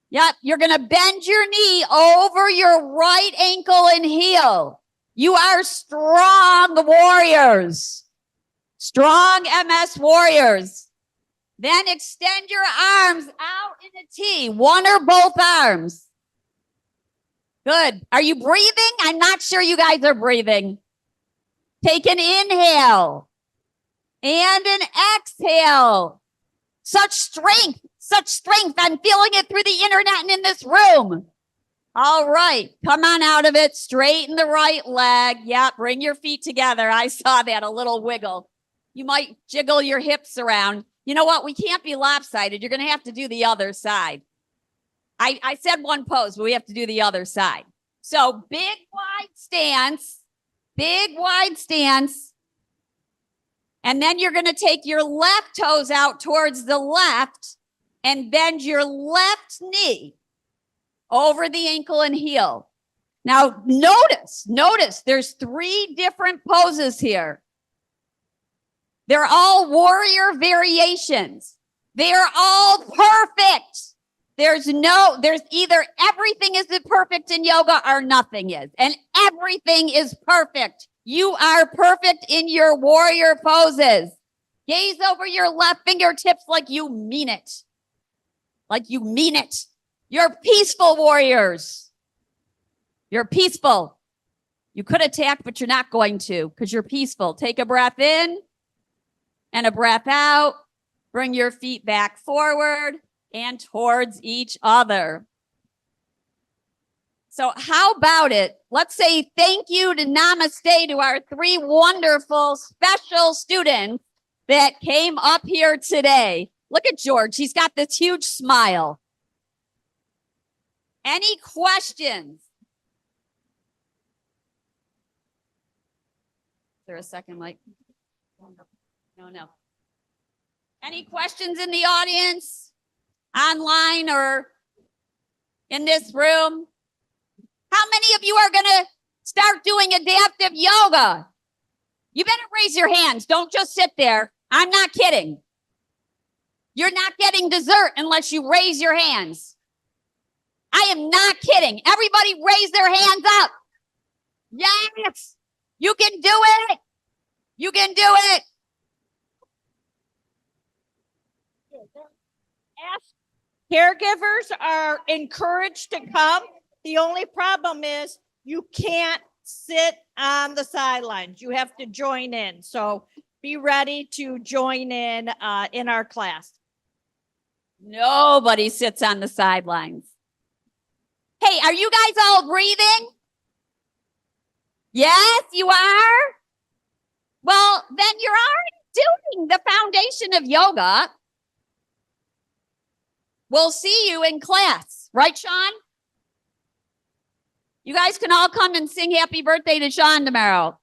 Speaker 11: Yep. You're going to bend your knee over your right ankle and heel. You are strong warriors. Strong MS warriors. Then extend your arms out in a T, one or both arms. Good. Are you breathing? I'm not sure you guys are breathing. Take an inhale and an exhale. Such strength, such strength. I'm feeling it through the internet and in this room. All right. Come on out of it. Straighten the right leg. Yeah, bring your feet together. I saw that, a little wiggle. You might jiggle your hips around. You know what? We can't be lopsided. You're going to have to do the other side. I said one pose, but we have to do the other side. So big, wide stance. Big, wide stance. And then you're going to take your left toes out towards the left and bend your left knee over the ankle and heel. Now, notice there's 3 different poses here. They're all warrior variations. They're all perfect. There's either everything is perfect in yoga or nothing is. And everything is perfect. You are perfect in your warrior poses. Gaze over your left fingertips like you mean it. Like you mean it. You're peaceful warriors. You're peaceful. You could attack, but you're not going to because you're peaceful. Take a breath in and a breath out. Bring your feet back forward and towards each other. So how about it? Let's say thank you to namaste to our 3 wonderful special students that came up here today. Look at George. He's got this huge smile. Any questions? Is there a second mic? No. Any questions in the audience, online or in this room? How many of you are going to start doing adaptive yoga? You better raise your hands. Don't just sit there. I'm not kidding. You're not getting dessert unless you raise your hands. I am not kidding. Everybody raise their hands up. Yes, you can do it. You can do it.
Speaker 17: Caregivers are encouraged to come. The only problem is you can't sit on the sidelines. You have to join in. So be ready to join in our class.
Speaker 11: Nobody sits on the sidelines. Hey, are you guys all breathing? Yes, you are? Well, then you're already doing the foundation of yoga. We'll see you in class. Right, Sean? You guys can all come and sing happy birthday to Sean tomorrow.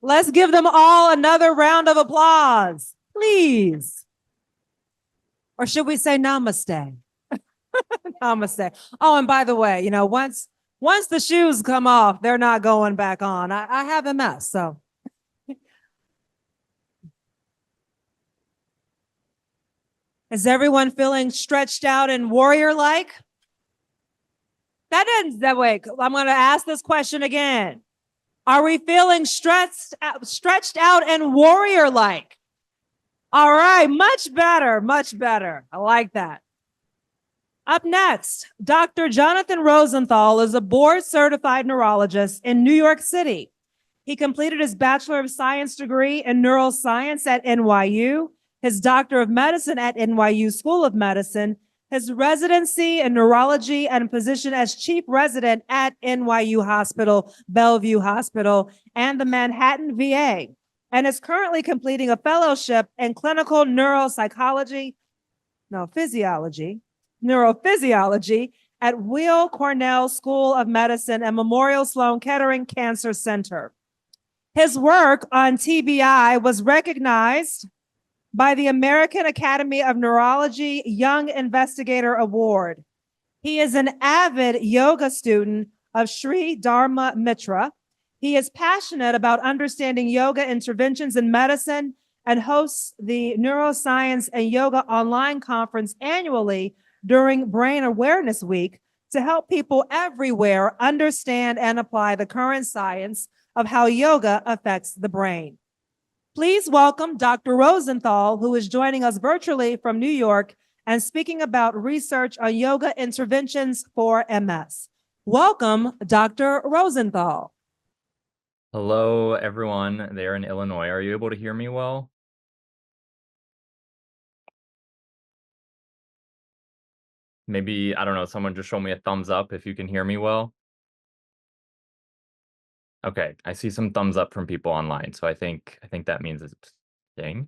Speaker 1: Let's give them all another round of applause, please. Or should we say namaste? Namaste. Oh, and by the way, you know, once the shoes come off, they're not going back on. I have MS, so. Is everyone feeling stretched out and warrior-like? That ends that way. I'm going to ask this question again. Are we feeling stretched out and warrior-like? All right, much better, much better. I like that. Up next, Dr. Jonathan Rosenthal is a board-certified neurologist in New York City. He completed his Bachelor of Science degree in neuroscience at NYU, his Doctor of Medicine at NYU School of Medicine, his residency in neurology and position as chief resident at NYU Hospital, Bellevue Hospital, and the Manhattan VA, and is currently completing a fellowship in clinical neurophysiology at Weill Cornell School of Medicine and Memorial Sloan Kettering Cancer Center. His work on TBI was recognized by the American Academy of Neurology Young Investigator Award. He is an avid yoga student of Sri Dharma Mitra. He is passionate about understanding yoga interventions in medicine and hosts the Neuroscience and Yoga Online Conference annually during Brain Awareness Week to help people everywhere understand and apply the current science of how yoga affects the brain. Please welcome Dr. Rosenthal, who is joining us virtually from New York and speaking about research on yoga interventions for MS. Welcome, Dr. Rosenthal.
Speaker 6: Hello, everyone there in Illinois. Are you able to hear me well? Maybe, I don't know, someone just show me a thumbs up if you can hear me well. Okay, I see some thumbs up from people online, so I think that means it's a thing.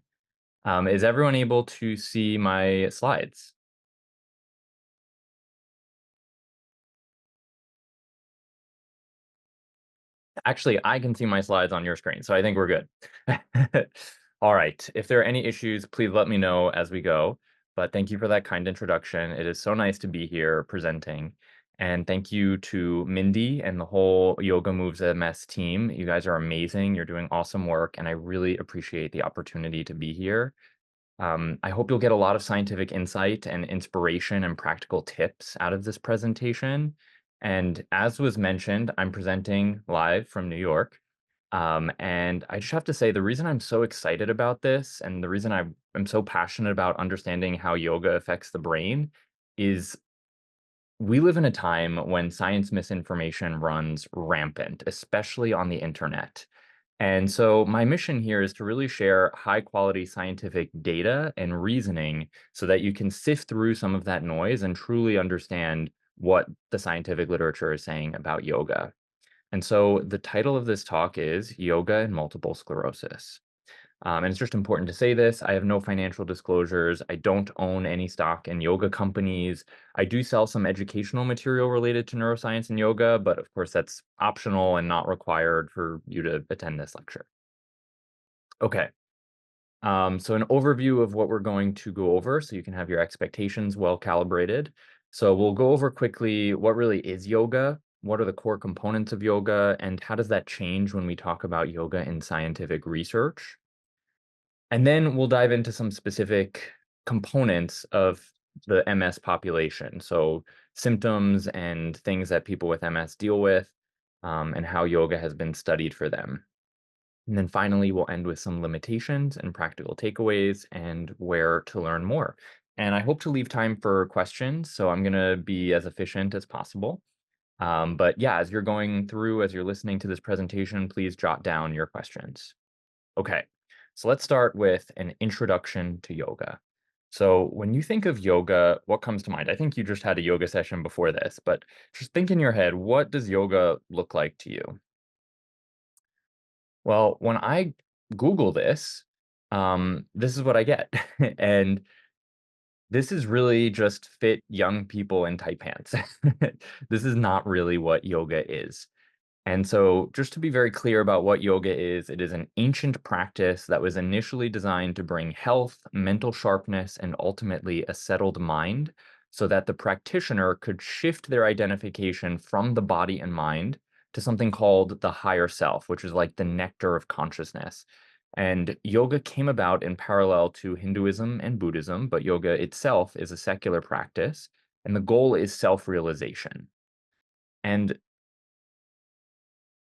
Speaker 6: Is everyone able to see my slides? Actually, I can see my slides on your screen, so I think we're good. All right, if there are any issues, please let me know as we go. But thank you for that kind introduction. It is so nice to be here presenting. And thank you to MIndy and the whole Yoga Moves MS team. You guys are amazing. You're doing awesome work, and I really appreciate the opportunity to be here. I hope you'll get a lot of scientific insight and inspiration and practical tips out of this presentation. And as was mentioned, I'm presenting live from New York. And I just have to say, the reason I'm so excited about this and the reason I'm so passionate about understanding how yoga affects the brain is we live in a time when science misinformation runs rampant, especially on the internet. And so my mission here is to really share high quality scientific data and reasoning so that you can sift through some of that noise and truly understand what the scientific literature is saying about yoga. And so the title of this talk is Yoga and Multiple Sclerosis. And it's just important to say this. I have no financial disclosures. I don't own any stock in yoga companies. I do sell some educational material related to neuroscience and yoga, but of course that's optional and not required for you to attend this lecture. Okay. So an overview of what we're going to go over so you can have your expectations well calibrated. So we'll go over quickly what really is yoga, what are the core components of yoga, and how does that change when we talk about yoga in scientific research? And then we'll dive into some specific components of the MS population. So symptoms and things that people with MS deal with, and how yoga has been studied for them. And then finally, we'll end with some limitations and practical takeaways and where to learn more. And I hope to leave time for questions, so I'm going to be as efficient as possible. But yeah, as you're going through, as you're listening to this presentation, please jot down your questions. Okay, so let's start with an introduction to yoga. So when you think of yoga, what comes to mind? I think you just had a yoga session before this, but just think in your head, what does yoga look like to you? Well, when I Google this, this is what I get. And this is really just fit young people in tight pants. This is not really what yoga is. And so just to be very clear about what yoga is, it is an ancient practice that was initially designed to bring health, mental sharpness, and ultimately a settled mind so that the practitioner could shift their identification from the body and mind to something called the higher self, which is like the nectar of consciousness. And yoga came about in parallel to Hinduism and Buddhism, but yoga itself is a secular practice, and the goal is self-realization. And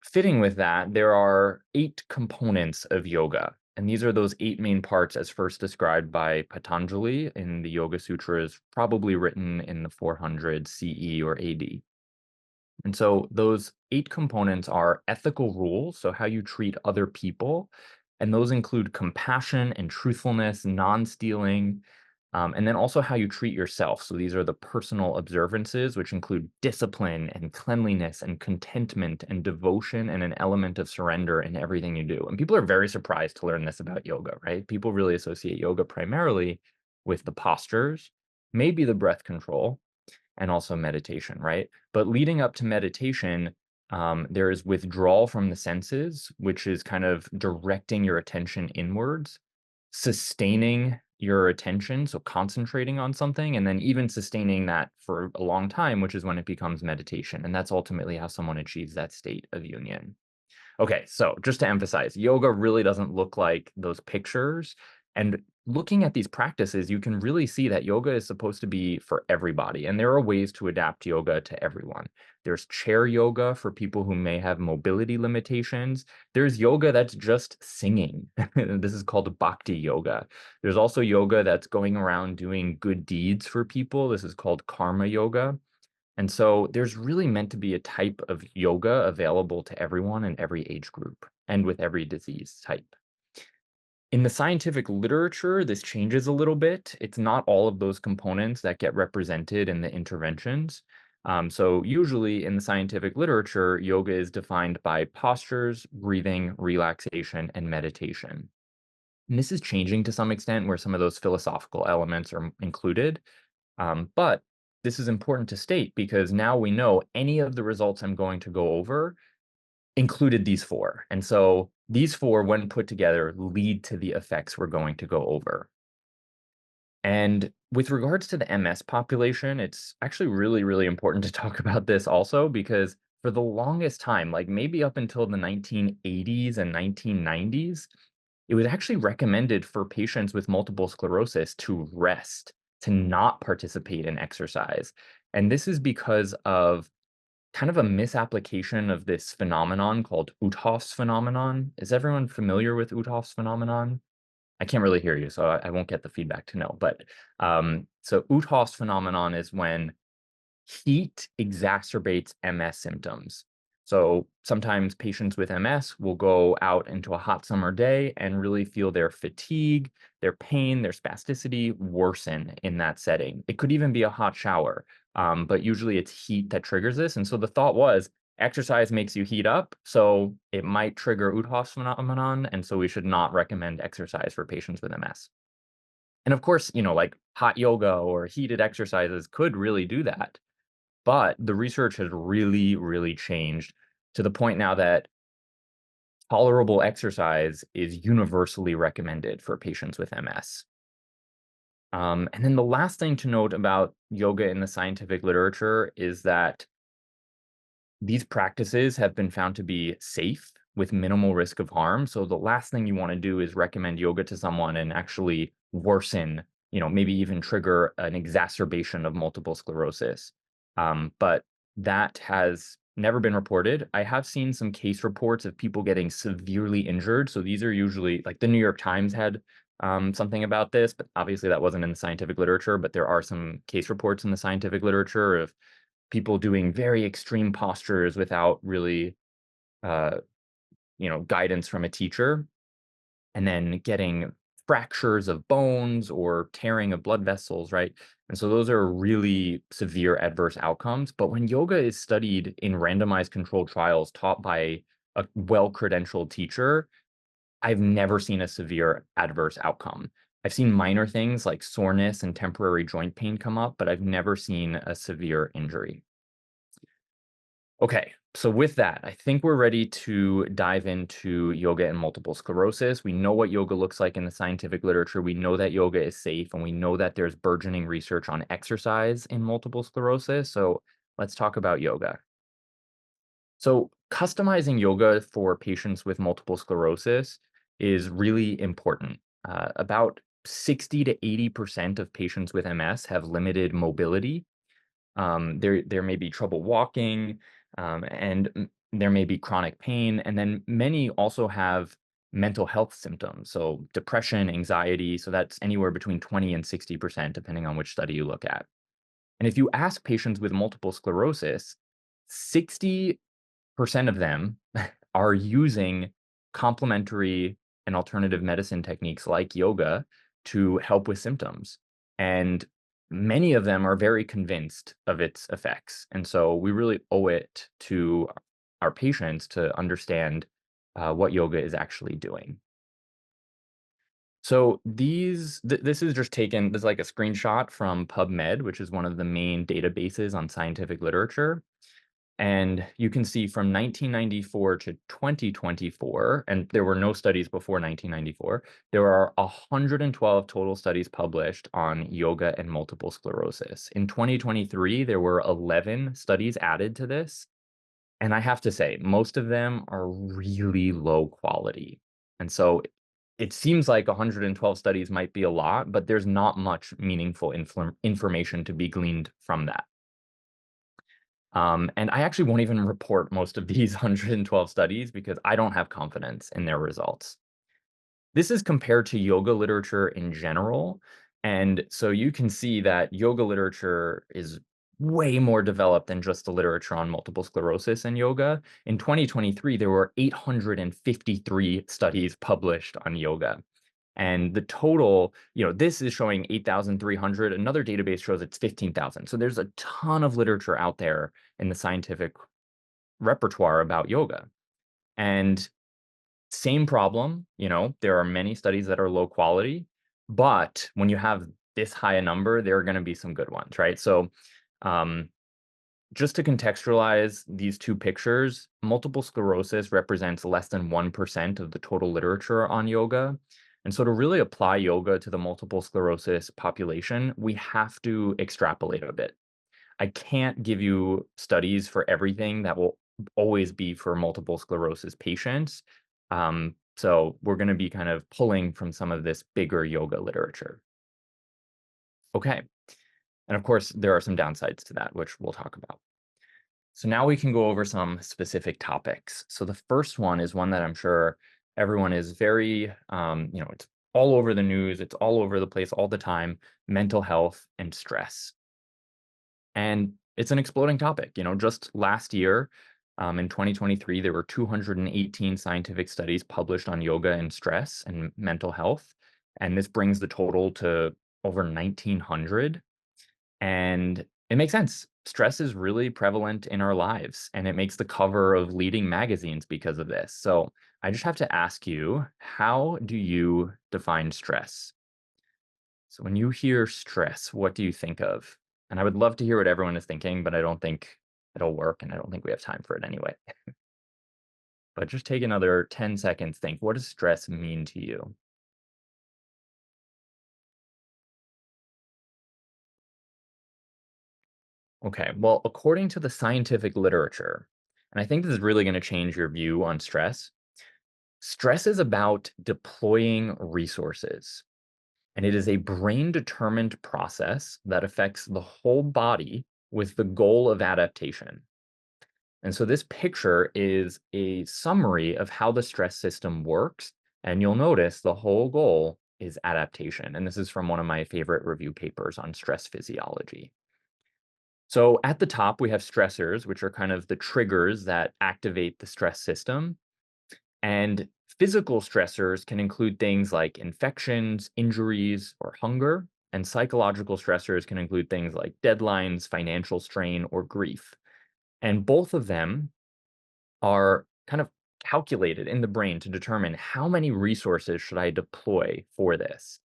Speaker 6: fitting with that, there are 8 components of yoga, and these are those 8 main parts as first described by Patanjali in the Yoga Sutras, probably written in the 400 CE or AD. And so those 8 components are ethical rules, so how you treat other people, and those include compassion and truthfulness, non-stealing, and then also how you treat yourself. So these are the personal observances, which include discipline and cleanliness and contentment and devotion and an element of surrender in everything you do. And people are very surprised to learn this about yoga, right? People really associate yoga primarily with the postures, maybe the breath control, and also meditation, right? But leading up to meditation, there is withdrawal from the senses, which is kind of directing your attention inwards, sustaining your attention, so concentrating on something, and then even sustaining that for a long time, which is when it becomes meditation. And that's ultimately how someone achieves that state of union. Okay, so just to emphasize, yoga really doesn't look like those pictures. And looking at these practices, you can really see that yoga is supposed to be for everybody. And there are ways to adapt yoga to everyone. There's chair yoga for people who may have mobility limitations. There's yoga that's just singing. This is called bhakti yoga. There's also yoga that's going around doing good deeds for people. This is called karma yoga. And so there's really meant to be a type of yoga available to everyone in every age group and with every disease type. In the scientific literature, this changes a little bit. It's not all of those components that get represented in the interventions. So usually in the scientific literature, yoga is defined by postures, breathing, relaxation, and meditation. And this is changing to some extent where some of those philosophical elements are included. But this is important to state because now we know any of the results I'm going to go over included these 4. And so these 4, when put together, lead to the effects we're going to go over. And with regards to the MS population, it's actually really, really important to talk about this also because for the longest time, like maybe up until the 1980s and 1990s, it was actually recommended for patients with multiple sclerosis to rest, to not participate in exercise. And this is because of kind of a misapplication of this phenomenon called Uthoff's phenomenon. Is everyone familiar with Uthoff's phenomenon? I can't really hear you, so I won't get the feedback to know. But so Uthoff's phenomenon is when heat exacerbates MS symptoms. So sometimes patients with MS will go out into a hot summer day and really feel their fatigue, their pain, their spasticity worsen in that setting. It could even be a hot shower, but usually it's heat that triggers this. And so the thought was exercise makes you heat up, so it might trigger Uthoff's phenomenon, and so we should not recommend exercise for patients with MS. And of course, like hot yoga or heated exercises could really do that. But the research has really, really changed to the point now that tolerable exercise is universally recommended for patients with MS. And then the last thing to note about yoga in the scientific literature is that these practices have been found to be safe with minimal risk of harm. So the last thing you want to do is recommend yoga to someone and actually worsen, maybe even trigger an exacerbation of multiple sclerosis. But that has never been reported. I have seen some case reports of people getting severely injured. So these are usually, like, the New York Times had something about this, but obviously that wasn't in the scientific literature. But there are some case reports in the scientific literature of people doing very extreme postures without really, guidance from a teacher, and then getting fractures of bones or tearing of blood vessels, right? And so those are really severe adverse outcomes. But when yoga is studied in randomized controlled trials taught by a well-credentialed teacher, I've never seen a severe adverse outcome. I've seen minor things like soreness and temporary joint pain come up, but I've never seen a severe injury. Okay, so with that, I think we're ready to dive into yoga and multiple sclerosis. We know what yoga looks like in the scientific literature. We know that yoga is safe, and we know that there's burgeoning research on exercise in multiple sclerosis. So let's talk about yoga. So customizing yoga for patients with multiple sclerosis is really important. About 60 to 80% of patients with MS have limited mobility. There may be trouble walking, and there may be chronic pain. And then many also have mental health symptoms. So depression, anxiety. So that's anywhere between 20 and 60%, depending on which study you look at. And if you ask patients with multiple sclerosis, 60% of them are using complementary and alternative medicine techniques like yoga to help with symptoms. And many of them are very convinced of its effects. And so we really owe it to our patients to understand what yoga is actually doing. So this is just taken, this is like a screenshot from PubMed, which is one of the main databases on scientific literature. And you can see from 1994 to 2024, and there were no studies before 1994, there are 112 total studies published on yoga and multiple sclerosis. In 2023, there were 11 studies added to this. And I have to say, most of them are really low quality. And so it seems like 112 studies might be a lot, but there's not much meaningful information to be gleaned from that. And I actually won't even report most of these 112 studies because I don't have confidence in their results. This is compared to yoga literature in general. And so you can see that yoga literature is way more developed than just the literature on multiple sclerosis and yoga. In 2023, there were 853 studies published on yoga. And the total, this is showing 8,300. Another database shows it's 15,000. So there's a ton of literature out there in the scientific repertoire about yoga. And same problem, there are many studies that are low quality, but when you have this high a number, there are going to be some good ones, right? So just to contextualize these two pictures, multiple sclerosis represents less than 1% of the total literature on yoga. And so to really apply yoga to the multiple sclerosis population, we have to extrapolate a bit. I can't give you studies for everything that will always be for multiple sclerosis patients. So we're going to be kind of pulling from some of this bigger yoga literature. Okay. And of course, there are some downsides to that, which we'll talk about. So now we can go over some specific topics. So the first one is one that I'm sure everyone is very, it's all over the news, it's all over the place all the time, mental health and stress. And it's an exploding topic. Just last year, in 2023, there were 218 scientific studies published on yoga and stress and mental health. And this brings the total to over 1,900. And it makes sense. Stress is really prevalent in our lives, and it makes the cover of leading magazines because of this. So I just have to ask you, how do you define stress? So when you hear stress, what do you think of? And I would love to hear what everyone is thinking, but I don't think it'll work, and I don't think we have time for it anyway. But just take another 10 seconds, think, what does stress mean to you? Okay, well, according to the scientific literature, and I think this is really going to change your view on stress, stress is about deploying resources. And it is a brain-determined process that affects the whole body with the goal of adaptation. And so this picture is a summary of how the stress system works. And you'll notice the whole goal is adaptation. And this is from one of my favorite review papers on stress physiology. So at the top, we have stressors, which are kind of the triggers that activate the stress system. And physical stressors can include things like infections, injuries, or hunger. And psychological stressors can include things like deadlines, financial strain, or grief. And both of them are kind of calculated in the brain to determine how many resources should I deploy for this.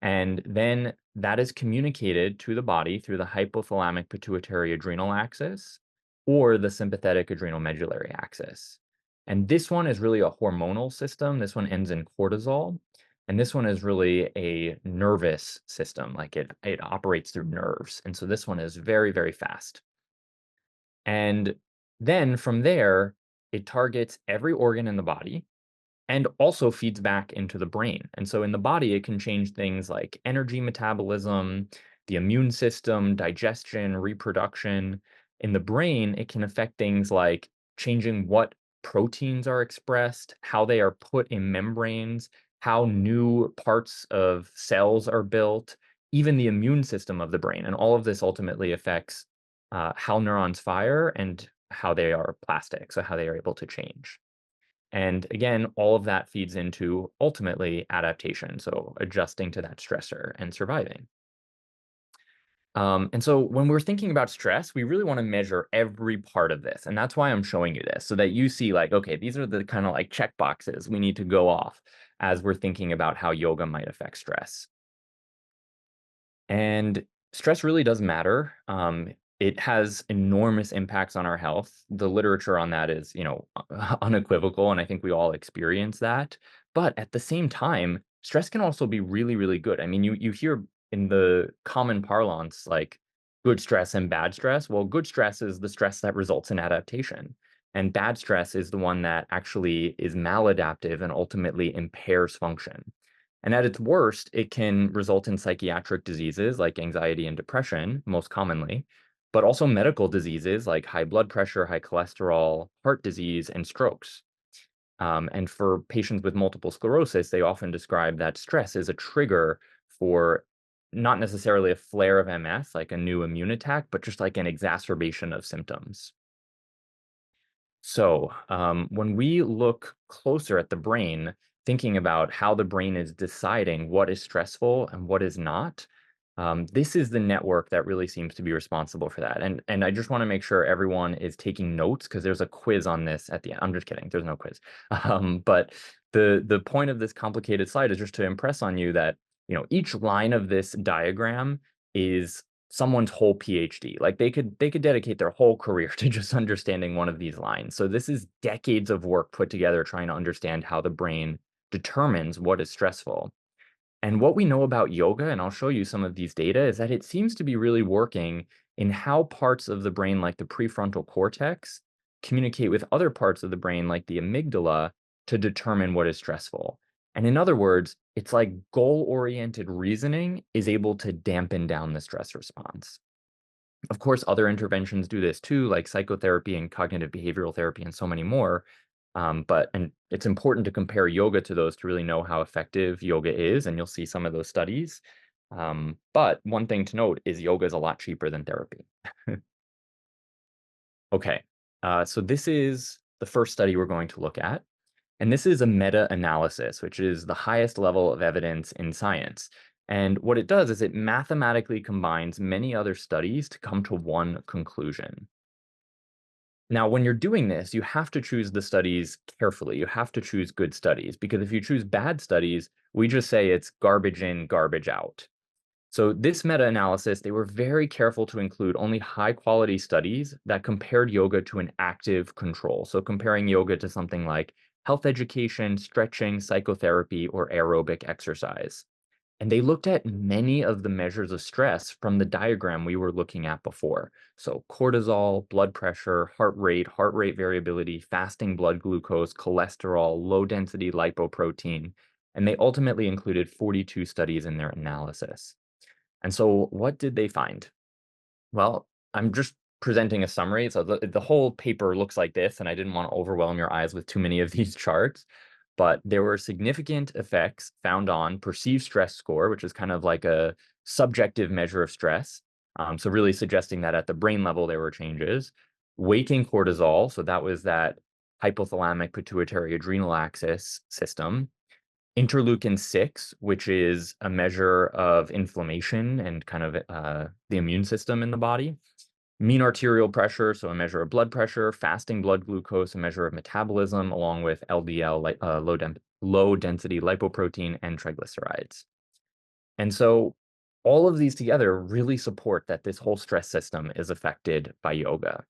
Speaker 6: And then that is communicated to the body through the hypothalamic pituitary adrenal axis or the sympathetic adrenal medullary axis. And this one is really a hormonal system. This one ends in cortisol. And this one is really a nervous system, like it operates through nerves. And so this one is very, very fast. And then from there, it targets every organ in the body and also feeds back into the brain. And so in the body, it can change things like energy metabolism, the immune system, digestion, reproduction. In the brain, it can affect things like changing what proteins are expressed, how they are put in membranes, how new parts of cells are built, even the immune system of the brain. And all of this ultimately affects how neurons fire and how they are plastic, so how they are able to change. And again, all of that feeds into ultimately adaptation, so adjusting to that stressor and surviving. And so when we're thinking about stress, we really want to measure every part of this. And that's why I'm showing you this, so that you see like, okay, these are the kind of like check boxes we need to go off as we're thinking about how yoga might affect stress. And stress really does matter. It has enormous impacts on our health. The literature on that is, unequivocal, and I think we all experience that. But at the same time, stress can also be really, really good. I mean, you hear in the common parlance, like good stress and bad stress. Well, good stress is the stress that results in adaptation. And bad stress is the one that actually is maladaptive and ultimately impairs function. And at its worst, it can result in psychiatric diseases like anxiety and depression, most commonly, but also medical diseases like high blood pressure, high cholesterol, heart disease, and strokes. And for patients with multiple sclerosis, they often describe that stress is a trigger for not necessarily a flare of MS, like a new immune attack, but just like an exacerbation of symptoms. So when we look closer at the brain, thinking about how the brain is deciding what is stressful and what is not, this is the network that really seems to be responsible for that. And I just want to make sure everyone is taking notes because there's a quiz on this at the end. I'm just kidding. There's no quiz. But the point of this complicated slide is just to impress on you that, each line of this diagram is someone's whole PhD. Like they could dedicate their whole career to just understanding one of these lines. So this is decades of work put together trying to understand how the brain determines what is stressful. And what we know about yoga, and I'll show you some of these data, is that it seems to be really working in how parts of the brain, like the prefrontal cortex, communicate with other parts of the brain, like the amygdala, to determine what is stressful. And in other words, it's like goal-oriented reasoning is able to dampen down the stress response. Of course, other interventions do this too, like psychotherapy and cognitive behavioral therapy and so many more. And it's important to compare yoga to those to really know how effective yoga is, and you'll see some of those studies. But one thing to note is yoga is a lot cheaper than therapy. Okay, so this is the first study we're going to look at. And this is a meta-analysis, which is the highest level of evidence in science. And what it does is it mathematically combines many other studies to come to one conclusion. Now, when you're doing this, you have to choose the studies carefully. You have to choose good studies, because if you choose bad studies, we just say it's garbage in, garbage out. So this meta-analysis, they were very careful to include only high-quality studies that compared yoga to an active control. So comparing yoga to something like health education, stretching, psychotherapy, or aerobic exercise. And they looked at many of the measures of stress from the diagram we were looking at before. So cortisol, blood pressure, heart rate variability, fasting blood glucose, cholesterol, low-density lipoprotein. And they ultimately included 42 studies in their analysis. And so what did they find? Well, I'm just presenting a summary. So the whole paper looks like this, and I didn't want to overwhelm your eyes with too many of these charts. But there were significant effects found on perceived stress score, which is kind of like a subjective measure of stress. So really suggesting that at the brain level, there were changes. Waking cortisol, so that was that hypothalamic pituitary adrenal axis system. Interleukin-6, which is a measure of inflammation and kind of the immune system in the body. Mean arterial pressure, so a measure of blood pressure. Fasting blood glucose, a measure of metabolism, along with LDL, low-density lipoprotein, and triglycerides. And so all of these together really support that this whole stress system is affected by yoga.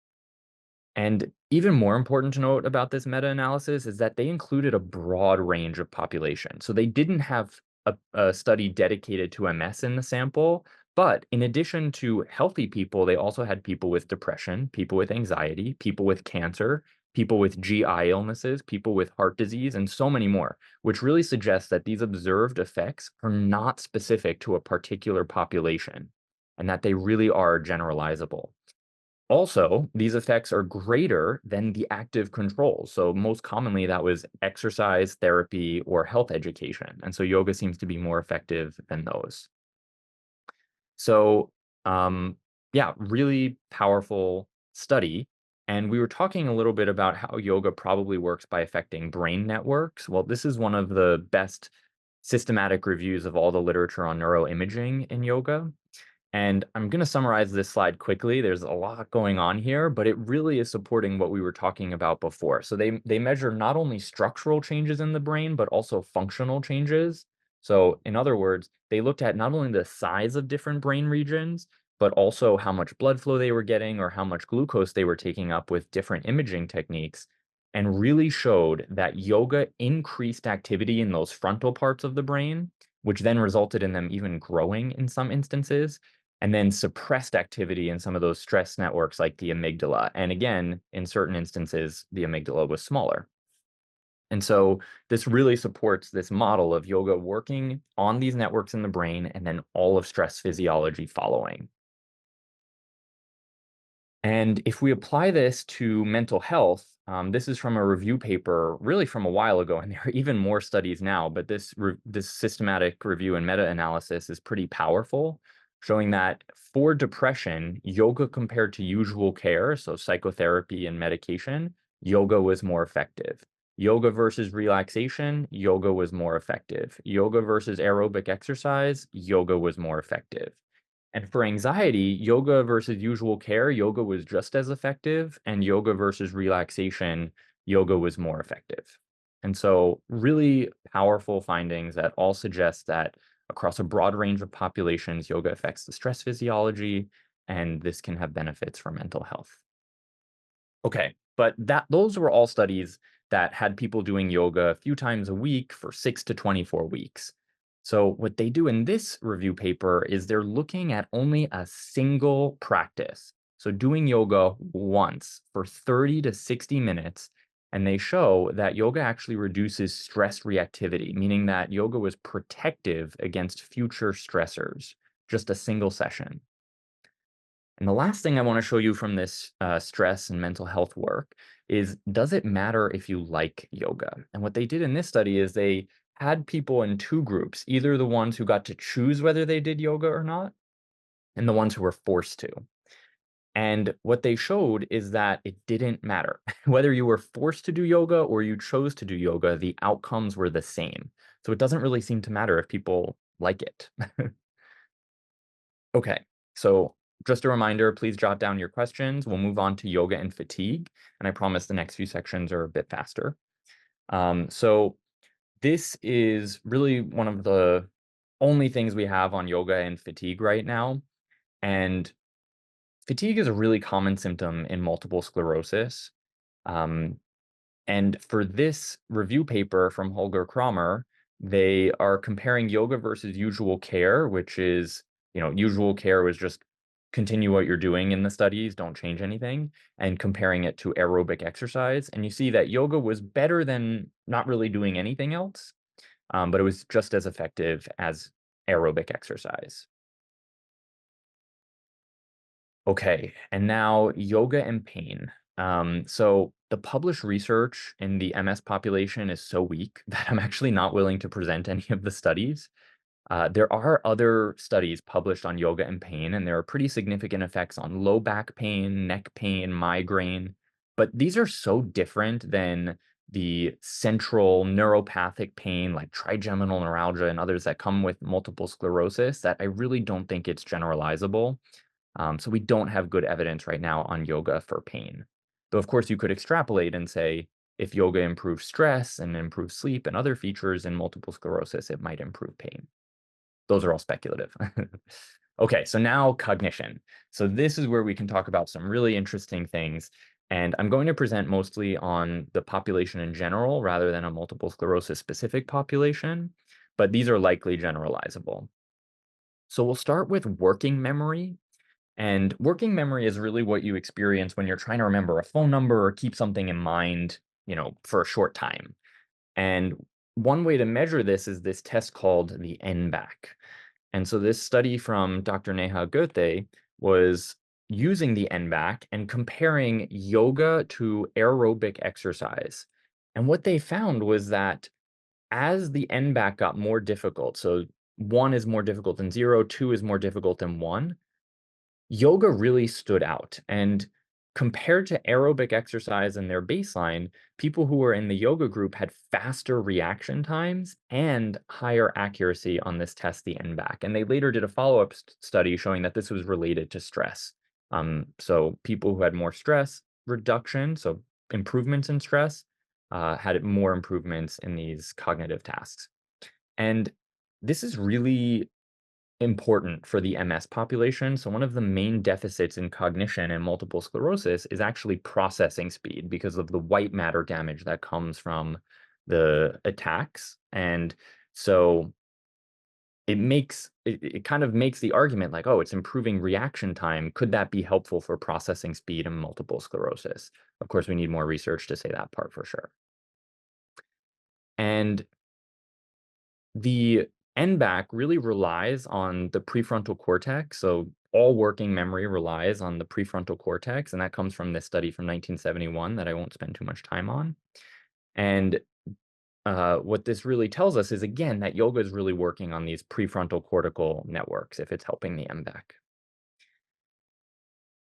Speaker 6: And even more important to note about this meta-analysis is that they included a broad range of population. So they didn't have a study dedicated to MS in the sample, but in addition to healthy people, they also had people with depression, people with anxiety, people with cancer, people with GI illnesses, people with heart disease, and so many more, which really suggests that these observed effects are not specific to a particular population and that they really are generalizable. Also, these effects are greater than the active controls. So most commonly, that was exercise, therapy, or health education. And so yoga seems to be more effective than those. So yeah, really powerful study. And we were talking a little bit about how yoga probably works by affecting brain networks. Well, this is one of the best systematic reviews of all the literature on neuroimaging in yoga. And I'm going to summarize this slide quickly. There's a lot going on here, but it really is supporting what we were talking about before. So they measure not only structural changes in the brain, but also functional changes. So in other words, they looked at not only the size of different brain regions, but also how much blood flow they were getting or how much glucose they were taking up with different imaging techniques, and really showed that yoga increased activity in those frontal parts of the brain, which then resulted in them even growing in some instances, and then suppressed activity in some of those stress networks like the amygdala. And again, in certain instances, the amygdala was smaller. And so this really supports this model of yoga working on these networks in the brain and then all of stress physiology following. And if we apply this to mental health, this is from a review paper really from a while ago, and there are even more studies now, but this systematic review and meta-analysis is pretty powerful, showing that for depression, yoga compared to usual care, so psychotherapy and medication, yoga was more effective. Yoga versus relaxation, yoga was more effective. Yoga versus aerobic exercise, yoga was more effective. And for anxiety, yoga versus usual care, yoga was just as effective, and yoga versus relaxation, yoga was more effective. And so really powerful findings that all suggest that across a broad range of populations, yoga affects the stress physiology, and this can have benefits for mental health. Okay, but those were all studies that had people doing yoga a few times a week for 6 to 24 weeks. So what they do in this review paper is they're looking at only a single practice. So doing yoga once for 30 to 60 minutes, and they show that yoga actually reduces stress reactivity, meaning that yoga was protective against future stressors, just a single session. And the last thing I want to show you from this stress and mental health work is, does it matter if you like yoga? And what they did in this study is they had people in two groups, either the ones who got to choose whether they did yoga or not, and the ones who were forced to. And what they showed is that it didn't matter. Whether you were forced to do yoga or you chose to do yoga, the outcomes were the same. So it doesn't really seem to matter if people like it. Okay, so just a reminder, please jot down your questions. We'll move on to yoga and fatigue. And I promise the next few sections are a bit faster. So this is really one of the only things we have on yoga and fatigue right now. And fatigue is a really common symptom in multiple sclerosis. And for this review paper from Holger Kramer, they are comparing yoga versus usual care, which is, usual care was just continue what you're doing in the studies, don't change anything, and comparing it to aerobic exercise. And you see that yoga was better than not really doing anything else, but it was just as effective as aerobic exercise. Okay, and now yoga and pain. So the published research in the MS population is so weak that I'm actually not willing to present any of the studies. There are other studies published on yoga and pain, and there are pretty significant effects on low back pain, neck pain, migraine, but these are so different than the central neuropathic pain like trigeminal neuralgia and others that come with multiple sclerosis that I really don't think it's generalizable. So we don't have good evidence right now on yoga for pain. Though, of course, you could extrapolate and say, if yoga improves stress and improves sleep and other features in multiple sclerosis, it might improve pain. Those are all speculative. Okay, so now cognition. So this is where we can talk about some really interesting things. And I'm going to present mostly on the population in general rather than a multiple sclerosis specific population, but these are likely generalizable. So we'll start with working memory. And working memory is really what you experience when you're trying to remember a phone number or keep something in mind, for a short time. And one way to measure this is this test called the NBAC. And so this study from Dr. Jeanie Cote was using the NBAC and comparing yoga to aerobic exercise. And what they found was that as the NBAC got more difficult, so 1 is more difficult than 0, 2 is more difficult than 1, yoga really stood out. And compared to aerobic exercise and their baseline, people who were in the yoga group had faster reaction times and higher accuracy on this test, the NBAC. And they later did a follow-up study showing that this was related to stress. So people who had more stress reduction, so improvements in stress, had more improvements in these cognitive tasks. And this is really important for the MS population. So one of the main deficits in cognition and multiple sclerosis is actually processing speed because of the white matter damage that comes from the attacks. And so it kind of makes the argument like, oh, it's improving reaction time. Could that be helpful for processing speed in multiple sclerosis? Of course, we need more research to say that part for sure. And the NBAC really relies on the prefrontal cortex. So all working memory relies on the prefrontal cortex. And that comes from this study from 1971 that I won't spend too much time on. And what this really tells us is, again, that yoga is really working on these prefrontal cortical networks if it's helping the NBAC.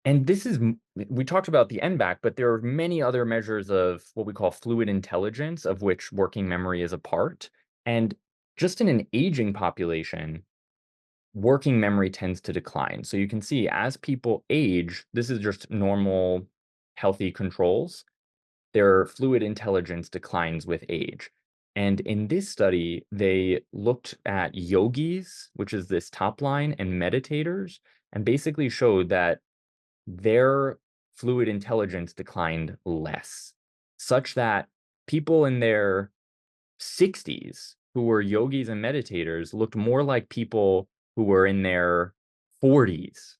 Speaker 6: And we talked about the NBAC, but there are many other measures of what we call fluid intelligence, of which working memory is a part. And just in an aging population, working memory tends to decline. So you can see as people age, this is just normal, healthy controls. Their fluid intelligence declines with age. And in this study, they looked at yogis, which is this top line, and meditators, and basically showed that their fluid intelligence declined less, such that people in their 60s who were yogis and meditators looked more like people who were in their 40s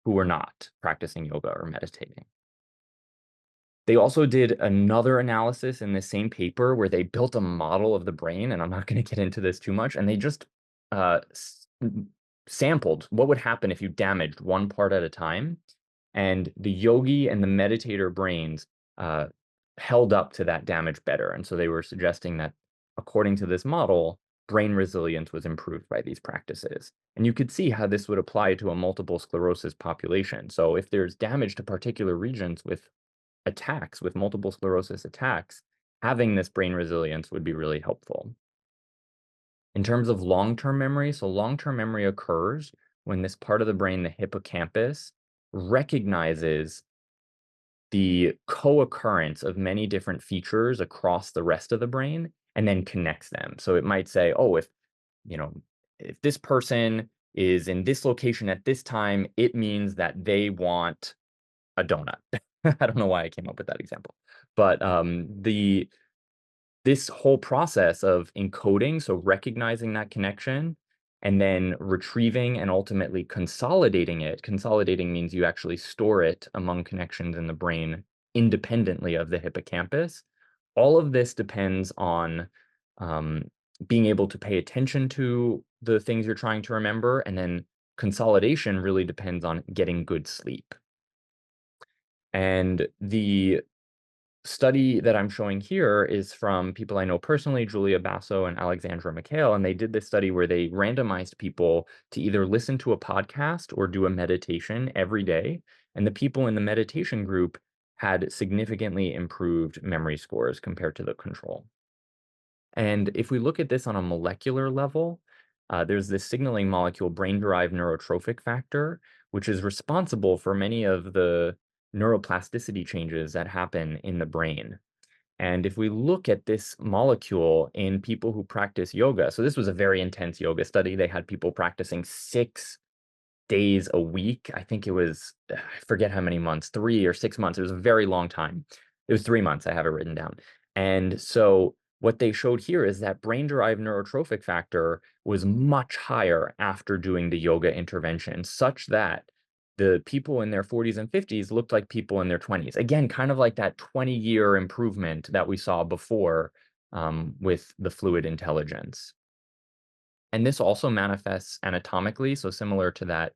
Speaker 6: who were not practicing yoga or meditating. They also did another analysis in the same paper where they built a model of the brain, and I'm not going to get into this too much, and they just sampled what would happen if you damaged one part at a time. And the yogi and the meditator brains held up to that damage better. And so they were suggesting that according to this model, brain resilience was improved by these practices. And you could see how this would apply to a multiple sclerosis population. So if there's damage to particular regions with attacks, with multiple sclerosis attacks, having this brain resilience would be really helpful. In terms of long-term memory, so long-term memory occurs when this part of the brain, the hippocampus, recognizes the co-occurrence of many different features across the rest of the brain and then connects them. So it might say, oh, if this person is in this location at this time, it means that they want a donut. I don't know why I came up with that example, but this whole process of encoding, so recognizing that connection and then retrieving and ultimately consolidating it. Consolidating means you actually store it among connections in the brain independently of the hippocampus. All of this depends on being able to pay attention to the things you're trying to remember, and then consolidation really depends on getting good sleep. And the study that I'm showing here is from people I know personally, Julia Basso and Alexandra McHale, and they did this study where they randomized people to either listen to a podcast or do a meditation every day. And the people in the meditation group had significantly improved memory scores compared to the control. And if we look at this on a molecular level, there's this signaling molecule, brain-derived neurotrophic factor, which is responsible for many of the neuroplasticity changes that happen in the brain. And if we look at this molecule in people who practice yoga, so this was a very intense yoga study. They had people practicing 6 days a week. I think it was, I forget how many months, 3 or 6 months. It was a very long time. It was 3 months. I have it written down. And so what they showed here is that brain-derived neurotrophic factor was much higher after doing the yoga intervention, such that the people in their 40s and 50s looked like people in their 20s. Again, kind of like that 20-year improvement that we saw before with the fluid intelligence. And this also manifests anatomically, so similar to that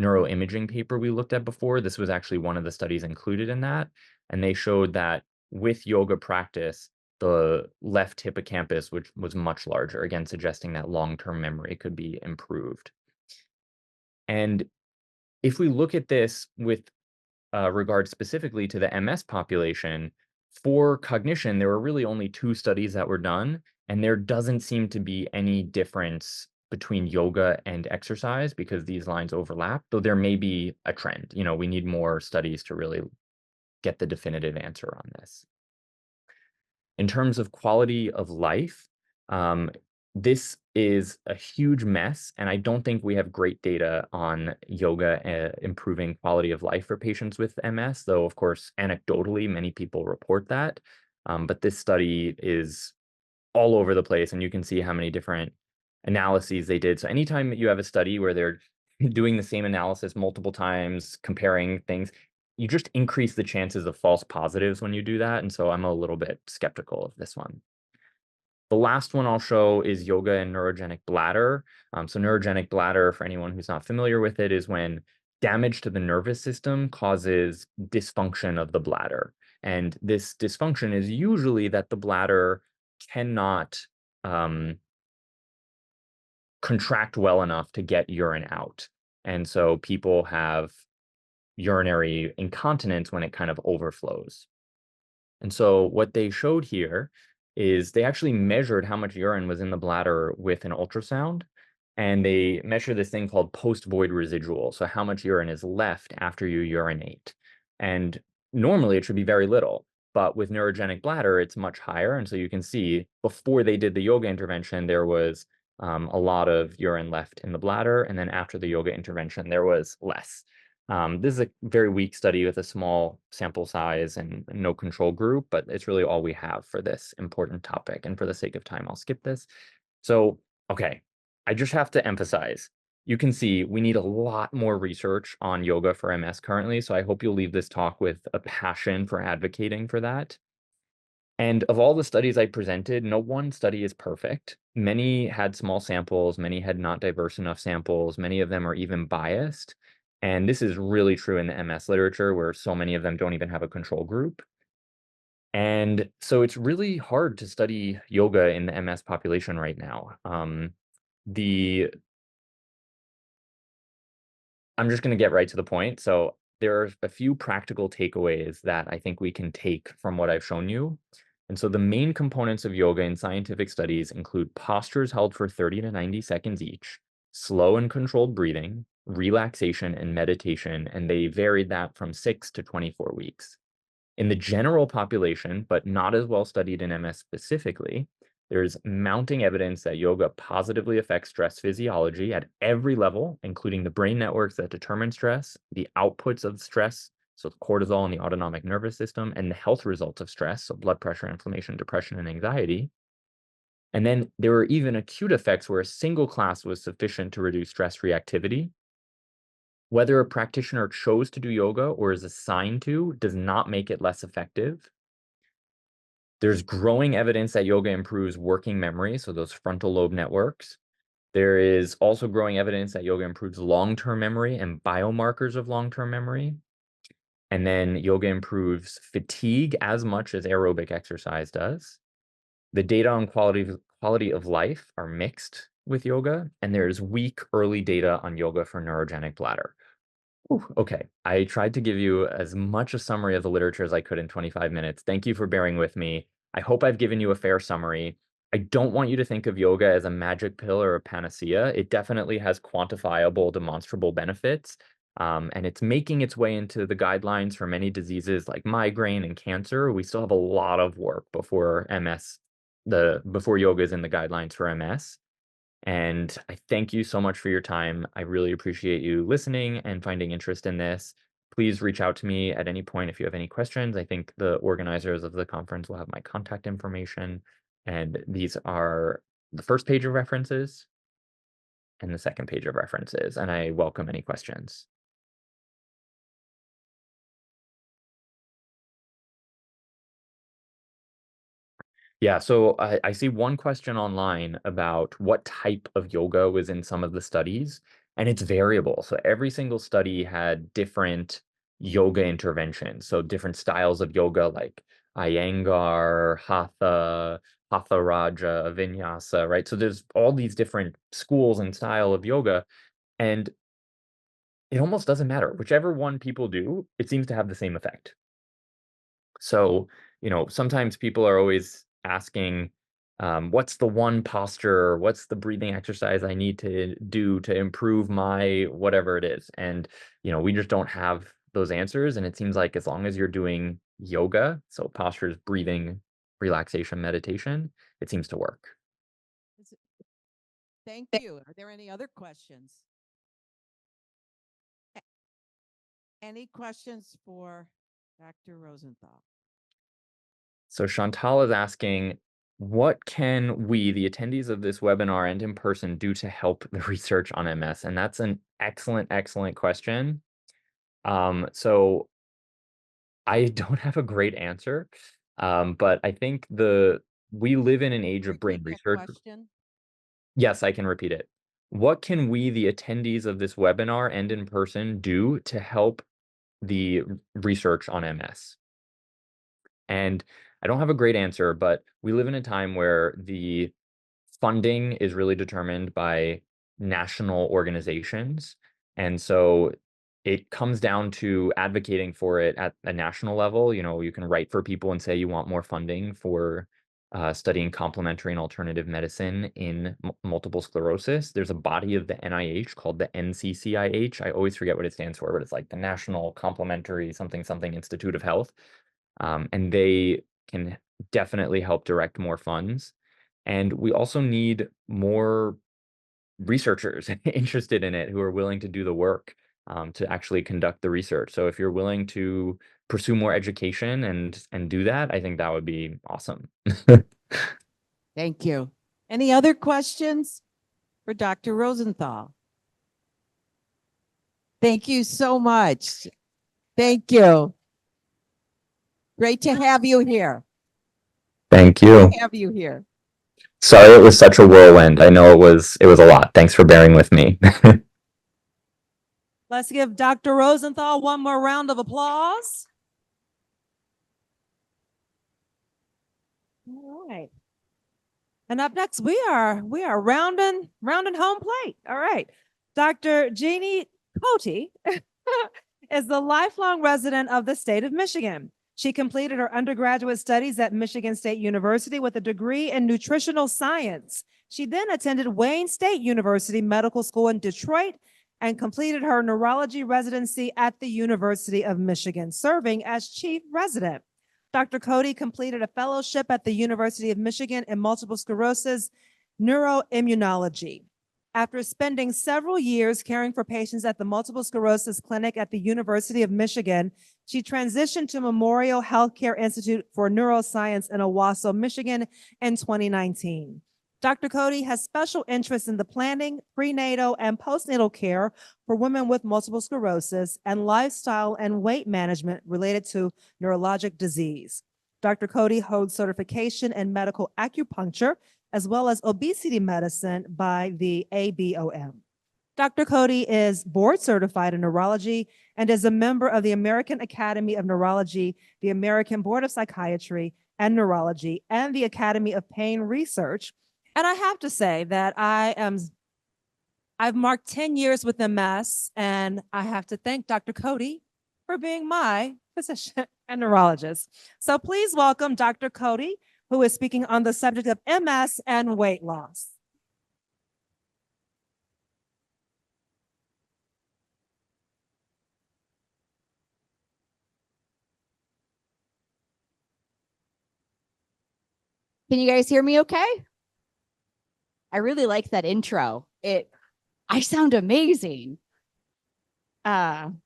Speaker 6: neuroimaging paper we looked at before. This was actually one of the studies included in that. And they showed that with yoga practice, the left hippocampus, which was much larger, again, suggesting that long-term memory could be improved. And if we look at this with regard specifically to the MS population, for cognition, there were really only 2 studies that were done, and there doesn't seem to be any difference between yoga and exercise because these lines overlap, though there may be a trend. We need more studies to really get the definitive answer on this. In terms of quality of life, this is a huge mess, and I don't think we have great data on yoga improving quality of life for patients with MS, though, of course, anecdotally, many people report that. But this study is all over the place, and you can see how many different analyses they did. So anytime you have a study where they're doing the same analysis multiple times, comparing things, you just increase the chances of false positives when you do that. And so I'm a little bit skeptical of this one. The last one I'll show is yoga and neurogenic bladder. So neurogenic bladder, for anyone who's not familiar with it, is when damage to the nervous system causes dysfunction of the bladder. And this dysfunction is usually that the bladder cannot contract well enough to get urine out. And so people have urinary incontinence when it kind of overflows. And so what they showed here is they actually measured how much urine was in the bladder with an ultrasound, and they measure this thing called post-void residual, so how much urine is left after you urinate. And normally it should be very little, but with neurogenic bladder, it's much higher. And so you can see before they did the yoga intervention, there was a lot of urine left in the bladder, and then after the yoga intervention, there was less. This is a very weak study with a small sample size and no control group, but it's really all we have for this important topic. And for the sake of time, I'll skip this. So, okay, I just have to emphasize, you can see we need a lot more research on yoga for MS currently. So I hope you'll leave this talk with a passion for advocating for that. And of all the studies I presented, no one study is perfect. Many had small samples, many had not diverse enough samples, many of them are even biased. And this is really true in the MS literature, where so many of them don't even have a control group. And so it's really hard to study yoga in the MS population right now. I'm just going to get right to the point. So there are a few practical takeaways that I think we can take from what I've shown you. And so the main components of yoga in scientific studies include postures held for 30 to 90 seconds each, slow and controlled breathing, relaxation, and meditation, and they varied that from 6 to 24 weeks. In the general population, but not as well studied in MS specifically, there's mounting evidence that yoga positively affects stress physiology at every level, including the brain networks that determine stress, the outputs of stress, so cortisol in the autonomic nervous system, and the health results of stress, so blood pressure, inflammation, depression, and anxiety. And then there were even acute effects where a single class was sufficient to reduce stress reactivity. Whether a practitioner chose to do yoga or is assigned to does not make it less effective. There's growing evidence that yoga improves working memory, so those frontal lobe networks. There is also growing evidence that yoga improves long-term memory and biomarkers of long-term memory. And then yoga improves fatigue as much as aerobic exercise does. The data on quality of life are mixed with yoga, and there's weak early data on yoga for neurogenic bladder. Okay, I tried to give you as much a summary of the literature as I could in 25 minutes. Thank you for bearing with me. I hope I've given you a fair summary. I don't want you to think of yoga as a magic pill or a panacea. It definitely has quantifiable, demonstrable benefits, and it's making its way into the guidelines for many diseases like migraine and cancer. We still have a lot of work before before yoga is in the guidelines for MS. And I thank you so much for your time. I really appreciate you listening and finding interest in this. Please reach out to me at any point if you have any questions. I think the organizers of the conference will have my contact information. And these are the first page of references and the second page of references. And I welcome any questions. Yeah, so I see one question online about what type of yoga was in some of the studies, and it's variable. So every single study had different yoga interventions. So different styles of yoga like Iyengar, Hatha, Hatha Raja, Vinyasa, right? So there's all these different schools and style of yoga, and it almost doesn't matter. Whichever one people do, it seems to have the same effect. So, sometimes people are always asking, what's the one posture, what's the breathing exercise I need to do to improve my whatever it is? And, we just don't have those answers. And it seems like as long as you're doing yoga, so postures, breathing, relaxation, meditation, it seems to work.
Speaker 7: Thank you. Are there any other questions? Any questions for Dr. Rosenthal?
Speaker 6: So Chantal is asking, what can we, the attendees of this webinar and in person, do to help the research on MS? And that's an excellent, excellent question. So I don't have a great answer, but I think we live in an age of brain research.
Speaker 7: Question?
Speaker 6: Yes, I can repeat it. What can we, the attendees of this webinar and in person, do to help the research on MS? And I don't have a great answer, but we live in a time where the funding is really determined by national organizations. And so it comes down to advocating for it at a national level. You can write for people and say you want more funding for studying complementary and alternative medicine in multiple sclerosis. There's a body of the NIH called the NCCIH. I always forget what it stands for, but it's like the National Complementary something Institute of Health. And they can definitely help direct more funds. And we also need more researchers interested in it who are willing to do the work to actually conduct the research. So if you're willing to pursue more education and do that, I think that would be awesome.
Speaker 7: Thank you. Any other questions for Dr. Rosenthal? Thank you so much. Thank you. Great to have you here.
Speaker 6: Thank you.
Speaker 7: Have you here?
Speaker 6: Sorry it was such a whirlwind. I know it was a lot. Thanks for bearing with me.
Speaker 1: Let's give Dr. Rosenthal one more round of applause. All right. And up next, we are rounding home plate. All right. Dr. Jeanie Cote is the lifelong resident of the state of Michigan. She completed her undergraduate studies at Michigan State University with a degree in nutritional science. She then attended Wayne State University Medical School in Detroit and completed her neurology residency at the University of Michigan, serving as chief resident. Dr. Cote completed a fellowship at the University of Michigan in multiple sclerosis neuroimmunology. After spending several years caring for patients at the Multiple Sclerosis Clinic at the University of Michigan, she transitioned to Memorial Healthcare Institute for Neuroscience in Owasso, Michigan in 2019. Dr. Cote has special interest in the planning, prenatal, and postnatal care for women with multiple sclerosis and lifestyle and weight management related to neurologic disease. Dr. Cote holds certification in medical acupuncture as well as obesity medicine by the ABOM. Dr. Cote is board certified in neurology and is a member of the American Academy of Neurology, the American Board of Psychiatry and Neurology, and the Academy of Pain Research. And I have to say that I've marked 10 years with MS, and I have to thank Dr. Cote for being my physician and neurologist. So please welcome Dr. Cote, who is speaking on the subject of MS and weight loss.
Speaker 3: Can you guys hear me okay? I really like that intro. I sound amazing. Thank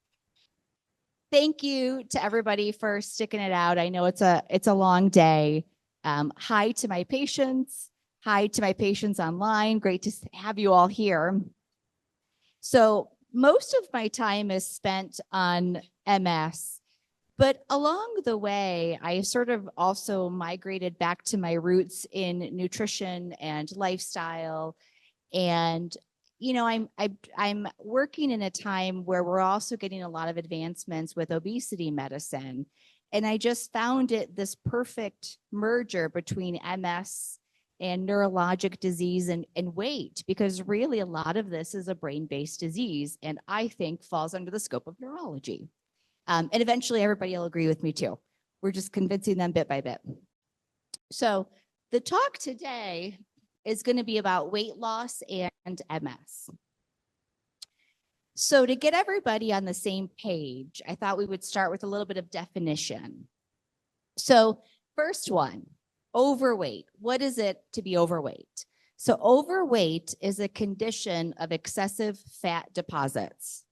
Speaker 3: you to everybody for sticking it out. I know it's a long day. Hi to my patients. Hi to my patients online. Great to have you all here. So most of my time is spent on MS, but along the way, I sort of also migrated back to my roots in nutrition and lifestyle. And, you know, I'm working in a time where we're also getting a lot of advancements with obesity medicine. And I just found it this perfect merger between MS and neurologic disease and weight, because really a lot of this is a brain-based disease, and I think falls under the scope of neurology. And eventually everybody will agree with me too. We're just convincing them bit by bit. So the talk today is going to be about weight loss and MS. So to get everybody on the same page, I thought we would start with a little bit of definition. So first one, overweight. What is it to be overweight? So overweight is a condition of excessive fat deposits.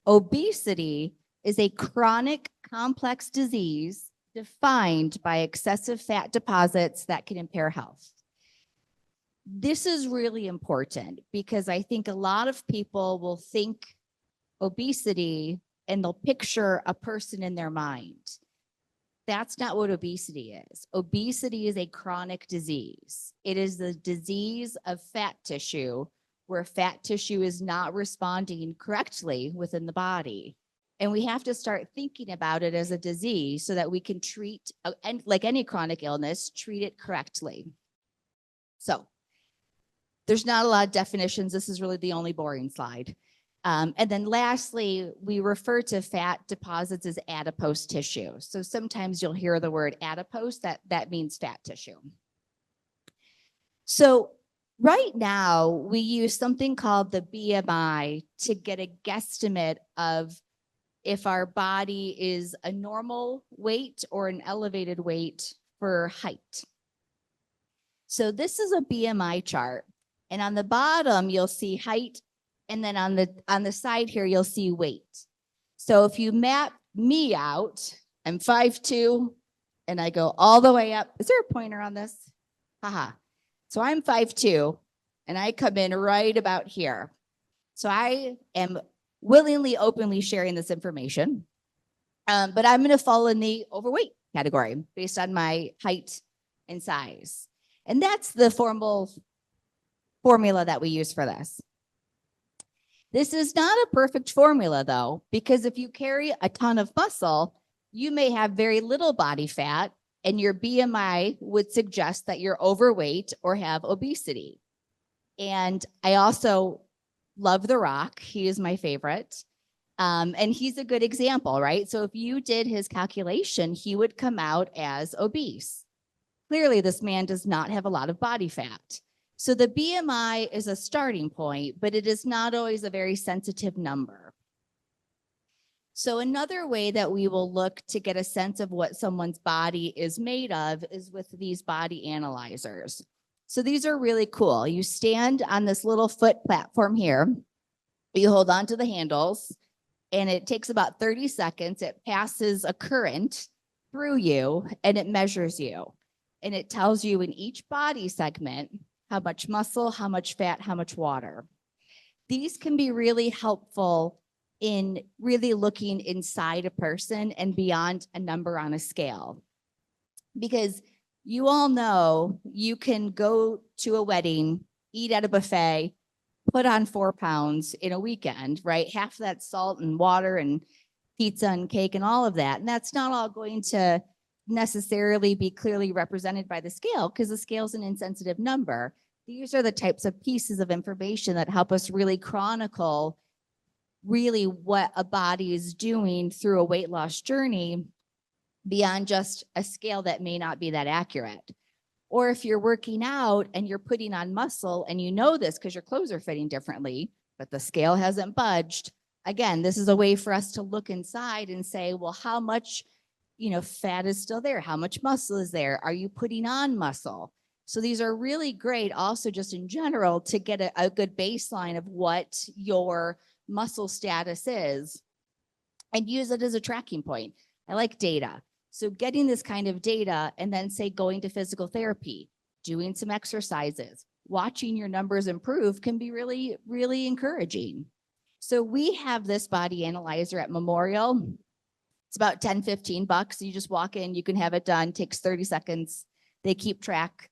Speaker 3: Obesity is a chronic complex disease defined by excessive fat deposits that can impair health. This is really important because I think a lot of people will think obesity and they'll picture a person in their mind. That's not what obesity is. Obesity is a chronic disease. It is the disease of fat tissue where fat tissue is not responding correctly within the body. And we have to start thinking about it as a disease so that we can treat, and like any chronic illness, treat it correctly. So there's not a lot of definitions. This is really the only boring slide. And then lastly, we refer to fat deposits as adipose tissue. So sometimes you'll hear the word adipose, that means fat tissue. So right now, we use something called the BMI to get a guesstimate of if our body is a normal weight or an elevated weight for height. So this is a BMI chart. And on the bottom, you'll see height. And then on the side here, you'll see weight. So if you map me out, I'm 5'2", and I go all the way up. Is there a pointer on this? Haha. So I'm 5'2", and I come in right about here. So I am willingly, openly sharing this information. But I'm going to fall in the overweight category based on my height in size. And that's the formal formula that we use for this. This is not a perfect formula though, because if you carry a ton of muscle, you may have very little body fat and your BMI would suggest that you're overweight or have obesity. And I also love The Rock. He is my favorite. And he's a good example, right? So if you did his calculation, he would come out as obese. Clearly, this man does not have a lot of body fat. So the BMI is a starting point, but it is not always a very sensitive number. So another way that we will look to get a sense of what someone's body is made of is with these body analyzers. So these are really cool. You stand on this little foot platform here. You hold on to the handles, and it takes about 30 seconds. It passes a current through you, and it measures you. And it tells you in each body segment how much muscle, how much fat, how much water. These can be really helpful in really looking inside a person and beyond a number on a scale. Because you all know you can go to a wedding, eat at a buffet, put on 4 pounds in a weekend, right? Half that salt and water and pizza and cake and all of that. And that's not all going to necessarily be clearly represented by the scale because the scale is an insensitive number. These are the types of pieces of information that help us really chronicle really what a body is doing through a weight loss journey beyond just a scale that may not be that accurate. Or if you're working out and you're putting on muscle and you know this because your clothes are fitting differently, but the scale hasn't budged. Again, this is a way for us to look inside and say, well, how much, fat is still there? How much muscle is there? Are you putting on muscle? So these are really great also just in general to get a good baseline of what your muscle status is and use it as a tracking point. I like data. So getting this kind of data and then say going to physical therapy, doing some exercises, watching your numbers improve can be really, really encouraging. So we have this body analyzer at Memorial. It's about $10-15. You just walk in, you can have it done, takes 30 seconds. They keep track.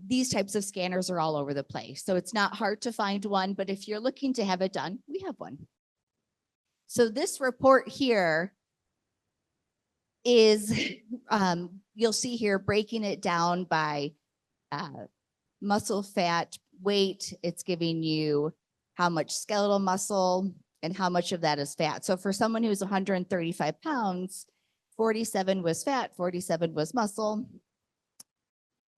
Speaker 3: These types of scanners are all over the place. So it's not hard to find one, but if you're looking to have it done, we have one. So this report here is, you'll see here, breaking it down by muscle, fat, weight. It's giving you how much skeletal muscle and how much of that is fat. So for someone who's 135 pounds, 47 was fat, 47 was muscle.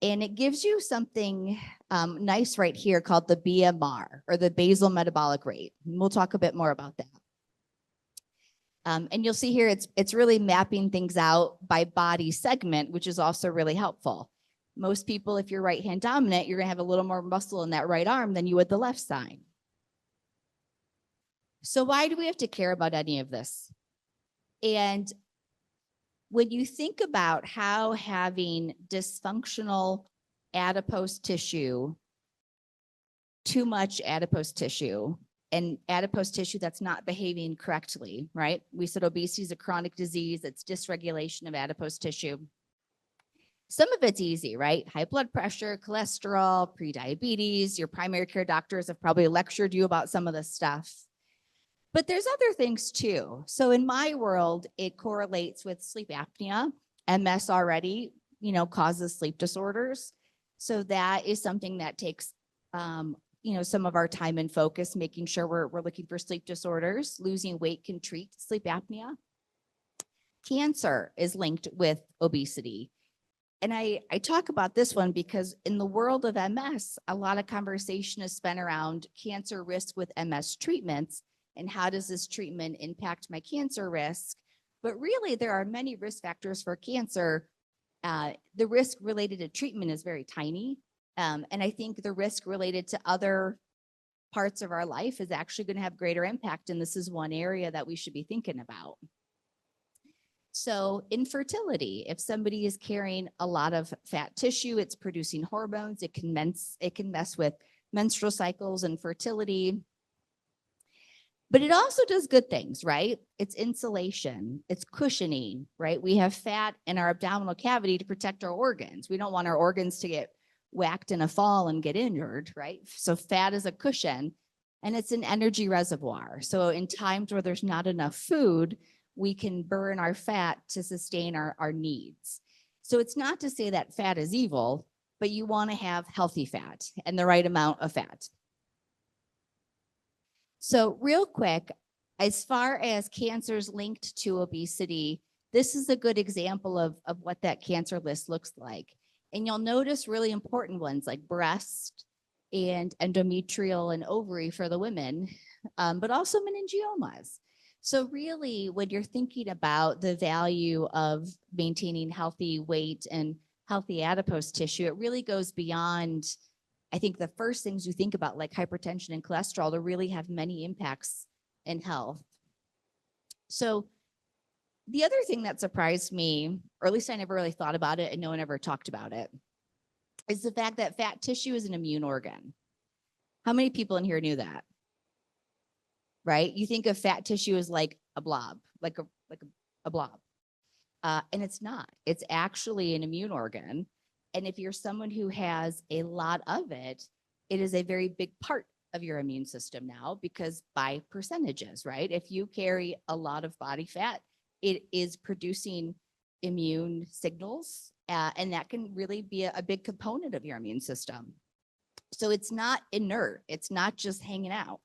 Speaker 3: And it gives you something nice right here called the BMR, or the basal metabolic rate. And we'll talk a bit more about that. And you'll see here, it's really mapping things out by body segment, which is also really helpful. Most people, if you're right-hand dominant, you're gonna have a little more muscle in that right arm than you would the left side. So why do we have to care about any of this? And when you think about how having dysfunctional adipose tissue, too much adipose tissue, and adipose tissue that's not behaving correctly, right? We said obesity is a chronic disease. It's dysregulation of adipose tissue. Some of it's easy, right? High blood pressure, cholesterol, prediabetes. Your primary care doctors have probably lectured you about some of this stuff. But there's other things too. So in my world, it correlates with sleep apnea. MS already, causes sleep disorders. So that is something that takes, some of our time and focus, making sure we're looking for sleep disorders. Losing weight can treat sleep apnea. Cancer is linked with obesity. And I talk about this one because in the world of MS, a lot of conversation is spent around cancer risk with MS treatments. And how does this treatment impact my cancer risk? But really, there are many risk factors for cancer. The risk related to treatment is very tiny. And I think the risk related to other parts of our life is actually going to have greater impact. And this is one area that we should be thinking about. So infertility, if somebody is carrying a lot of fat tissue, it's producing hormones. It can mess with menstrual cycles and fertility. But it also does good things, right? It's insulation, it's cushioning, right? We have fat in our abdominal cavity to protect our organs. We don't want our organs to get whacked in a fall and get injured, right? So fat is a cushion, and it's an energy reservoir. So in times where there's not enough food, we can burn our fat to sustain our needs. So it's not to say that fat is evil, but you want to have healthy fat and the right amount of fat. So real quick, as far as cancers linked to obesity, this is a good example of what that cancer list looks like. And you'll notice really important ones like breast and endometrial and ovary for the women, but also meningiomas. So really, when you're thinking about the value of maintaining healthy weight and healthy adipose tissue, it really goes beyond, I think, the first things you think about, like hypertension and cholesterol, to really have many impacts in health. So the other thing that surprised me, or at least I never really thought about it and no one ever talked about it, is the fact that fat tissue is an immune organ. How many people in here knew that? Right? You think of fat tissue as like a blob, like a blob. And it's not. It's actually an immune organ. And if you're someone who has a lot of it, it is a very big part of your immune system now, because by percentages, right? If you carry a lot of body fat, it is producing immune signals, and that can really be a big component of your immune system. So it's not inert. It's not just hanging out.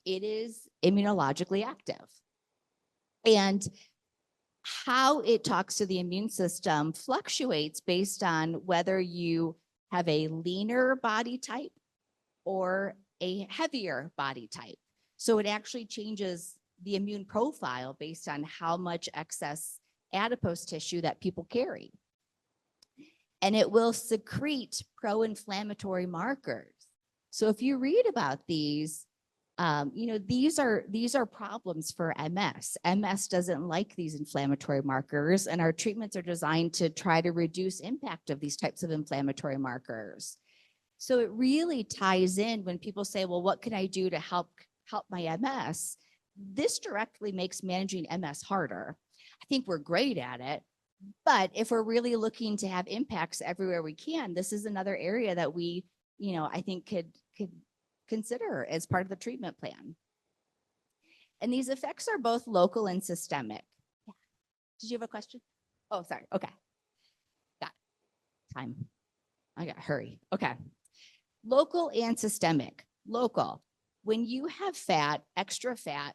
Speaker 3: It is immunologically active. And how it talks to the immune system fluctuates based on whether you have a leaner body type or a heavier body type. So it actually changes the immune profile based on how much excess adipose tissue that people carry. And it will secrete pro-inflammatory markers. So if you read about these, these are problems for MS. MS doesn't like these inflammatory markers, and our treatments are designed to try to reduce impact of these types of inflammatory markers. So it really ties in when people say, well, what can I do to help my MS? This directly makes managing MS harder. I think we're great at it, but if we're really looking to have impacts everywhere we can, this is another area that we, I think could consider as part of the treatment plan. And these effects are both local and systemic. Yeah. Did you have a question? Oh, sorry. Okay. Got it. Time. I got to hurry. Okay. Local and systemic. Local. When you have fat, extra fat,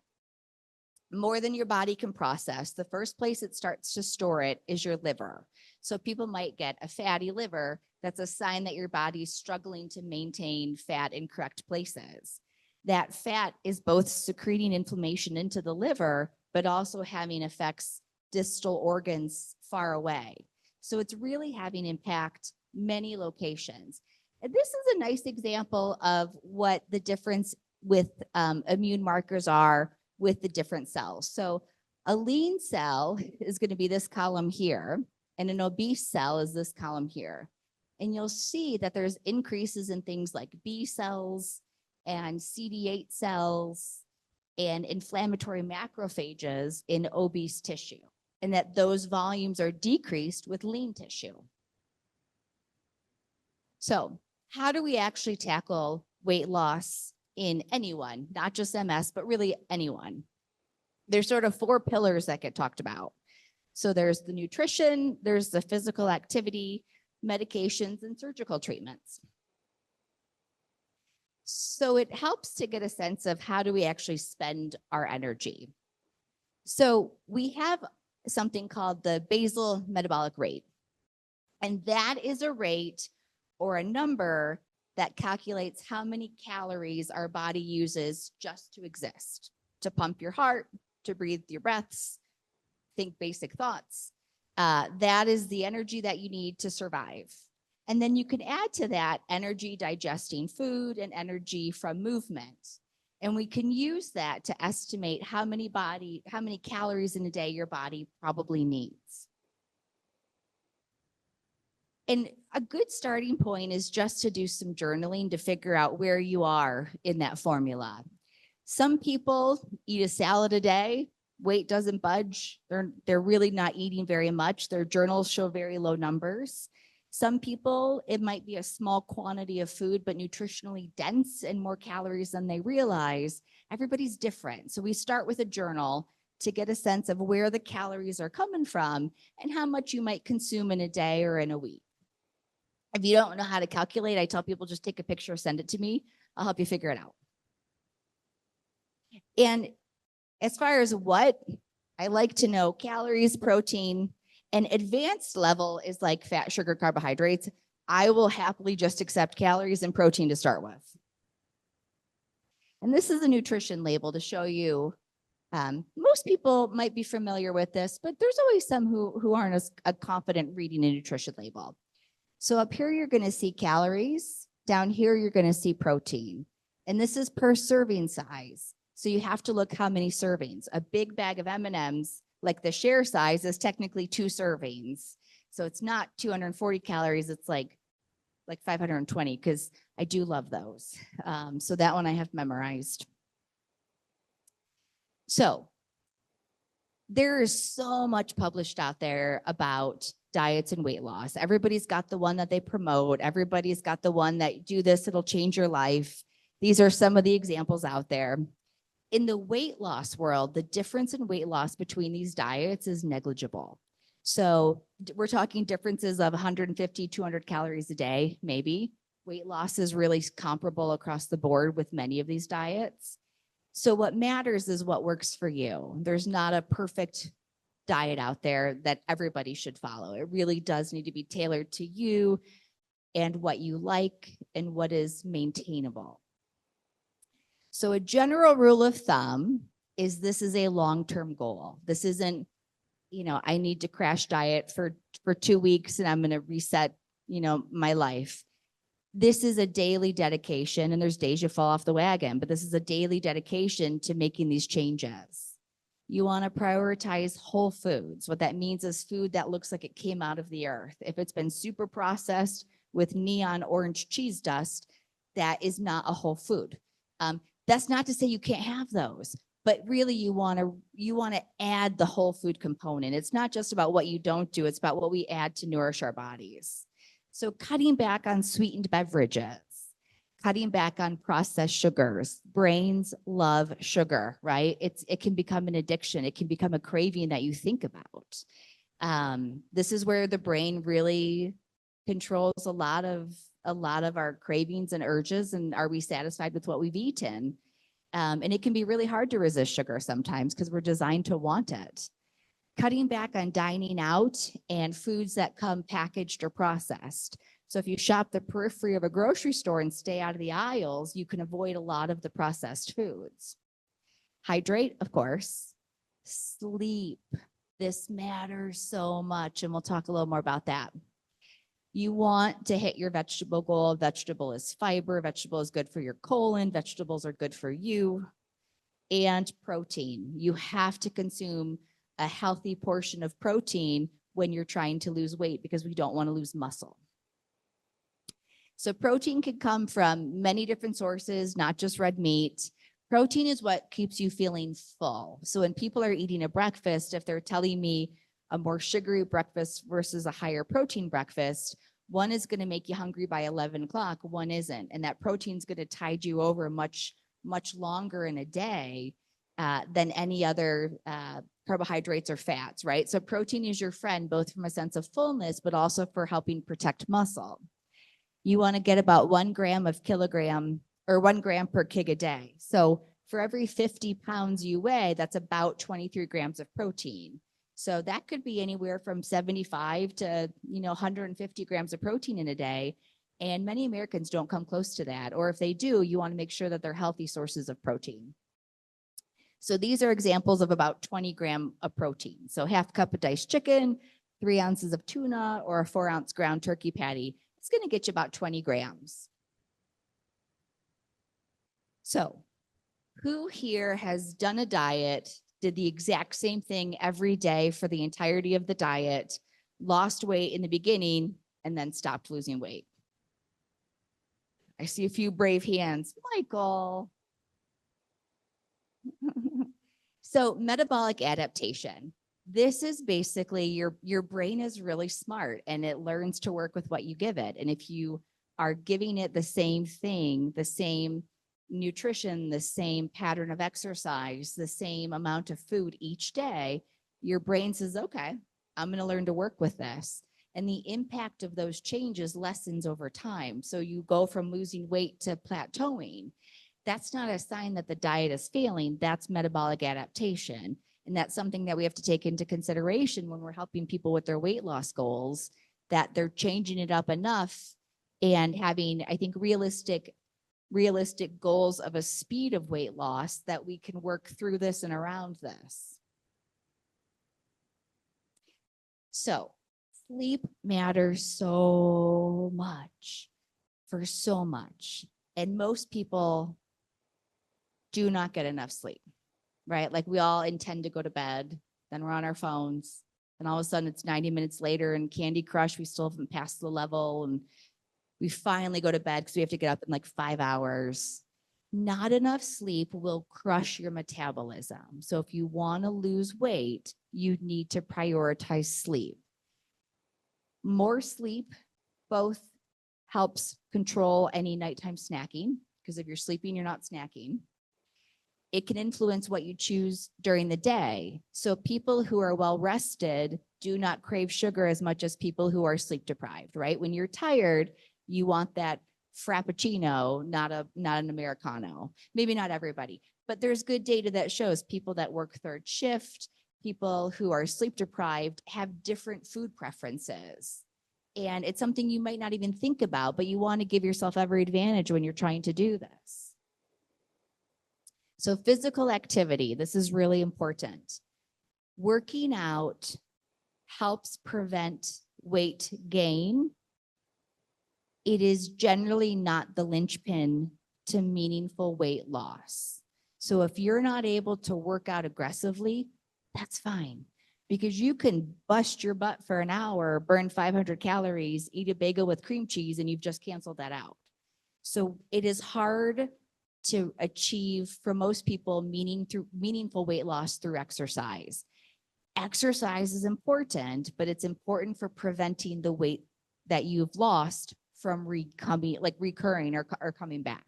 Speaker 3: more than your body can process, the first place it starts to store it is your liver. So people might get a fatty liver. That's a sign that your body's struggling to maintain fat in correct places. That fat is both secreting inflammation into the liver, but also having effects distal organs far away. So it's really having impact many locations. And this is a nice example of what the difference with immune markers are with the different cells. So a lean cell is going to be this column here, and an obese cell is this column here. And you'll see that there's increases in things like B cells and CD8 cells and inflammatory macrophages in obese tissue, and that those volumes are decreased with lean tissue. So how do we actually tackle weight loss in anyone, not just MS, but really anyone? There's sort of 4 pillars that get talked about. So there's the nutrition, there's the physical activity, medications, and surgical treatments. So it helps to get a sense of how do we actually spend our energy. So we have something called the basal metabolic rate. And that is a rate or a number that calculates how many calories our body uses just to exist, to pump your heart, to breathe your breaths, think basic thoughts. That is the energy that you need to survive. And then you can add to that energy digesting food and energy from movement. And we can use that to estimate how many calories in a day your body probably needs. And a good starting point is just to do some journaling to figure out where you are in that formula. Some people eat a salad a day, weight doesn't budge. They're really not eating very much. Their journals show very low numbers. Some people, it might be a small quantity of food, but nutritionally dense and more calories than they realize. Everybody's different. So we start with a journal to get a sense of where the calories are coming from and how much you might consume in a day or in a week. If you don't know how to calculate, I tell people just take a picture, send it to me. I'll help you figure it out. And as far as what, I like to know calories, protein, and advanced level is like fat, sugar, carbohydrates. I will happily just accept calories and protein to start with. And this is a nutrition label to show you. Most people might be familiar with this, but there's always some who aren't as confident reading a nutrition label. So up here, you're going to see calories. Down here, you're going to see protein. And this is per serving size. So you have to look how many servings. A big bag of M&Ms, like the share size, is technically 2 servings. So it's not 240 calories. It's like 520, because I do love those. So that one I have memorized. So there is so much published out there about diets and weight loss. Everybody's got the one that they promote. Everybody's got the one that do this, it'll change your life. These are some of the examples out there. In the weight loss world, the difference in weight loss between these diets is negligible. So we're talking differences of 150, 200 calories a day, maybe. Weight loss is really comparable across the board with many of these diets. So what matters is what works for you. There's not a perfect diet out there that everybody should follow. It really does need to be tailored to you and what you like and what is maintainable. So a general rule of thumb is this is a long-term goal. This isn't, I need to crash diet for 2 weeks and I'm going to reset, my life. This is a daily dedication, and there's days you fall off the wagon, but this is a daily dedication to making these changes. You want to prioritize whole foods. What that means is food that looks like it came out of the earth. If it's been super processed with neon orange cheese dust, that is not a whole food. That's not to say you can't have those, but really you want to add the whole food component. It's not just about what you don't do, it's about what we add to nourish our bodies. So cutting back on sweetened beverages, cutting back on processed sugars. Brains love sugar, right? It can become an addiction. It can become a craving that you think about. This is where the brain really controls a lot of our cravings and urges, and are we satisfied with what we've eaten? And it can be really hard to resist sugar sometimes because we're designed to want it. Cutting back on dining out and foods that come packaged or processed. So if you shop the periphery of a grocery store and stay out of the aisles, you can avoid a lot of the processed foods. Hydrate, of course. Sleep. This matters so much, and we'll talk a little more about that. You want to hit your vegetable goal. Vegetable is fiber. Vegetable is good for your colon. Vegetables are good for you. And protein. You have to consume a healthy portion of protein when you're trying to lose weight, because we don't want to lose muscle. So protein can come from many different sources, not just red meat. Protein is what keeps you feeling full. So when people are eating a breakfast, if they're telling me a more sugary breakfast versus a higher protein breakfast, one is going to make you hungry by 11 o'clock, one isn't. And that protein is going to tide you over much longer in a day than any other carbohydrates or fats, right? So protein is your friend, both from a sense of fullness, but also for helping protect muscle. You want to get about 1 gram per kg a day. So for every 50 pounds you weigh, that's about 23 grams of protein. So that could be anywhere from 75 to 150 grams of protein in a day. And many Americans don't come close to that. Or if they do, you want to make sure that they're healthy sources of protein. So these are examples of about 20 grams of protein. So half cup of diced chicken, 3 ounces of tuna, or a 4-ounce ground turkey patty. It's going to get you about 20 grams. So who here has done a diet, did the exact same thing every day for the entirety of the diet, lost weight in the beginning, and then stopped losing weight? I see a few brave hands. Michael. So metabolic adaptation. This is basically your brain is really smart and it learns to work with what you give it. And if you are giving it the same thing, the same nutrition, the same pattern of exercise, the same amount of food each day, your brain says, okay, I'm going to learn to work with this. And the impact of those changes lessens over time. So you go from losing weight to plateauing. That's not a sign that the diet is failing. That's metabolic adaptation. And that's something that we have to take into consideration when we're helping people with their weight loss goals, that they're changing it up enough and having, I think, realistic goals of a speed of weight loss that we can work through this and around this. So sleep matters so much for so much. And most people do not get enough sleep, right? Like we all intend to go to bed, then we're on our phones, and all of a sudden it's 90 minutes later and Candy Crush, we still haven't passed the level, and we finally go to bed because we have to get up in like 5 hours. Not enough sleep will crush your metabolism. So if you want to lose weight, you need to prioritize sleep. More sleep both helps control any nighttime snacking, because if you're sleeping, you're not snacking. It can influence what you choose during the day. So people who are well rested do not crave sugar as much as people who are sleep deprived, right? When you're tired, you want that Frappuccino, not an Americano. Maybe not everybody, but there's good data that shows people that work third shift, people who are sleep deprived have different food preferences. And it's something you might not even think about, but you want to give yourself every advantage when you're trying to do this. So physical activity, this is really important. Working out helps prevent weight gain. It is generally not the linchpin to meaningful weight loss. So if you're not able to work out aggressively, that's fine, because you can bust your butt for an hour, burn 500 calories, eat a bagel with cream cheese, and you've just canceled that out. So it is hard to achieve, for most people, meaningful weight loss through exercise. Exercise is important, but it's important for preventing the weight that you've lost from recurring or coming back.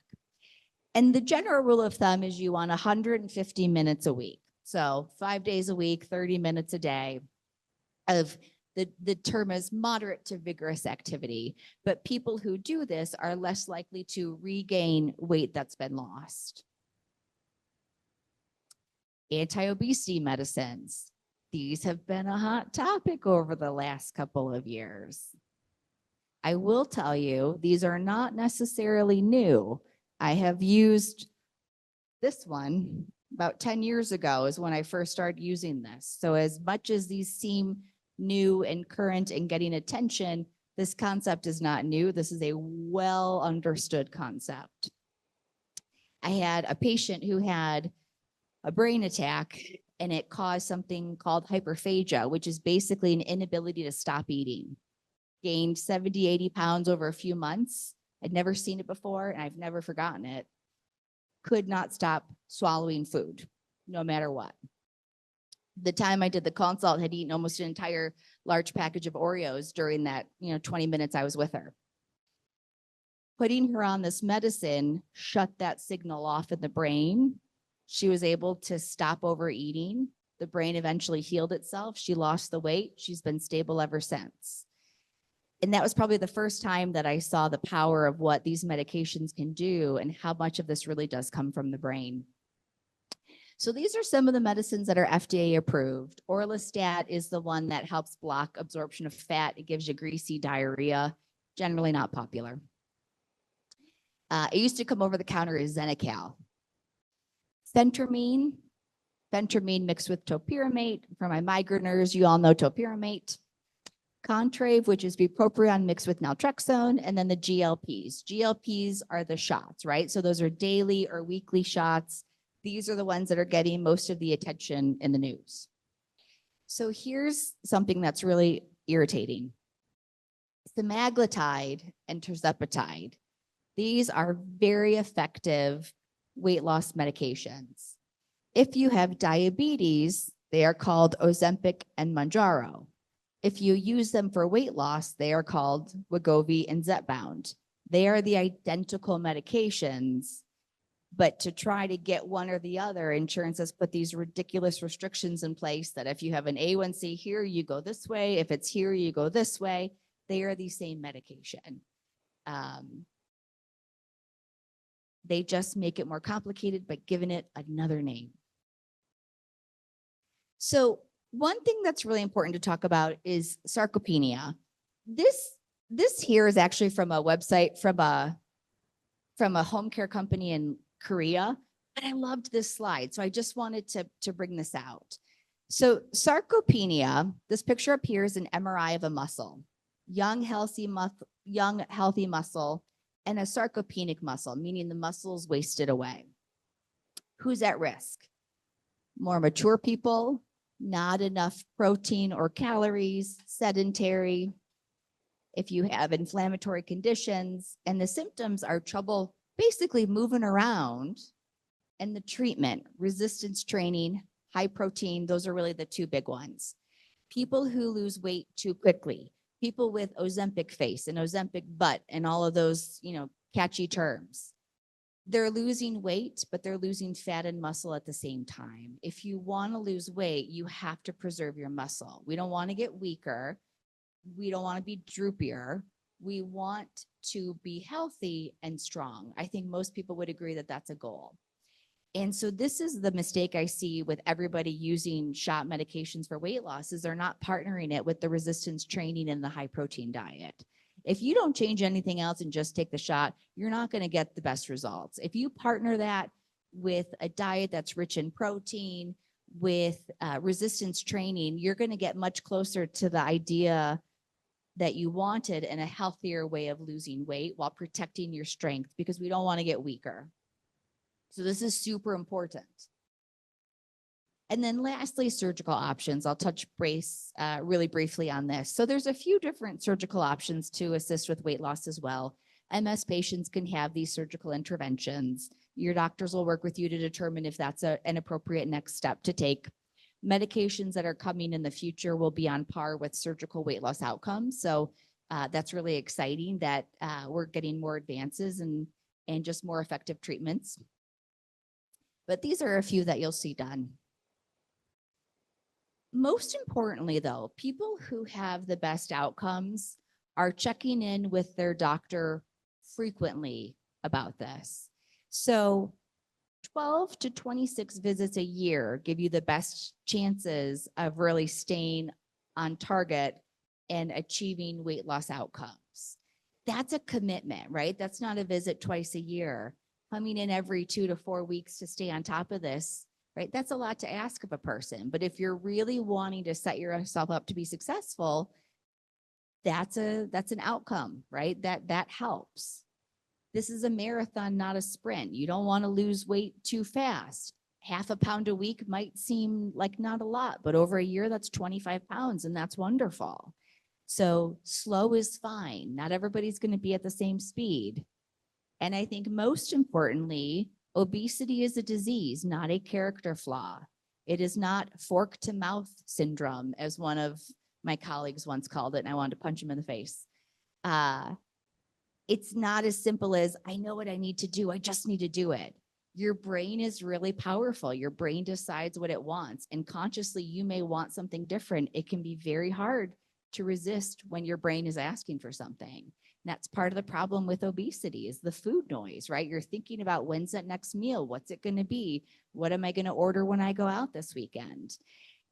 Speaker 3: And the general rule of thumb is you want 150 minutes a week. So 5 days a week, 30 minutes a day of the term is moderate to vigorous activity. But people who do this are less likely to regain weight that's been lost. Anti-obesity medicines. These have been a hot topic over the last couple of years. I will tell you, these are not necessarily new. I have used this one about 10 years ago is when I first started using this. So as much as these seem new and current and getting attention, this concept is not new. This is a well understood concept. I had a patient who had a brain attack, and it caused something called hyperphagia, which is basically an inability to stop eating. Gained 70, 80 pounds over a few months. I'd never seen it before, and I've never forgotten it. Could not stop swallowing food, no matter what. The time I did the consult, had eaten almost an entire large package of Oreos during that 20 minutes I was with her. Putting her on this medicine shut that signal off in the brain. She was able to stop overeating. The brain eventually healed itself. She lost the weight. She's been stable ever since. And that was probably the first time that I saw the power of what these medications can do and how much of this really does come from the brain. So these are some of the medicines that are FDA approved. Orlistat is the one that helps block absorption of fat. It gives you greasy diarrhea, generally not popular. It used to come over the counter as Xenical. Phentermine mixed with topiramate. For my migraineurs, you all know topiramate. Contrave, which is bupropion mixed with naltrexone, and then the GLPs. GLPs are the shots, right? So those are daily or weekly shots. These are the ones that are getting most of the attention in the news. So here's something that's really irritating. Semaglutide and tirzepatide. These are very effective weight loss medications. If you have diabetes, they are called Ozempic and Mounjaro. If you use them for weight loss, they are called Wegovy and Zepbound. They are the identical medications, but to try to get one or the other, insurance has put these ridiculous restrictions in place that if you have an A1C here, you go this way. If it's here, you go this way. They are the same medication. They just make it more complicated by giving it another name. So one thing that's really important to talk about is sarcopenia. This here is actually from a website from a home care company in Korea, but I loved this slide, so I just wanted to bring this out. So sarcopenia, this picture up here is an MRI of a muscle, young healthy muscle, and a sarcopenic muscle, meaning the muscle is wasted away. Who's at risk? More mature people, not enough protein or calories, sedentary. If you have inflammatory conditions, and the symptoms are trouble basically moving around, and the treatment, resistance training, high protein, those are really the two big ones. People who lose weight too quickly, people with Ozempic face and Ozempic butt and all of those, catchy terms. They're losing weight, but they're losing fat and muscle at the same time. If you want to lose weight, you have to preserve your muscle. We don't want to get weaker. We don't want to be droopier. We want to be healthy and strong. I think most people would agree that that's a goal. And so this is the mistake I see with everybody using shot medications for weight loss, is they're not partnering it with the resistance training and the high protein diet. If you don't change anything else and just take the shot, you're not going to get the best results. If you partner that with a diet that's rich in protein, with resistance training, you're going to get much closer to the idea that you wanted and a healthier way of losing weight while protecting your strength, because we don't want to get weaker. So this is super important. And then lastly, surgical options. I'll touch base really briefly on this. So there's a few different surgical options to assist with weight loss as well. MS patients can have these surgical interventions. Your doctors will work with you to determine if that's an appropriate next step to take. Medications that are coming in the future will be on par with surgical weight loss outcomes. So that's really exciting that we're getting more advances and just more effective treatments. But these are a few that you'll see done. Most importantly, though, people who have the best outcomes are checking in with their doctor frequently about this. So 12 to 26 visits a year give you the best chances of really staying on target and achieving weight loss outcomes. That's a commitment, right? That's not a visit twice a year. Coming in every 2 to 4 weeks to stay on top of this, right? That's a lot to ask of a person. But if you're really wanting to set yourself up to be successful, that's an outcome, right? That helps. This is a marathon, not a sprint. You don't want to lose weight too fast. Half a pound a week might seem like not a lot, but over a year, that's 25 pounds, and that's wonderful. So slow is fine. Not everybody's going to be at the same speed. And I think most importantly, obesity is a disease, not a character flaw. It is not fork to mouth syndrome, as one of my colleagues once called it, and I wanted to punch him in the face. It's not as simple as, I know what I need to do, I just need to do it. Your brain is really powerful. Your brain decides what it wants, and consciously you may want something different. It can be very hard to resist when your brain is asking for something. That's part of the problem with obesity, is the food noise, right? You're thinking about, when's that next meal? What's it going to be? What am I going to order when I go out this weekend?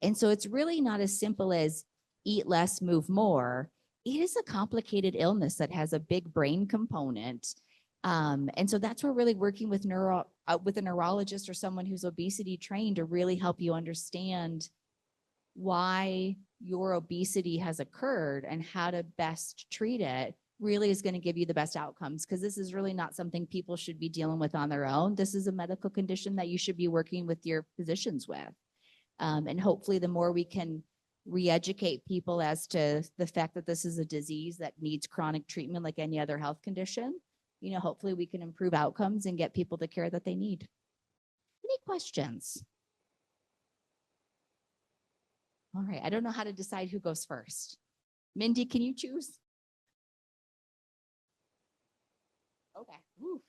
Speaker 3: And so it's really not as simple as eat less, move more. It is a complicated illness that has a big brain component. And so that's where really working with a neurologist or someone who's obesity trained to really help you understand why your obesity has occurred and how to best treat it really is going to give you the best outcomes, because this is really not something people should be dealing with on their own. This is a medical condition that you should be working with your physicians with. And hopefully the more we can re-educate people as to the fact that this is a disease that needs chronic treatment like any other health condition, hopefully we can improve outcomes and get people the care that they need. Any questions? All right, I don't know how to decide who goes first. Mindy, can you choose? Okay. Woo.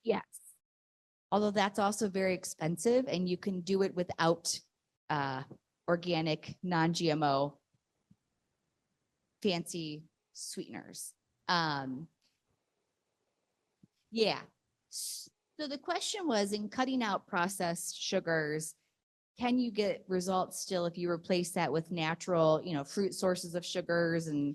Speaker 3: Yes. Although that's also very expensive and you can do it without organic, non-GMO, fancy sweeteners. Yeah. So the question was, in cutting out processed sugars, can you get results still if you replace that with natural, fruit sources of sugars? And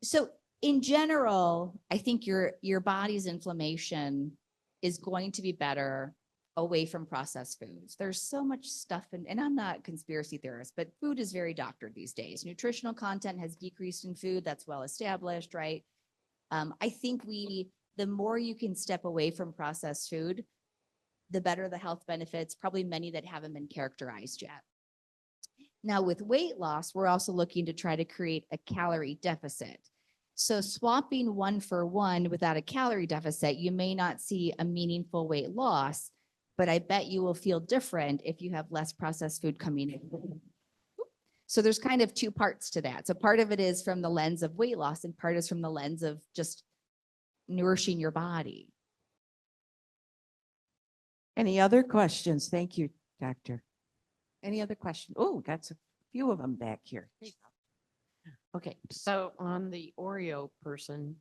Speaker 3: so in general, I think your body's inflammation is going to be better away from processed foods. There's so much stuff, and I'm not a conspiracy theorist, but food is very doctored these days. Nutritional content has decreased in food. That's well established, right? I think the more you can step away from processed food, the better the health benefits, probably many that haven't been characterized yet. Now with weight loss, we're also looking to try to create a calorie deficit. So swapping 1 for 1 without a calorie deficit, you may not see a meaningful weight loss, but I bet you will feel different if you have less processed food coming in. So there's kind of 2 parts to that. So part of it is from the lens of weight loss and part is from the lens of just nourishing your body.
Speaker 7: Any other questions? Thank you, Doctor. Any other questions? Oh, got a few of them back here.
Speaker 4: Okay, so on the Oreo person,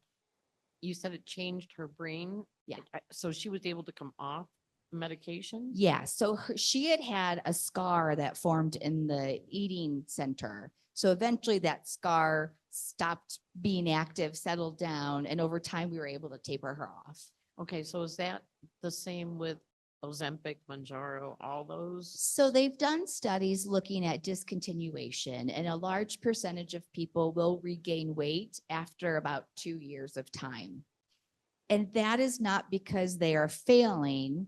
Speaker 4: you said it changed her brain.
Speaker 3: Yeah.
Speaker 4: So she was able to come off medication?
Speaker 3: Yeah, so she had a scar that formed in the eating center. So eventually that scar stopped being active, settled down, and over time we were able to taper her off.
Speaker 4: Okay, so is that the same with Ozempic, Mounjaro, all those?
Speaker 3: So they've done studies looking at discontinuation, and a large percentage of people will regain weight after about 2 years of time. And that is not because they are failing.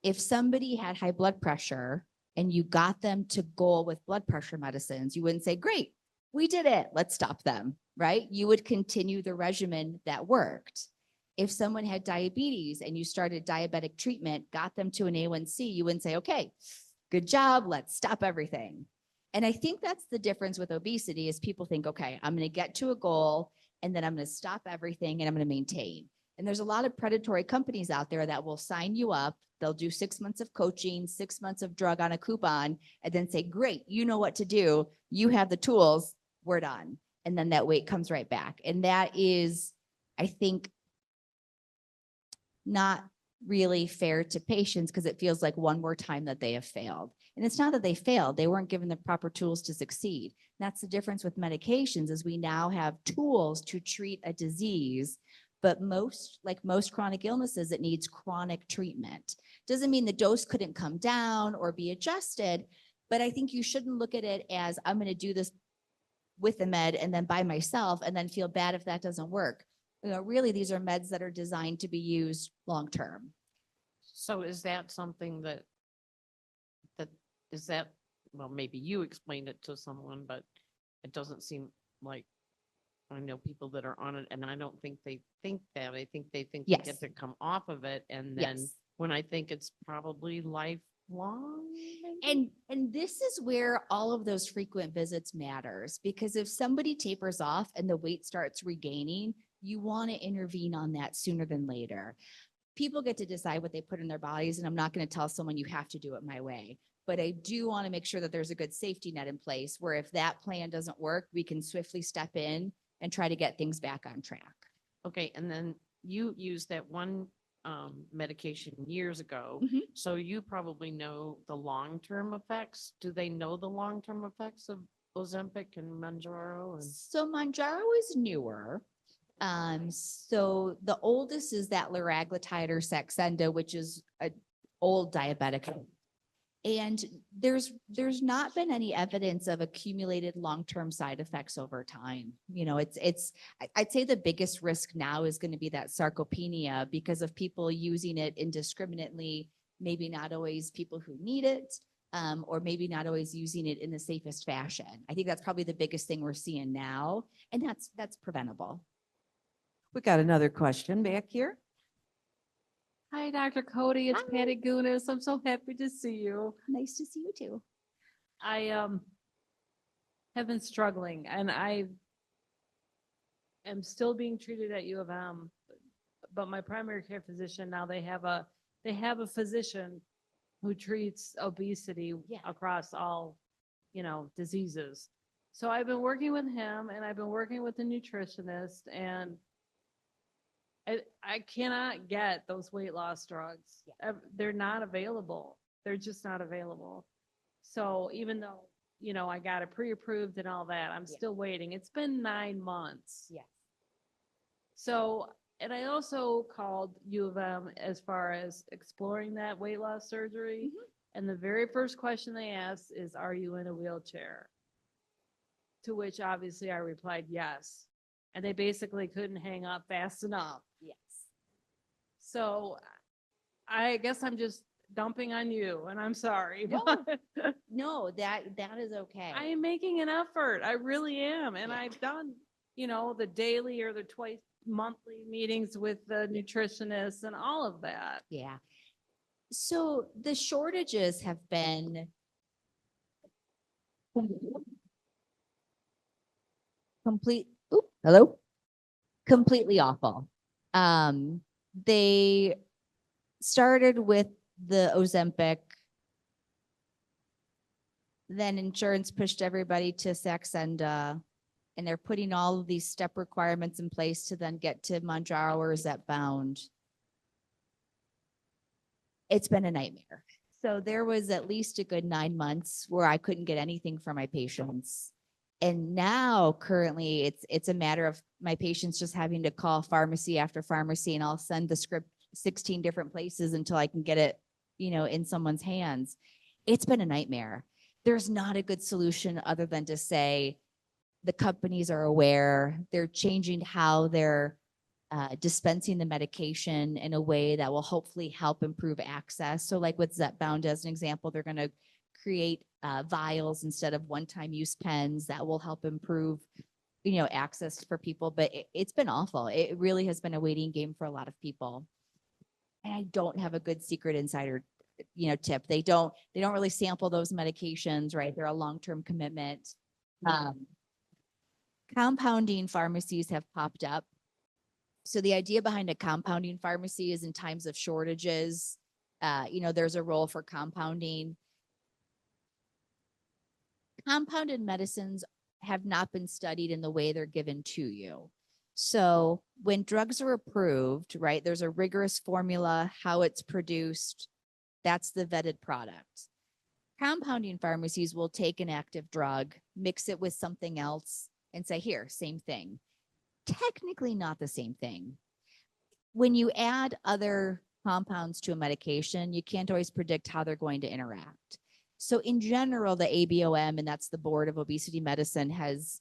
Speaker 3: If somebody had high blood pressure and you got them to goal with blood pressure medicines, you wouldn't say, great, we did it, let's stop them, right? You would continue the regimen that worked. If someone had diabetes and you started diabetic treatment, got them to an A1C, you wouldn't say, okay, good job, let's stop everything. And I think that's the difference with obesity is people think, okay, I'm going to get to a goal and then I'm going to stop everything and I'm going to maintain. And there's a lot of predatory companies out there that will sign you up. They'll do 6 months of coaching, 6 months of drug on a coupon, and then say, great, you know what to do. You have the tools, we're done. And then that weight comes right back. And that is, I think, not really fair to patients because it feels like one more time that they have failed. And it's not that they failed, they weren't given the proper tools to succeed. And that's the difference with medications is we now have tools to treat a disease, but most chronic illnesses, it needs chronic treatment. Doesn't mean the dose couldn't come down or be adjusted, but I think you shouldn't look at it as I'm going to do this with a med and then by myself and then feel bad if that doesn't work. Really, these are meds that are designed to be used long-term.
Speaker 4: So is that something that well, maybe you explained it to someone, but it doesn't seem like I know people that are on it and I don't think they think that. I think they think they get to come off of it. And then when I think it's probably lifelong.
Speaker 3: And this is where all of those frequent visits matters because if somebody tapers off and the weight starts regaining, you want to intervene on that sooner than later. People get to decide what they put in their bodies, and I'm not going to tell someone you have to do it my way. But I do want to make sure that there's a good safety net in place where if that plan doesn't work, we can swiftly step in and try to get things back on track.
Speaker 4: Okay, and then you used that one medication years ago, so you probably know the long-term effects. Do they know the long-term effects of Ozempic and Mounjaro?
Speaker 3: So Mounjaro is newer. So the oldest is that liraglutide or Saxenda, which is an old diabetic. And there's not been any evidence of accumulated long-term side effects over time. You know, I'd say the biggest risk now is going to be that sarcopenia because of people using it indiscriminately, maybe not always people who need it, or maybe not always using it in the safest fashion. I think that's probably the biggest thing we're seeing now, and that's preventable.
Speaker 7: We got another question back here.
Speaker 13: Hi, Dr. Cote. It's
Speaker 3: Hi.
Speaker 13: Patty Gunas. I'm so happy to see you.
Speaker 3: Nice to see you too.
Speaker 13: I have been struggling, and I am still being treated at U of M, but my primary care physician now they have a physician who treats obesity across all, diseases. So I've been working with him, and I've been working with the nutritionist, and I cannot get those weight loss drugs. They're not available. They're just not available. So even though, I got it pre-approved and all that, I'm still waiting. It's been 9 months.
Speaker 3: Yes.
Speaker 13: So, and I also called U of M as far as exploring that weight loss surgery. And the very first question they asked is, are you in a wheelchair? To which obviously I replied yes. And they basically couldn't hang up fast enough.
Speaker 3: Yes.
Speaker 13: So I guess I'm just dumping on you, and I'm sorry.
Speaker 3: No,
Speaker 13: but
Speaker 3: no, that is okay.
Speaker 13: I am making an effort. I really am. And I've done, the daily or the twice monthly meetings with the nutritionist and all of that.
Speaker 3: Yeah. So the shortages have been completely awful. They started with the Ozempic, then insurance pushed everybody to Saxenda, and they're putting all of these step requirements in place to then get to Mounjaro or Zepbound. It's been a nightmare. So there was at least a good 9 months where I couldn't get anything for my patients. And now currently it's a matter of my patients just having to call pharmacy after pharmacy, and I'll send the script 16 different places until I can get it, in someone's hands. It's been a nightmare. There's not a good solution other than to say the companies are aware, they're changing how they're dispensing the medication in a way that will hopefully help improve access. So like with Zepbound as an example, they're going to create vials instead of one-time use pens that will help improve, access for people. But it's been awful. It really has been a waiting game for a lot of people. And I don't have a good secret insider, tip. They don't really sample those medications, right? They're a long-term commitment. Compounding pharmacies have popped up. So the idea behind a compounding pharmacy is in times of shortages, there's a role for compounding. Compounded medicines have not been studied in the way they're given to you. So when drugs are approved, right, there's a rigorous formula, how it's produced. That's the vetted product. Compounding pharmacies will take an active drug, mix it with something else, and say, here, same thing. Technically not the same thing. When you add other compounds to a medication, you can't always predict how they're going to interact. So in general, the ABOM, and that's the Board of Obesity Medicine, has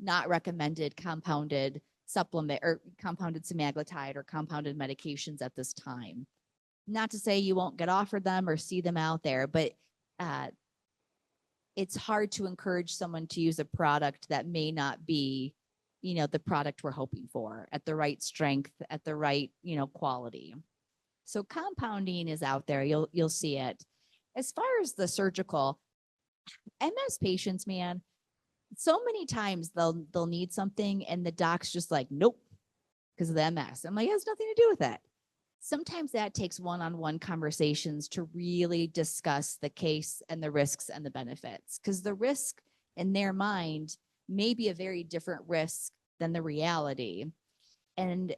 Speaker 3: not recommended compounded supplement or compounded semaglutide or compounded medications at this time. Not to say you won't get offered them or see them out there, but it's hard to encourage someone to use a product that may not be, the product we're hoping for at the right strength, at the right, quality. So compounding is out there. You'll see it. As far as the surgical, MS patients, man, so many times they'll need something and the doc's just like, nope, because of the MS. I'm like, it has nothing to do with that. Sometimes that takes one-on-one conversations to really discuss the case and the risks and the benefits, because the risk in their mind may be a very different risk than the reality. And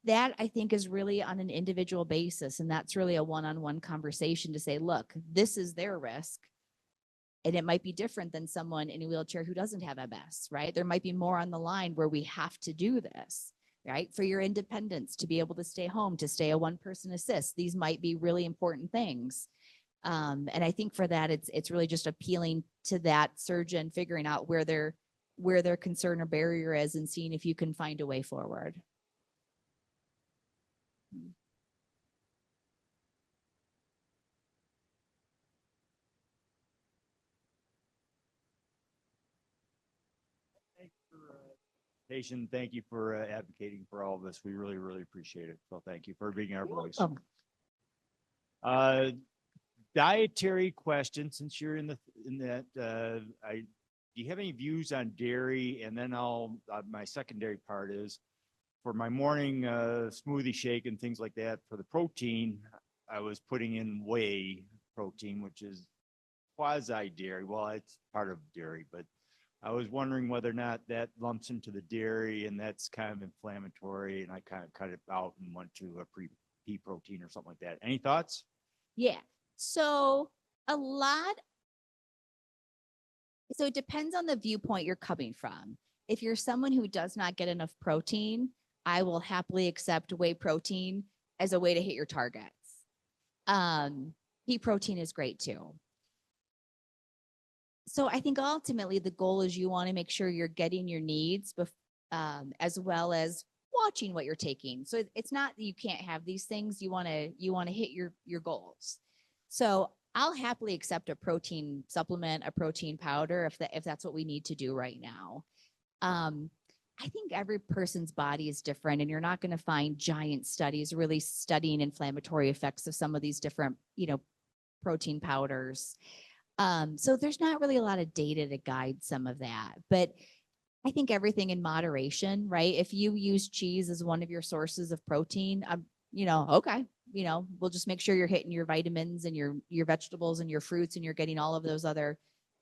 Speaker 3: that, I think, is really on an individual basis. And that's really a one-on-one conversation to say, look, this is their risk. And it might be different than someone in a wheelchair who doesn't have MS, right? There might be more on the line where we have to do this, right? For your independence, to be able to stay home, to stay a one-person assist. These might be really important things. And I think for that, it's really just appealing to that surgeon, figuring out where their concern or barrier is and seeing if you can find a way forward.
Speaker 2: Patient, thank you for advocating for all of this. We really, really appreciate it. So thank you for being our voice. Dietary question, since you're in that, do you have any views on dairy? And then my secondary part is for my morning smoothie shake and things like that, for the protein, I was putting in whey protein, which is quasi dairy. Well, it's part of dairy, but I was wondering whether or not that lumps into the dairy and that's kind of inflammatory, and I kind of cut it out and went to a pea protein or something like that. Any thoughts?
Speaker 3: Yeah. So it depends on the viewpoint you're coming from. If you're someone who does not get enough protein, I will happily accept whey protein as a way to hit your targets. Pea protein is great too. So I think ultimately the goal is you want to make sure you're getting your needs as well as watching what you're taking. So it's not that you can't have these things. You want to hit your goals. So I'll happily accept a protein supplement, a protein powder, if that's what we need to do right now. I think every person's body is different, and you're not going to find giant studies really studying inflammatory effects of some of these different, protein powders. So there's not really a lot of data to guide some of that, but I think everything in moderation, right? If you use cheese as one of your sources of protein, okay, we'll just make sure you're hitting your vitamins and your vegetables and your fruits, and you're getting all of those other,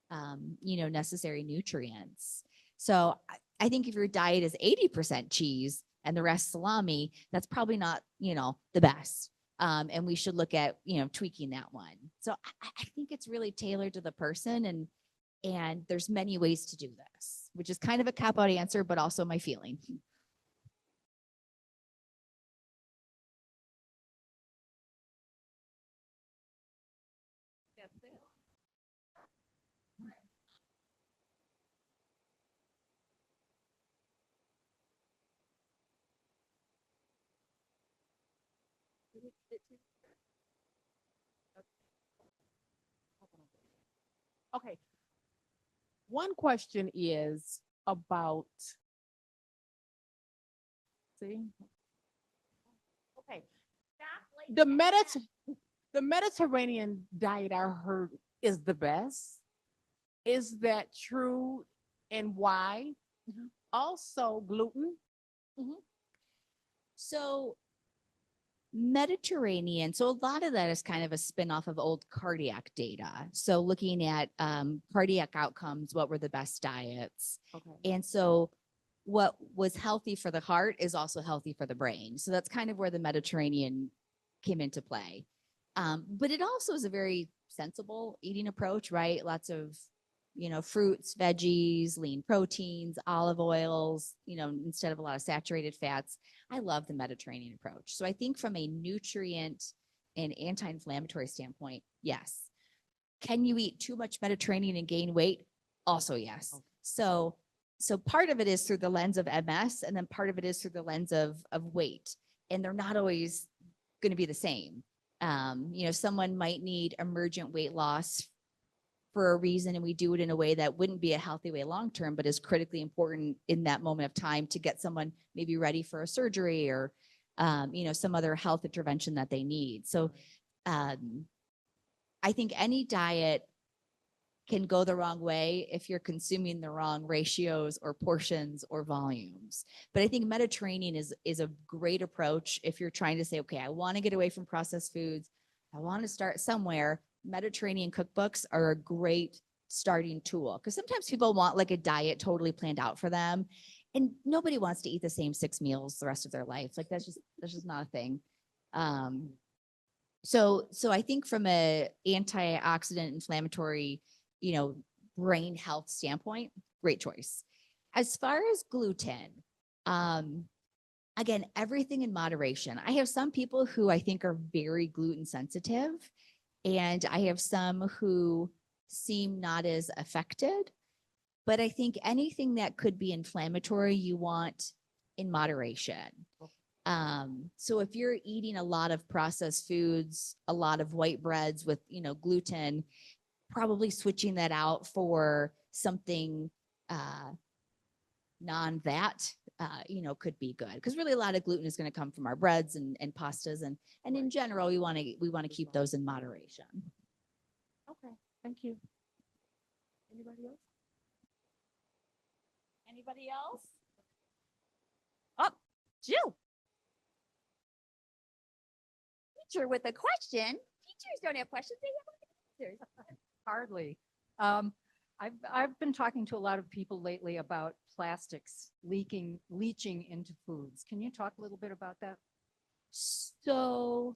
Speaker 3: necessary nutrients. So I think if your diet is 80% cheese and the rest salami, that's probably not, the best. And we should look at, tweaking that one. So I think it's really tailored to the person, and there's many ways to do this, which is kind of a cop-out answer, but also my feeling. That's it.
Speaker 10: Okay. One question is about, okay, the Mediterranean diet I heard is the best. Is that true, and why? Also gluten.
Speaker 3: So Mediterranean. So a lot of that is kind of a spin-off of old cardiac data. So looking at cardiac outcomes, what were the best diets?
Speaker 10: Okay.
Speaker 3: And so what was healthy for the heart is also healthy for the brain. So that's kind of where the Mediterranean came into play. But it also is a very sensible eating approach, right? Lots of, fruits, veggies, lean proteins, olive oils, instead of a lot of saturated fats. I love the Mediterranean approach. So I think from a nutrient and anti-inflammatory standpoint, yes. Can you eat too much Mediterranean and gain weight? Also, yes. Okay. So part of it is through the lens of MS, and then part of it is through the lens of weight. And they're not always going to be the same. Someone might need emergent weight loss for a reason, and we do it in a way that wouldn't be a healthy way long-term, but is critically important in that moment of time to get someone maybe ready for a surgery or, some other health intervention that they need. So I think any diet can go the wrong way if you're consuming the wrong ratios or portions or volumes. But I think Mediterranean is a great approach if you're trying to say, okay, I want to get away from processed foods. I want to start somewhere. Mediterranean cookbooks are a great starting tool, because sometimes people want like a diet totally planned out for them, and nobody wants to eat the same 6 meals the rest of their life. Like that's just not a thing. So I think from a antioxidant inflammatory, brain health standpoint, great choice. As far as gluten, again, everything in moderation. I have some people who I think are very gluten sensitive. And I have some who seem not as affected. But I think anything that could be inflammatory, you want in moderation. So if you're eating a lot of processed foods, a lot of white breads with, gluten, probably switching that out for something non-that, could be good. Because really a lot of gluten is going to come from our breads and pastas. And in general, we want to keep those in moderation.
Speaker 4: Okay, thank you. Anybody else?
Speaker 11: Anybody else? Oh, Jill. Teacher with a question. Teachers don't have questions, they have answers.
Speaker 12: Hardly. I've been talking to a lot of people lately about plastics leaching into foods. Can you talk a little bit about that?
Speaker 3: So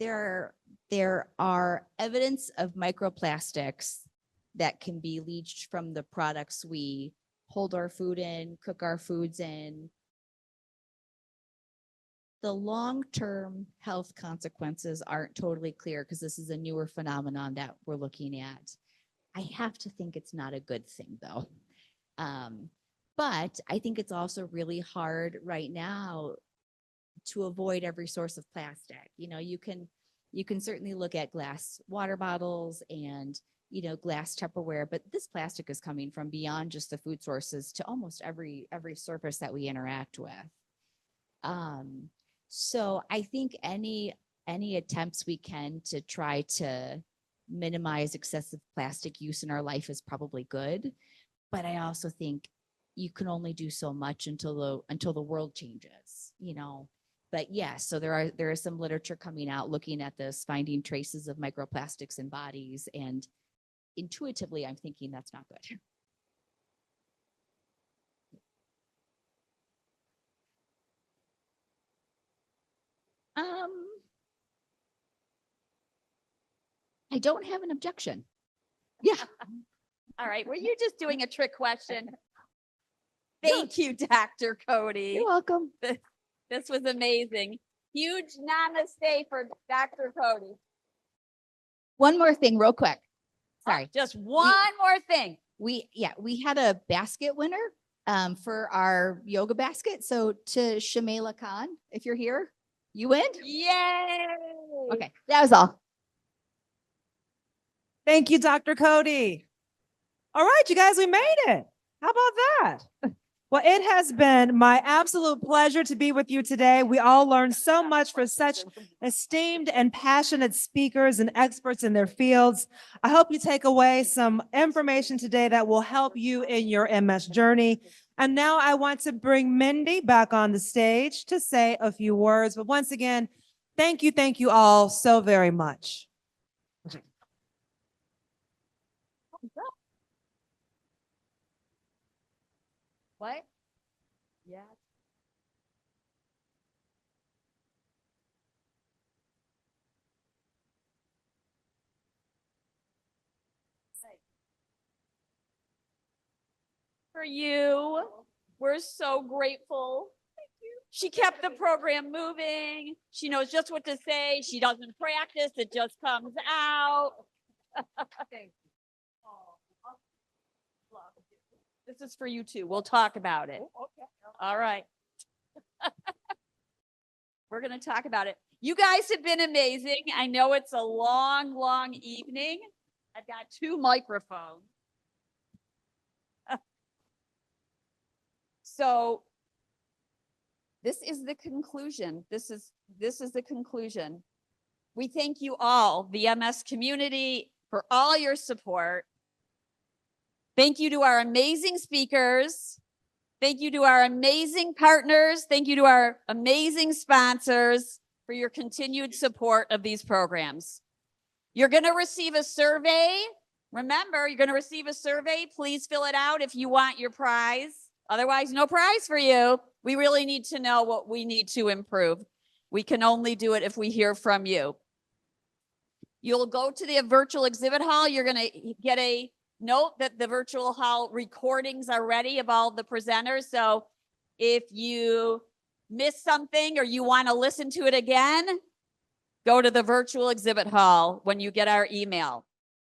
Speaker 3: there are evidence of microplastics that can be leached from the products we hold our food in, cook our foods in. The long-term health consequences aren't totally clear because this is a newer phenomenon that we're looking at. I have to think it's not a good thing though. But I think it's also really hard right now to avoid every source of plastic. You can certainly look at glass water bottles and glass Tupperware, but this plastic is coming from beyond just the food sources to almost every surface that we interact with. So I think any attempts we can to try to minimize excessive plastic use in our life is probably good, but I also think you can only do so much until the world changes, But yes, so there is some literature coming out looking at this, finding traces of microplastics in bodies, and intuitively, I'm thinking that's not good. I don't have an objection. Yeah.
Speaker 11: All right, well, you're just doing a trick question. Thank you, Dr. Cody.
Speaker 3: You're welcome.
Speaker 11: This was amazing. Huge namaste for Dr. Cody.
Speaker 3: One more thing real quick. Sorry.
Speaker 11: Just one more thing.
Speaker 3: We had a basket winner for our yoga basket. So to Shamela Khan, if you're here, you win.
Speaker 11: Yay.
Speaker 3: Okay, that was all.
Speaker 1: Thank you, Dr. Cody. All right, you guys, we made it. How about that? Well, it has been my absolute pleasure to be with you today. We all learned so much from such esteemed and passionate speakers and experts in their fields. I hope you take away some information today that will help you in your MS journey. And now I want to bring MIndy back on the stage to say a few words. But once again, thank you all so very much.
Speaker 11: What? Yeah. For you, we're so grateful. Thank you. She kept the program moving. She knows just what to say. She doesn't practice. It just comes out. Thank you. This is for you too. We'll talk about it. Okay. All right. We're going to talk about it. You guys have been amazing. I know it's a long evening. I've got 2 microphones. So this is the conclusion. This is the conclusion. We thank you all, the MS community, for all your support. Thank you to our amazing speakers. Thank you to our amazing partners. Thank you to our amazing sponsors for your continued support of these programs. You're going to receive a survey. Remember, you're going to receive a survey. Please fill it out if you want your prize. Otherwise, no prize for you. We really need to know what we need to improve. We can only do it if we hear from you. You'll go to the virtual exhibit hall. You're going to get a note that the virtual hall recordings are ready of all the presenters. So if you missed something or you want to listen to it again, go to the virtual exhibit hall when you get our email.